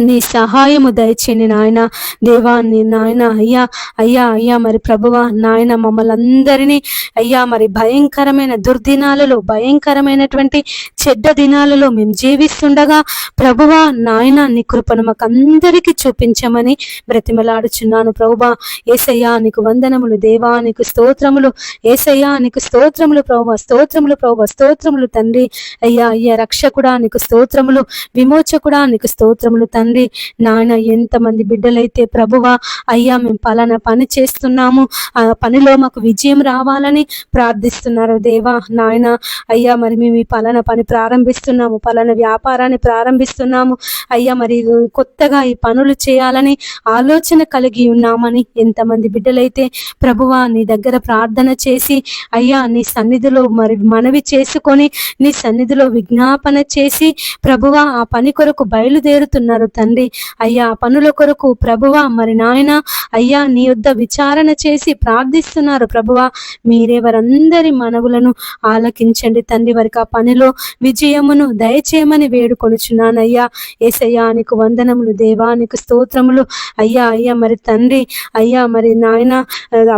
నీ సహాయము దయచేయండి నాయన. దేవా నీ నాయన అయ్యా అయ్యా అయ్యా మరి ప్రభువా నాయన మమ్మల్ని అందరినీ అయ్యా మరి భయంకరమైన దుర్దినాలలో, భయంకరమైనటువంటి చెడ్డ దినాలలో మేము జీవిస్తుండగా ప్రభువా నాయన నీ కృపను మాకు అందరికీ చూపించమని బ్రతిమలాడుచున్నాను ప్రభువా. యేసయ్యా నీకు వందనములు దేవా, నీకు స్తోత్రములు యేసయ్యా, నీకు స్తోత్రములు ప్రభువా, స్తోత్రములు ప్రభువా, స్తోత్రములు తండ్రి. అయ్యా అయ్యా రక్షకుడా నీకు స్తోత్రములు, విమోచకుడా నీకు స్తోత్రములు తండ్రి. నాయన ఎంతమంది బిడ్డలైతే ప్రభువా అయ్యా మేము పలానా పని చేస్తున్నాము, ఆ పనిలో మాకు విజయం రావాలని ప్రార్థిస్తున్నారు దేవా నాయన. అయ్యా మరి మేము ఈ పలానా పని ప్రారంభిస్తున్నాము, పలానా వ్యాపారాన్ని ప్రారంభిస్తున్నాము అయ్యా, మరి కొత్తగా ఈ పనులు చేయాలని ఆలోచన కలిగి ఉన్నామని ఎంతమంది బిడ్డలైతే ప్రభువా నీ దగ్గర ప్రార్థన చేసి అయ్యా నీ సన్నిధిలో మరి మనవి చేసుకొని నీ సన్నిధిలో విజ్ఞాపన చేసి ప్రభువా ఆ పని కొరకు బయలుదేరుతున్నారు తండ్రి. అయ్యా పనుల కొరకు ప్రభువా మరి నాయన అయ్యా నీ యొద్ద విచారణ చేసి ప్రార్థిస్తున్నారు ప్రభువా. మీరే వారందరి మనవులను ఆలకించండి తండ్రి. వారికి ఆ పనిలో విజయమును దయచేయమని వేడుకొనుచున్నానయ్యా. యేసయ్యా నీకు వందనములు దేవా, నీకు స్తోత్రములు అయ్యా అయ్యా మరి తండ్రి. అయ్యా మరి నాయన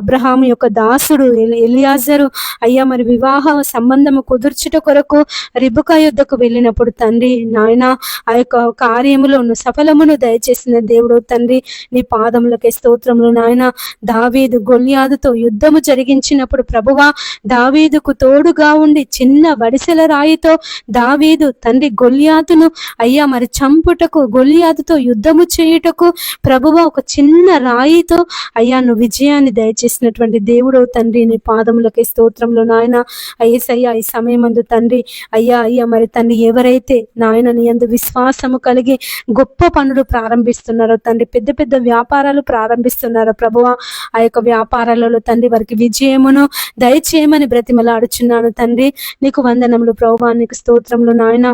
అబ్రహాము యొక్క దాసుడు ఎలియాజరు అయ్యా మరి వివాహ సంబంధము కుదుర్చుట కొరకు రిబకా యుద్ధకు వెళ్ళినప్పుడు తండ్రి నాయన ఆ యొక్క కార్యములో సఫలమును దయచేసిన దేవుడు తండ్రి. నీ పాదములకే స్తోత్రములు నాయన. దావీదు గొల్యాదుతో యుద్ధము జరిగించినప్పుడు ప్రభువా దావీదుకు తోడుగా ఉండి చిన్న వడిసెల రాయితో దావీదు తండ్రి గొల్యాదును అయ్యా మరి చంపుటకు, గొల్యాదుతో యుద్ధము చేయుటకు ప్రభువా ఒక చిన్న రాయితో అయ్యా నువ్వు విజయాన్ని దయచేసినటువంటి దేవుడు తండ్రి. నీ పాదములకే స్తోత్రములు నాయన. అయ్యేసయ్యా ఈ సమయమందు తండ్రి అయ్యా అయ్యా మరి తండ్రి ఎవరైతే నాయన నీ యందు విశ్వాసము కలిగి గొప్ప పనులు ప్రారంభిస్తున్నారో తండ్రి, పెద్ద పెద్ద వ్యాపారాలు ప్రారంభిస్తున్నారో ప్రభువా ఆ యొక్క వ్యాపారాలలో తండ్రి వారికి విజయమును దయచేయమని బ్రతిమలాడుచున్నాను తండ్రి. నీకు వందనములు ప్రభువా, నీకు స్తోత్రములు నాయన.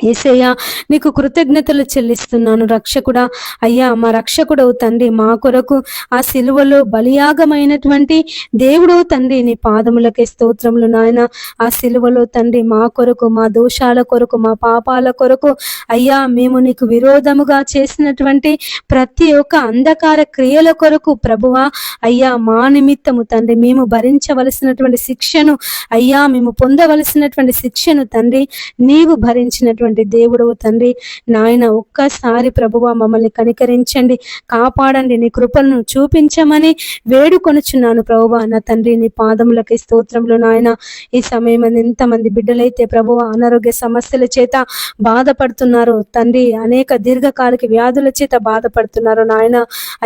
యేసయ్యా నీకు కృతజ్ఞతలు చెల్లిస్తున్నాను రక్షకుడా. అయ్యా మా రక్షకుడవు తండ్రి, మా కొరకు ఆ సిలువలో బలియాగమైనటువంటి దేవుడవు తండ్రి. నీ పాదములకే స్తోత్రములు నాయన. ఆ సిలువలో తండ్రి మా కొరకు, మా దోషాల కొరకు, మా పాపాల కొరకు అయ్యా మేము నీకు విరోధముగా చేసినటువంటి ప్రతి ఒక్క అంధకార క్రియల కొరకు ప్రభువా అయ్యా మా నిమిత్తము తండ్రి మేము భరించవలసినటువంటి శిక్షను అయ్యా మేము పొందవలసినటువంటి శిక్షను తండ్రి నీవు భరించినటువంటి దేవుడు తండ్రి నాయన. ఒక్కసారి ప్రభువా మమ్మల్ని కనికరించండి, కాపాడండి, నీ కృపలను చూపించమని వేడుకొనుచున్నాను ప్రభువా నా తండ్రి. నీ పాదములకి స్తోత్రములు నాయన. ఈ సమయం ఎంతమంది బిడ్డలైతే ప్రభువా అనారోగ్య సమస్యల చేత బాధపడుతున్నారు తండ్రి, అనేక దీర్ఘకాలిక వ్యాధుల చేత బాధపడుతున్నారు నాయన.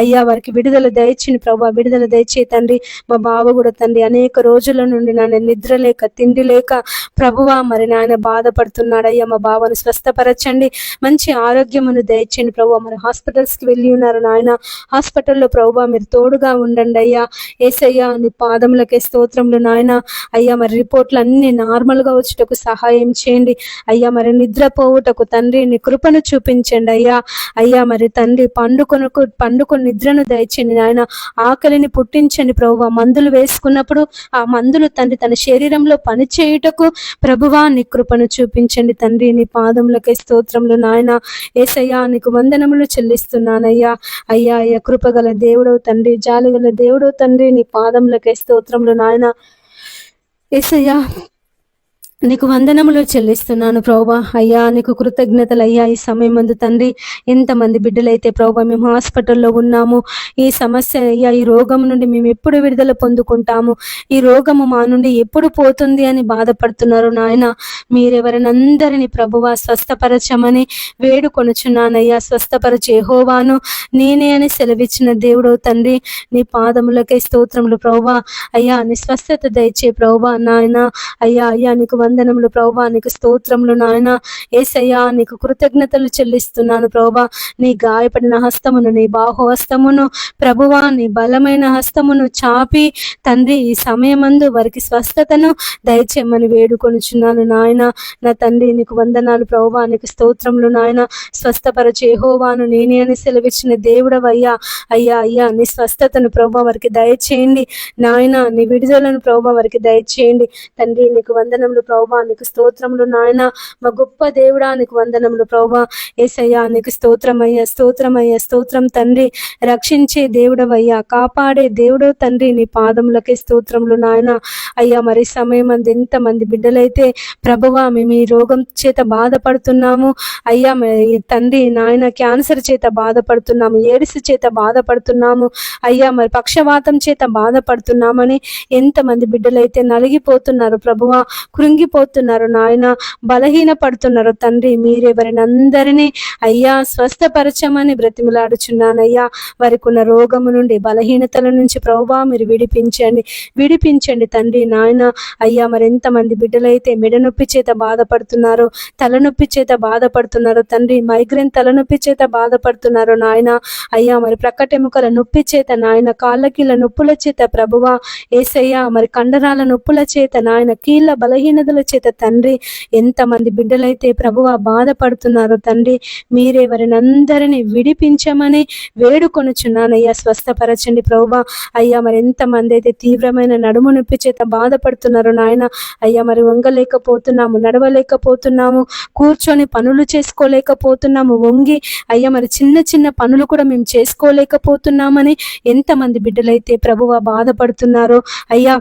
అయ్యా వారికి విడుదల దయచేయండి ప్రభువా, విడుదల దయచే తండ్రి. మా బావ కూడా తండ్రి అనేక రోజుల నుండి నాయన నిద్ర లేక, తిండి లేక ప్రభువా మరి నాయన బాధపడుతున్నాడు. అయ్యా మా బావను స్వస్థపరచండి, మంచి ఆరోగ్యమును దయచేయండి ప్రభువా. మరి హాస్పిటల్స్కి వెళ్ళి ఉన్నారు నాయన, హాస్పిటల్లో ప్రభువా మీరు తోడుగా ఉండండి అయ్యా. యేసయ్యా నీ పాదములకే స్తోత్రములు నాయన. అయ్యా మరి రిపోర్ట్లు అన్ని నార్మల్గా వచ్చుటకు సహాయం చేయండి అయ్యా. మరి నిద్రపోవుటకు తండ్రి నీ కృపను చూపించండి అయ్యా. అయ్యా మరి తండ్రి పండుకొని నిద్రను దయచేయండి నాయన. ఆకలిని పుట్టించండి ప్రభువా. మందులు వేసుకున్నప్పుడు ఆ మందులు తండ్రి తన శరీరంలో పనిచేయుటకు ప్రభువా నీ కృపను చూపించండి తండ్రి. నీ పాదములకే స్తోత్రములు నాయన. యేసయ్యా నీకు వందనములు చెల్లిస్తున్నానయ్యా. అయ్యా అయ్యా కృపగల దేవుడవు తండ్రి, జాలిగల దేవుడవు తండ్రి. నీ పాదములకే స్తోత్రములు నాయన. యేసయ్యా నీకు వందనములు చెల్లిస్తున్నాను ప్రభువా. అయ్యా నీకు కృతజ్ఞతలు అయ్యా. ఈ సమయం మందు తండ్రి ఎంతమంది బిడ్డలైతే ప్రభువా మేము హాస్పిటల్లో ఉన్నాము, ఈ సమస్య అయ్యా ఈ రోగం నుండి మేము ఎప్పుడు విడుదల పొందుకుంటాము, ఈ రోగము మా నుండి ఎప్పుడు పోతుంది అని బాధపడుతున్నారు నాయన. మీరెవరినందరినీ ప్రభువా స్వస్థపరచమని వేడుకొనుచున్నానయ్యా. స్వస్థపరచే యెహోవాను నేనే అని సెలవిచ్చిన దేవుడు తండ్రి. నీ పాదములకే స్తోత్రములు ప్రభువా. అయ్యా నీ స్వస్థత దయచే ప్రభువా నాయన. అయ్యా అయ్యా నీకు వందనములు ప్రభువా, నీకు స్తోత్రములు నాయన. యేసయ్యా నీకు కృతజ్ఞతలు చెల్లిస్తున్నాను ప్రభువా. నీ గాయపడిన హస్తమును, నీ బాహుహస్తమును ప్రభువా, నీ బలమైన హస్తమును చాపి తండ్రి ఈ సమయమందు వారికి స్వస్థతను దయచేయమని వేడుకొనుచున్నాను నాయన. నా తండ్రి నీకు వందనాలు ప్రభువా, నీకు స్తోత్రములు నాయన. స్వస్థపరచు యెహోవాను నేనే అని సెలవిచ్చిన దేవుడవయ్యా. అయ్యా అయ్యా నీ స్వస్థతను ప్రభువా వారికి దయచేయండి నాయన. నీ విడుదలను ప్రభువా వారికి దయచేయండి తండ్రి. నీకు వందనములు ప్రభువా, నీకు స్తోత్రములు నాయన. మా గొప్ప దేవుడా నీకు వందనములు ప్రభువా. యేసయ్యా నీకు స్తోత్రమయ్యా, స్తోత్రమయ్యా, స్తోత్రం తండ్రి. రక్షించే దేవుడవయ్యా, కాపాడే దేవుడు తండ్రి, నీ పాదములకే స్తోత్రములు నాయన. అయ్యా మరి సమయం అంది ఎంతమంది బిడ్డలైతే ప్రభువా మేము ఈ రోగం చేత బాధపడుతున్నాము అయ్యా తండ్రి నాయన, క్యాన్సర్ చేత బాధపడుతున్నాము, ఎయిడ్స్ చేత బాధపడుతున్నాము అయ్యా, మరి పక్షవాతం చేత బాధపడుతున్నామని ఎంతమంది బిడ్డలైతే నలిగిపోతున్నారు ప్రభువా, కృంగిపోతున్నారు నాయన, బలహీన పడుతున్నారు తండ్రి. మీరెవరిని అందరినీ అయ్యా స్వస్థపరచమని బ్రతిమలాడుచున్నానయ్యా. వారికి ఉన్న రోగము నుండి, బలహీనతల నుంచి ప్రభువా మీరు విడిపించండి తండ్రి నాయన. అయ్యా మరి ఎంతమంది బిడ్డలైతే మెడనొప్పి చేత బాధపడుతున్నారు, తలనొప్పి చేత బాధపడుతున్నారు తండ్రి, మైగ్రేన్ తలనొప్పి చేత బాధపడుతున్నారు నాయన. అయ్యా మరి ప్రక్కటెముకల నొప్పి చేత నాయన, కాళ్ళకీళ్ళ నొప్పుల చేత ప్రభువా యేసయ్యా, మరి కండరాల నొప్పుల చేత నాయన, కీళ్ళ బలహీనతల చేత తండ్రి ఎంతమంది బిడ్డలైతే ప్రభువా బాధపడుతున్నారు తండ్రి. మీరే వారిని అందరినీ విడిపించమని వేడుకొనుచున్నానయ్యా. స్వస్థపరచండి ప్రభువా. అయ్యా మరి ఎంతమంది అయితే తీవ్రమైన నడుము నొప్పి చేత బాధపడుతున్నారు నాయన. అయ్యా మరి వంగలేకపోతున్నాము, నడవలేకపోతున్నాము, కూర్చొని పనులు చేసుకోలేకపోతున్నాము, వంగి అయ్యా మరి చిన్న చిన్న పనులు కూడా మేము చేసుకోలేకపోతున్నామని ఎంతమంది బిడ్డలైతే ప్రభువా బాధపడుతున్నారో అయ్యా,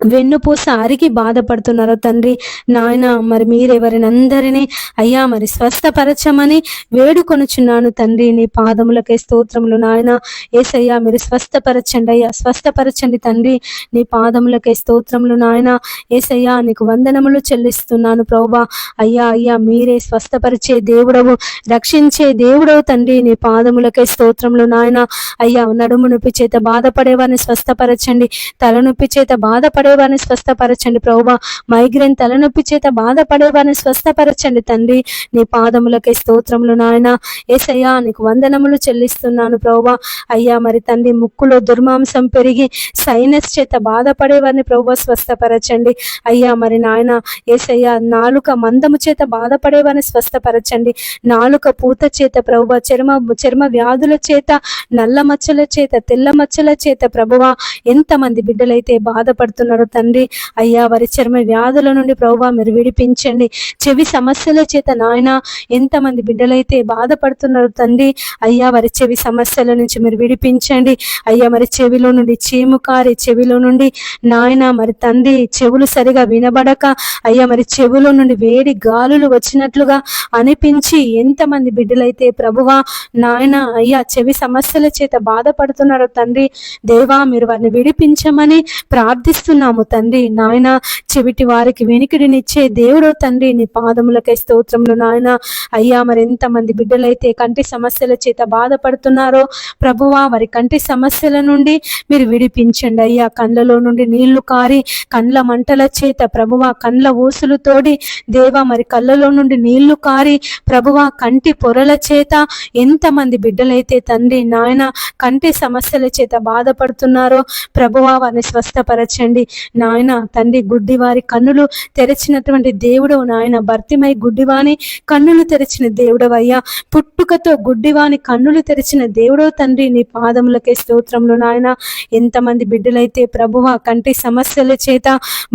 వెన్నుపూస అరిగి బాధపడుతున్నారో తండ్రి నాయన. మరి మీరెవరిని అందరినీ అయ్యా మరి స్వస్థపరచమని వేడుకొనుచున్నాను తండ్రి. నీ పాదములకే స్తోత్రములు నాయన. యేసయ్యా మీరు స్వస్థపరచండి అయ్యా, స్వస్థపరచండి తండ్రి. నీ పాదములకే స్తోత్రములు నాయన. యేసయ్యా నీకు వందనములు చెల్లిస్తున్నాను ప్రభువా. అయ్యా అయ్యా మీరే స్వస్థపరిచే దేవుడవు, రక్షించే దేవుడవు తండ్రి. నీ పాదములకే స్తోత్రములు నాయన. అయ్యా నడుము నొప్పి చేత బాధపడేవారిని స్వస్థపరచండి, తలనొప్పి చేత బాధపడేవారిని స్వస్థపరచండి ప్రభువా. మైగ్రేన్ తలనొప్పి చేత బాధపడేవారిని స్వస్థపరచండి తండ్రి. నీ పాదములకే స్తోత్రములు నాయన. యేసయ్యా నీకు వందనములు చెల్లిస్తున్నాను ప్రభువా. అయ్యా మరి తండ్రి ముక్కులో దుర్మాంసం పెరిగి సైనస్ చేత బాధపడేవారిని ప్రభువా స్వస్థపరచండి అయ్యా. మరి నాయన యేసయ్యా నాలుక మందము చేత బాధపడేవారిని స్వస్థపరచండి, నాలుక పూత చేత ప్రభువా, చర్మ వ్యాధుల చేత, నల్ల మచ్చల చేత, తెల్ల మచ్చల చేత ప్రభువా ఎంతమంది బిడ్డలైతే బాధపడుతున్నారు తండ్రి. అయ్యా వారి చర్మ వ్యాధుల నుండి ప్రభువా మీరు విడిపించండి. చెవి సమస్యల చేత నాయన ఎంతమంది బిడ్డలైతే బాధపడుతున్నారు తండ్రి. అయ్యా వారి చెవి సమస్యల నుంచి మీరు విడిపించండి అయ్యా. మరి చెవిలో నుండి చీము కారి, చెవిలో నుండి నాయన మరి తండ్రి చెవులు సరిగా వినబడక అయ్యా మరి చెవులో నుండి వేడి గాలులు వచ్చినట్లుగా అనిపించి ఎంతమంది బిడ్డలైతే ప్రభువా నాయన అయ్యా చెవి సమస్యల చేత బాధపడుతున్నారు తండ్రి. దేవా మీరు వారిని విడిపించమని ప్రార్థిస్తున్నాము తండ్రి నాయన. చెవిటి వారికి వెనికిడినిచ్చే దేవుడు తండ్రి. నీ పాదములకై స్తోత్రములు నాయన. అయ్యా మరి ఎంతమంది బిడ్డలైతే కంటి సమస్యల చేత బాధపడుతున్నారో ప్రభువా వారి కంటి సమస్యల నుండి మీరు విడిపించండి అయ్యా. కండ్లలో నుండి నీళ్లు కారి కండ్ల మంటల చేత ప్రభువా, కండ్ల ఊసులు తోడి దేవా మరి కళ్ళలో నుండి నీళ్లు కారి ప్రభువా కంటి పొరల చేత ఎంతమంది బిడ్డలైతే తండ్రి నాయన కంటి సమస్యల చేత బాధపడుతున్నారో ప్రభువా వారిని స్వస్థపరచండి నాయన. తండ్రి గుడ్డివారి కన్నులు తెరిచినటువంటి దేవుడు నాయన. భర్తిమై గుడ్డివాని కన్నులు తెరిచిన దేవుడు అయ్యా. పుట్టుకతో గుడ్డివాని కన్నులు తెరిచిన దేవుడు తండ్రి. నీ పాదములకే స్తోత్రములు నాయన. ఎంతమంది బిడ్డలైతే ప్రభువా కంటి సమస్యల చేత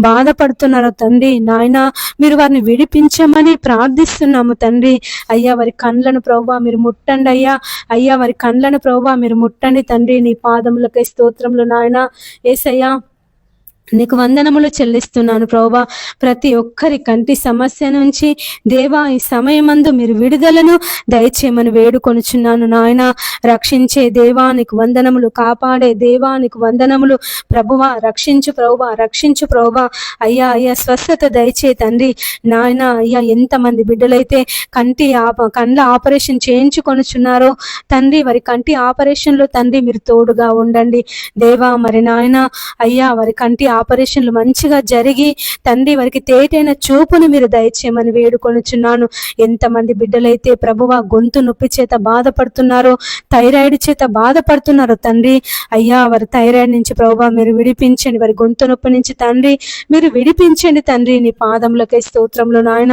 బాధపడుతున్నారో తండ్రి నాయన మీరు వారిని విడిపించమని ప్రార్థిస్తున్నాము తండ్రి. అయ్యా వారి కండ్లను ప్రభువా మీరు ముట్టండి అయ్యా. అయ్యా వారి కండ్లను ప్రభువా మీరు ముట్టండి తండ్రి. నీ పాదములకై స్తోత్రములు నాయన. యేసయ్యా నీకు వందనములు చెల్లిస్తున్నాను ప్రభువా. ప్రతి ఒక్కరి కంటి సమస్య నుంచి దేవా ఈ సమయమందు మీరు విడుదలను దయచేయమని వేడుకొనుచున్నాను నాయన. రక్షించే దేవా నీకు వందనములు, కాపాడే దేవా నీకు వందనములు ప్రభువా. రక్షించు ప్రభువా, రక్షించు ప్రభువా. అయ్యా అయ్యా స్వస్థత దయచే తండ్రి నాయన. అయ్యా ఎంతమంది బిడ్డలైతే కండ్ల ఆపరేషన్ చేయించుకొనుచున్నారో తండ్రి వారి కంటి ఆపరేషన్లో తండ్రి మీరు తోడుగా ఉండండి దేవా. మరి నాయన అయ్యా వారి కంటి ఆపరేషన్లు మంచిగా జరిగి తండ్రి వారికి తేటైన చూపును మీరు దయచేయమని వేడుకొనుచున్నాను. ఎంతమంది బిడ్డలైతే ప్రభువా గొంతు నొప్పి చేత బాధపడుతున్నారో, థైరాయిడ్ చేత బాధపడుతున్నారో తండ్రి, అయ్యా వారి థైరాయిడ్ నుంచి ప్రభువా మీరు విడిపించండి, వారి గొంతు నొప్పి నుంచి తండ్రి మీరు విడిపించండి తండ్రి. నీ పాదములకై స్తోత్రంలో నాయన.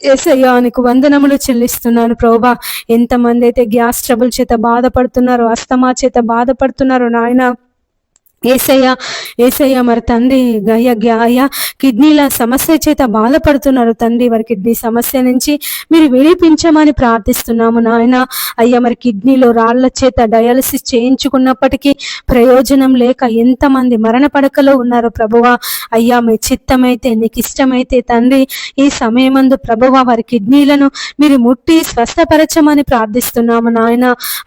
యేసయ్యా నీకు వందనములు చెల్లిస్తున్నాను ప్రభువా. ఎంతమంది అయితే గ్యాస్ ట్రబుల్ చేత బాధపడుతున్నారో, అస్తమా చేత బాధపడుతున్నారో నాయన, ఏసయ్య మరి తండ్రి అయ్యా కిడ్నీల సమస్య చేత బాధపడుతున్నారు తండ్రి, వారి కిడ్నీ సమస్య నుంచి మీరు విడిపించమని ప్రార్థిస్తున్నాము నాయన. అయ్యా మరి కిడ్నీలో రాళ్ల చేత డయాలసిస్ చేయించుకున్నప్పటికీ ప్రయోజనం లేక ఎంతమంది మరణ పడకలో ఉన్నారు ప్రభువా. అయ్యా మీ చిత్తమైతే నీకు ఇష్టమైతే తండ్రి ఈ సమయమందు ప్రభువా వారి కిడ్నీలను మీరు ముట్టి స్వస్థపరచమని ప్రార్థిస్తున్నాము నాయన.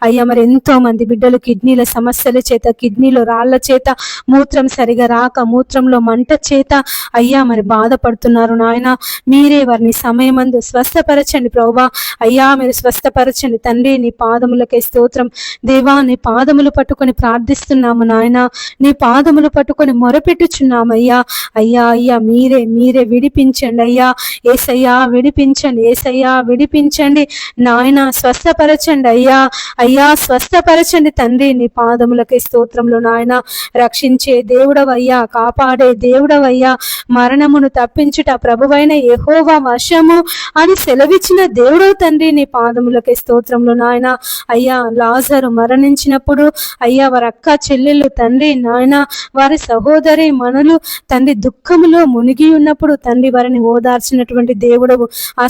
అయ్యా మరి ఎంతో మంది బిడ్డలు కిడ్నీల సమస్యల చేత, కిడ్నీలో రాళ్ల చేత, మూత్రం సరిగా రాక, మూత్రంలో మంట చేత అయ్యా మరి బాధపడుతున్నారు నాయన. మీరే వారిని సమయమందు స్వస్థపరచండి ప్రభువా. అయ్యా మీరు స్వస్థపరచండి తండ్రి. నీ పాదములకే స్తోత్రం దేవా. నీ పాదములు పట్టుకొని ప్రార్థిస్తున్నాము నాయన. నీ పాదములు పట్టుకొని మొరపెట్టుచున్నాము అయ్యా. అయ్యా అయ్యా మీరే విడిపించండి అయ్యా. ఏసయ్యా విడిపించండి, ఏసయ్యా విడిపించండి నాయన. స్వస్థపరచండి అయ్యా. అయ్యా స్వస్థపరచండి తండ్రి. నీ పాదములకే స్తోత్రంలో నాయన. రక్షించే దేవుడవయ్యా, కాపాడే దేవుడవయ్యా, మరణమును తప్పించుట ప్రభువైన యెహోవా వశము అని సెలవిచ్చిన దేవుడవు తండ్రి. నీ పాదములకే స్తోత్రంలో నాయన. అయ్యా లాజరు మరణించినప్పుడు అయ్యా వారి అక్క చెల్లెళ్ళు తండ్రి నాయన, వారి సహోదరి మనులు తండ్రి దుఃఖములో మునిగి ఉన్నప్పుడు తండ్రి వారిని ఓదార్చినటువంటి దేవుడవు. ఆ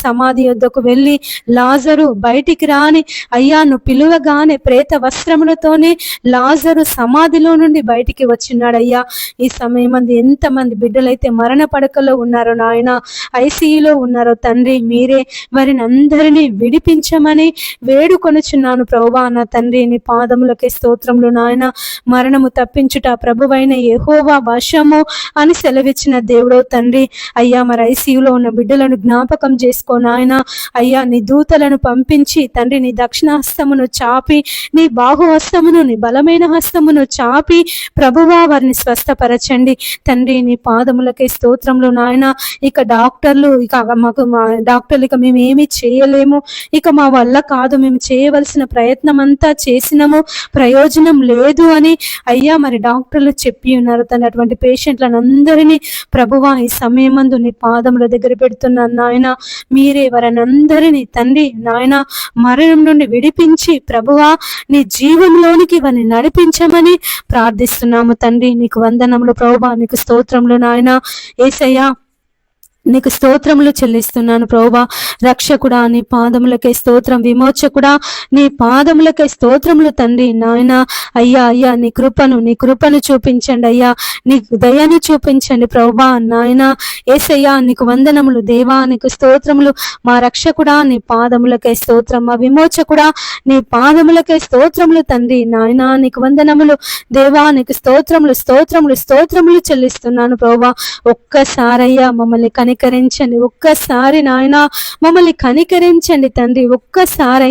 సమాధి యొద్దకు వెళ్ళి లాజరు బయటికి రాని అయ్యా నువ్వు పిలువగానే ప్రేత వస్త్రములతోనే లాజరు సమాధిలో నుండి బయటికి వచ్చినాడయ్యా. ఈ సమయం మంది ఎంతమంది బిడ్డలైతే మరణ పడకలో ఉన్నారో నాయన, ఐసీయూలో ఉన్నారో తండ్రి, మీరే వారిని అందరినీ విడిపించమని వేడుకొనుచున్నాను ప్రభువా. నా తండ్రి నీ పాదములకే స్తోత్రములు నాయన. మరణము తప్పించుట ప్రభువైన యెహోవా వశము అని సెలవిచ్చిన దేవుడో తండ్రి. అయ్యా మరి ఐసీయూలో ఉన్న బిడ్డలను జ్ఞాపకం చేసుకో నాయన. అయ్యా నీ దూతలను పంపించి తండ్రి నీ దక్షిణ హస్తమును చాపి, నీ బాహుహస్తమును, నీ బలమైన హస్తమును చాపి ప్రభువా వారిని స్వస్థపరచండి తండ్రి. నీ పాదములకే స్తోత్రంలో నాయన. ఇక డాక్టర్లు ఇక మేము ఏమి చేయలేము, ఇక మా వల్ల కాదు, మేము చేయవలసిన ప్రయత్నం అంతా చేసినాము, ప్రయోజనం లేదు అని అయ్యా మరి డాక్టర్లు చెప్పి ఉన్నారు తండ్రి. అటువంటి పేషెంట్లను అందరినీ ప్రభువా ఈ సమయమందు నీ పాదముల దగ్గర పెడుతున్నాను నాయన. మీరే వారిని అందరినీ తండ్రి నాయన మరణం నుండి విడిపించి ప్రభువా నీ జీవంలోనికి వారిని నడిపించమని ప్రార్థిస్తున్నాము తండ్రి. నీకు వందనములు ప్రభువా, నీకు స్తోత్రములు నాయన. యేసయ్యా నీకు స్తోత్రములు చెల్లిస్తున్నాను ప్రభువా. రక్షకుడా నీ పాదములకే స్తోత్రం, విమోచకుడా నీ పాదములకే స్తోత్రములు తండ్రి నాయన. అయ్యా నీ కృపను చూపించండి అయ్యా, నీ దయను చూపించండి ప్రభువా నాయన. యేసయ్యా నీకు వందనములు దేవా, నీకు స్తోత్రములు. మా రక్షకుడా నీ పాదములకే స్తోత్రం, మా విమోచకుడా నీ పాదములకే స్తోత్రములు తండ్రి నాయన. నీకు వందనములు దేవా, నీకు స్తోత్రములు చెల్లిస్తున్నాను ప్రభువా. ఒక్కసారయ్యా మమ్మల్ని కనికరించండి, ఒక్కసారి నాయన మమ్మల్ని కనికరించండి తండ్రి. ఒక్కసారి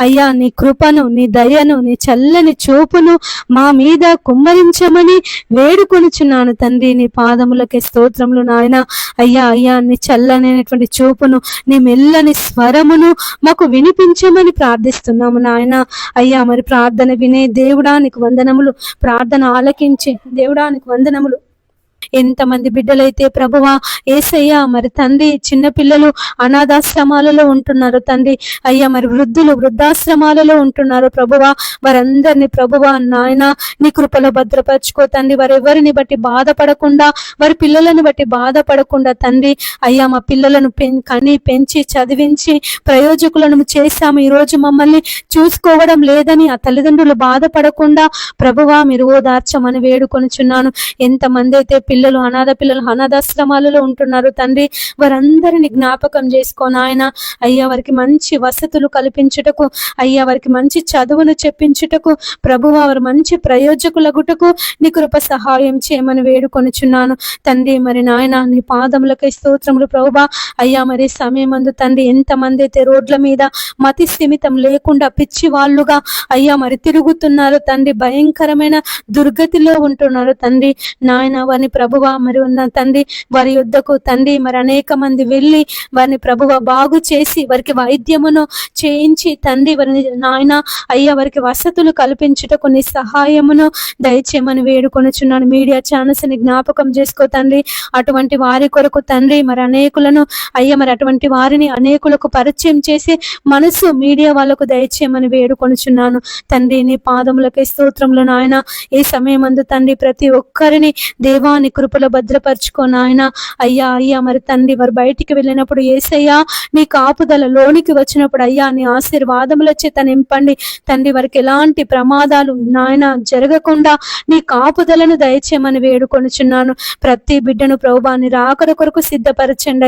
అయ్యా నీ కృపను, నీ దయను, నీ చల్లని చూపును మా మీద కుమ్మరించమని వేడుకొనుచున్నాను తండ్రి. నీ పాదములకే స్తోత్రములు నాయన. అయ్యా నీ చల్లనైనటువంటి చూపును, నీ మెల్లని స్వరమును మాకు వినిపించమని ప్రార్థిస్తున్నాము నాయన. అయ్యా మరి ప్రార్థన వినే దేవుడా నీకు వందనములు, ప్రార్థన ఆలకించే దేవుడా నీకు వందనములు. ఎంతమంది బిడ్డలైతే ప్రభువా యేసయ్యా మరి తండ్రి చిన్నపిల్లలు అనాథాశ్రమాలలో ఉంటున్నారు తండ్రి. అయ్యా మరి వృద్ధులు వృద్ధాశ్రమాలలో ఉంటున్నారు ప్రభువా. వారందరినీ ప్రభువా నాయన నీ కృపలో భద్రపరచుకో తండ్రి. వారెవరిని బట్టి బాధపడకుండా, వారి పిల్లలను బట్టి బాధపడకుండా తండ్రి. అయ్యా మా పిల్లలను కని పెంచి చదివించి ప్రయోజకులను చేశాము, ఈరోజు మమ్మల్ని చూసుకోవడం లేదని ఆ తల్లిదండ్రులు బాధపడకుండా ప్రభువా మీరు ఓదార్చమని వేడుకొనుచున్నాను. ఎంతమంది అయితే పిల్లలు, అనాథాశ్రమాలలో ఉంటున్నారు తండ్రి. వారందరిని జ్ఞాపకం చేసుకో నాయన. అయ్యా వారికి మంచి వసతులు కల్పించుటకు, అయ్యా వారికి మంచి చదువును చెప్పించుటకు, ప్రభువా వారు మంచి ప్రయోజకులగుటకు నీ కృప సహాయం చేయమని వేడుకొనుచున్నాను తండ్రి. మరి నాయన నీ పాదములకై స్తోత్రములు ప్రభువా. అయ్యా మరి సమయమందు తండ్రి ఎంతమంది అయితే రోడ్ల మీద మతి స్థిమితం లేకుండా పిచ్చి వాళ్ళుగా అయ్యా మరి తిరుగుతున్నారు తండ్రి, భయంకరమైన దుర్గతిలో ఉంటున్నారు తండ్రి. నాయన వారిని ప్రభువా మరి ఉన్న తండ్రి వారి యుద్ధకు తండ్రి మరి అనేక మంది వెళ్ళి వారిని ప్రభువా బాగు చేసి వారికి వైద్యమును చేయించి తండ్రి వారిని నాయన అయ్యా వారికి వసతులు కల్పించుటకు నీ సహాయమును దయచేయమని వేడుకొనుచున్నాను. మీడియా ఛానల్స్ ని జ్ఞాపకం చేసుకో తండ్రి. అటువంటి వారి కొరకు తండ్రి మరి అనేకులను అయ్యా మరి అటువంటి వారిని అనేకులకు పరిచయం చేసి మనసు మీడియా వాళ్ళకు దయచేయమని వేడుకొనుచున్నాను తండ్రి. నీ పాదములకే స్తోత్రములు నాయన. ఈ సమయమందు తండ్రి ప్రతి ఒక్కరిని దేవాని కృపలో భద్రపరచుకో నాయన. అయ్యా మరి తండ్రి వారు బయటికి వెళ్ళినప్పుడు యేసయ్యా నీ కాపుదల లోనికి వచ్చినప్పుడు అయ్యా నీ ఆశీర్వాదముల చేత నింపండి తండ్రి. వారికి ఎలాంటి ప్రమాదాలు నాయన జరగకుండా నీ కాపుదలను దయచేయమని వేడుకొనుచున్నాను. ప్రతి బిడ్డను ప్రభువా నీ రాకడ కొరకు సిద్ధపరచండి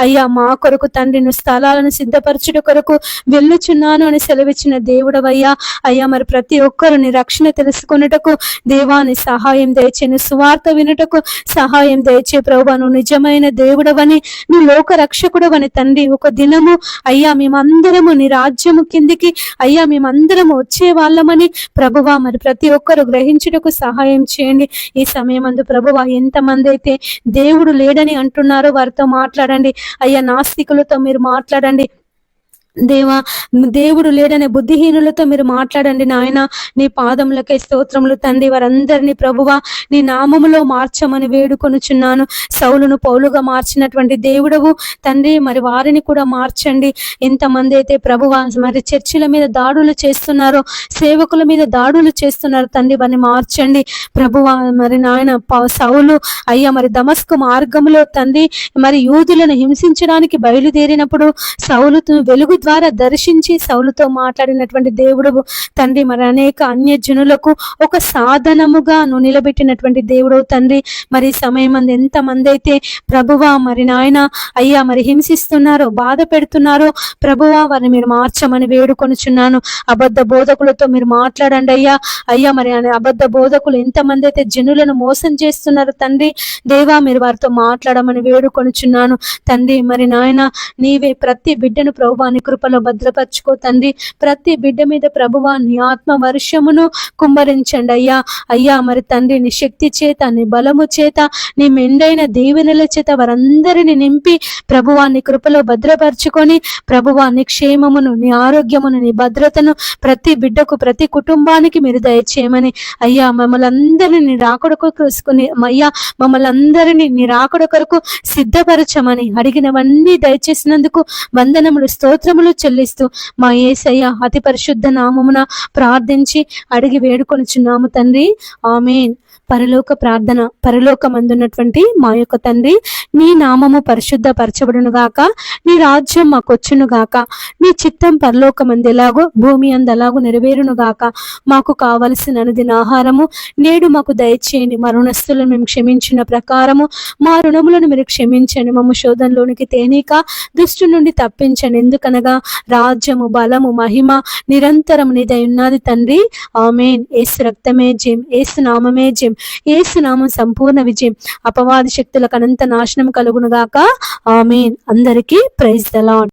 అయ్యా మా కొరకు తండ్రి నువ్వు స్థలాలను సిద్ధపరచుట కొరకు వెళ్ళుచున్నాను అని సెలవిచ్చిన దేవుడవయ్యా. అయ్యా మరి ప్రతి ఒక్కరు నీ రక్షణ తెలుసుకున్నటకు దేవాని సహాయం దయచేను, సువార్త వినుటకు సహాయం దయచే ప్రభువా. నువ్వు నిజమైన దేవుడవని, నీ లోక రక్షకుడవని తండ్రి. ఒక దినము అయ్యా మేమందరము నీ రాజ్యము కిందికి అయ్యా మేమందరము వచ్చే వాళ్ళమని ప్రభువా మరి ప్రతి ఒక్కరు గ్రహించుటకు సహాయం చేయండి. ఈ సమయమందు ప్రభువా ఎంతమంది అయితే దేవుడు లేడని అంటున్నారో వారితో మాట్లాడండి అయ్యా. నాస్తికులతో మీరు మాట్లాడండి దేవా. దేవుడు లేడనే బుద్ధిహీనులతో మీరు మాట్లాడండి నాయన. నీ పాదములకై స్తోత్రములు తండ్రి. వారందరినీ ప్రభువా నీ నామములో మార్చమని వేడుకొనుచున్నాను. సౌలును పౌలుగా మార్చినటువంటి దేవుడవు తండ్రి మరి వారిని కూడా మార్చండి. ఎంతమంది అయితే ప్రభువా మరి చర్చిల మీద దాడులు చేస్తున్నారో, సేవకుల మీద దాడులు చేస్తున్నారు తండ్రి, వారిని మార్చండి ప్రభువా. మరి నాయన సౌలు అయ్యా మరి దమస్కు మార్గంలో తండ్రి మరి యూదులను హింసించడానికి బయలుదేరినప్పుడు సౌలుతో వెలుగు ద్వారా దర్శించి సౌలుతో మాట్లాడినటువంటి దేవుడు తండ్రి. మరి అనేక అన్యజనులకు ఒక సాధనముగా నువ్వు నిలబెట్టినటువంటి దేవుడు తండ్రి. మరి సమయం ఎంతమంది అయితే ప్రభువా మరి నాయన అయ్యా మరి హింసిస్తున్నారో, బాధ పెడుతున్నారో ప్రభువా వారిని మీరు మార్చమని వేడుకొనుచున్నాను. అబద్ధ బోధకులతో మీరు మాట్లాడండి అయ్యా మరి అబద్ధ బోధకులు ఎంతమంది అయితే జనులను మోసం చేస్తున్నారు తండ్రి దేవా, మీరు వారితో మాట్లాడమని వేడుకొనుచున్నాను తండ్రి. మరి నాయన నీవే ప్రతి బిడ్డను ప్రభువా నీ కృపలో భద్రపరచుకో తండ్రి. ప్రతి బిడ్డ మీద ప్రభువా నీ ఆత్మ వర్షమును కుమ్మరించండి అయ్యా మరి తండ్రి నీ శక్తి చేత, నీ బలము చేత, నీ మెండైన దీవెనల చేత వారందరిని నింపి ప్రభువా నీ కృపలో భద్రపరచుకొని ప్రభువా నీ క్షేమమును, నీ ఆరోగ్యమును, నీ భద్రతను ప్రతి బిడ్డకు, ప్రతి కుటుంబానికి మీరు దయచేయమని అయ్యా. మమ్మల్ని అందరినీ నీ రాకడ కొరకు అయ్యా మమ్మల్ని అందరినీ నీ రాకడ కొరకు సిద్ధపరచమని అడిగినవన్నీ దయచేసినందుకు వందనములు, స్తోత్రములు చెల్లిస్తూ మా యేసయ్య అతి పరిశుద్ధ నామమున ప్రార్థించి అడిగి వేడుకొనుచున్నాము తండ్రి. ఆమేన్. పరలోక ప్రార్థన. పరలోకమందున్నటువంటి మా యొక్క తండ్రి, నీ నామము పరిశుద్ధ పరచబడును గాక, నీ రాజ్యం మాకొచ్చును గాక, నీ చిత్తం పరలోకమందు ఎలాగో భూమి అందు అలాగూ నెరవేరును గాక. మాకు కావలసిన అనుదిన ఆహారము నేడు మాకు దయచేయండి. మా రుణస్తులను మేము క్షమించిన ప్రకారము మా రుణములను మీరు క్షమించండి. మమ్మ శోధనలోనికి తేనీక దుష్టు నుండి తప్పించండి. ఎందుకనగా రాజ్యము, బలము, మహిమ నిరంతరం నీదై ఉన్నది తండ్రి. ఆమేన్. యేసు రక్తమే జయం, యేసు నామమే జయం, యేసు నామం సంపూర్ణ విజయం. అపవాది శక్తులకు అనంత నాశనం కలుగును గాక. ఆమేన్. అందరికీ ప్రైజ్ ది లార్డ్.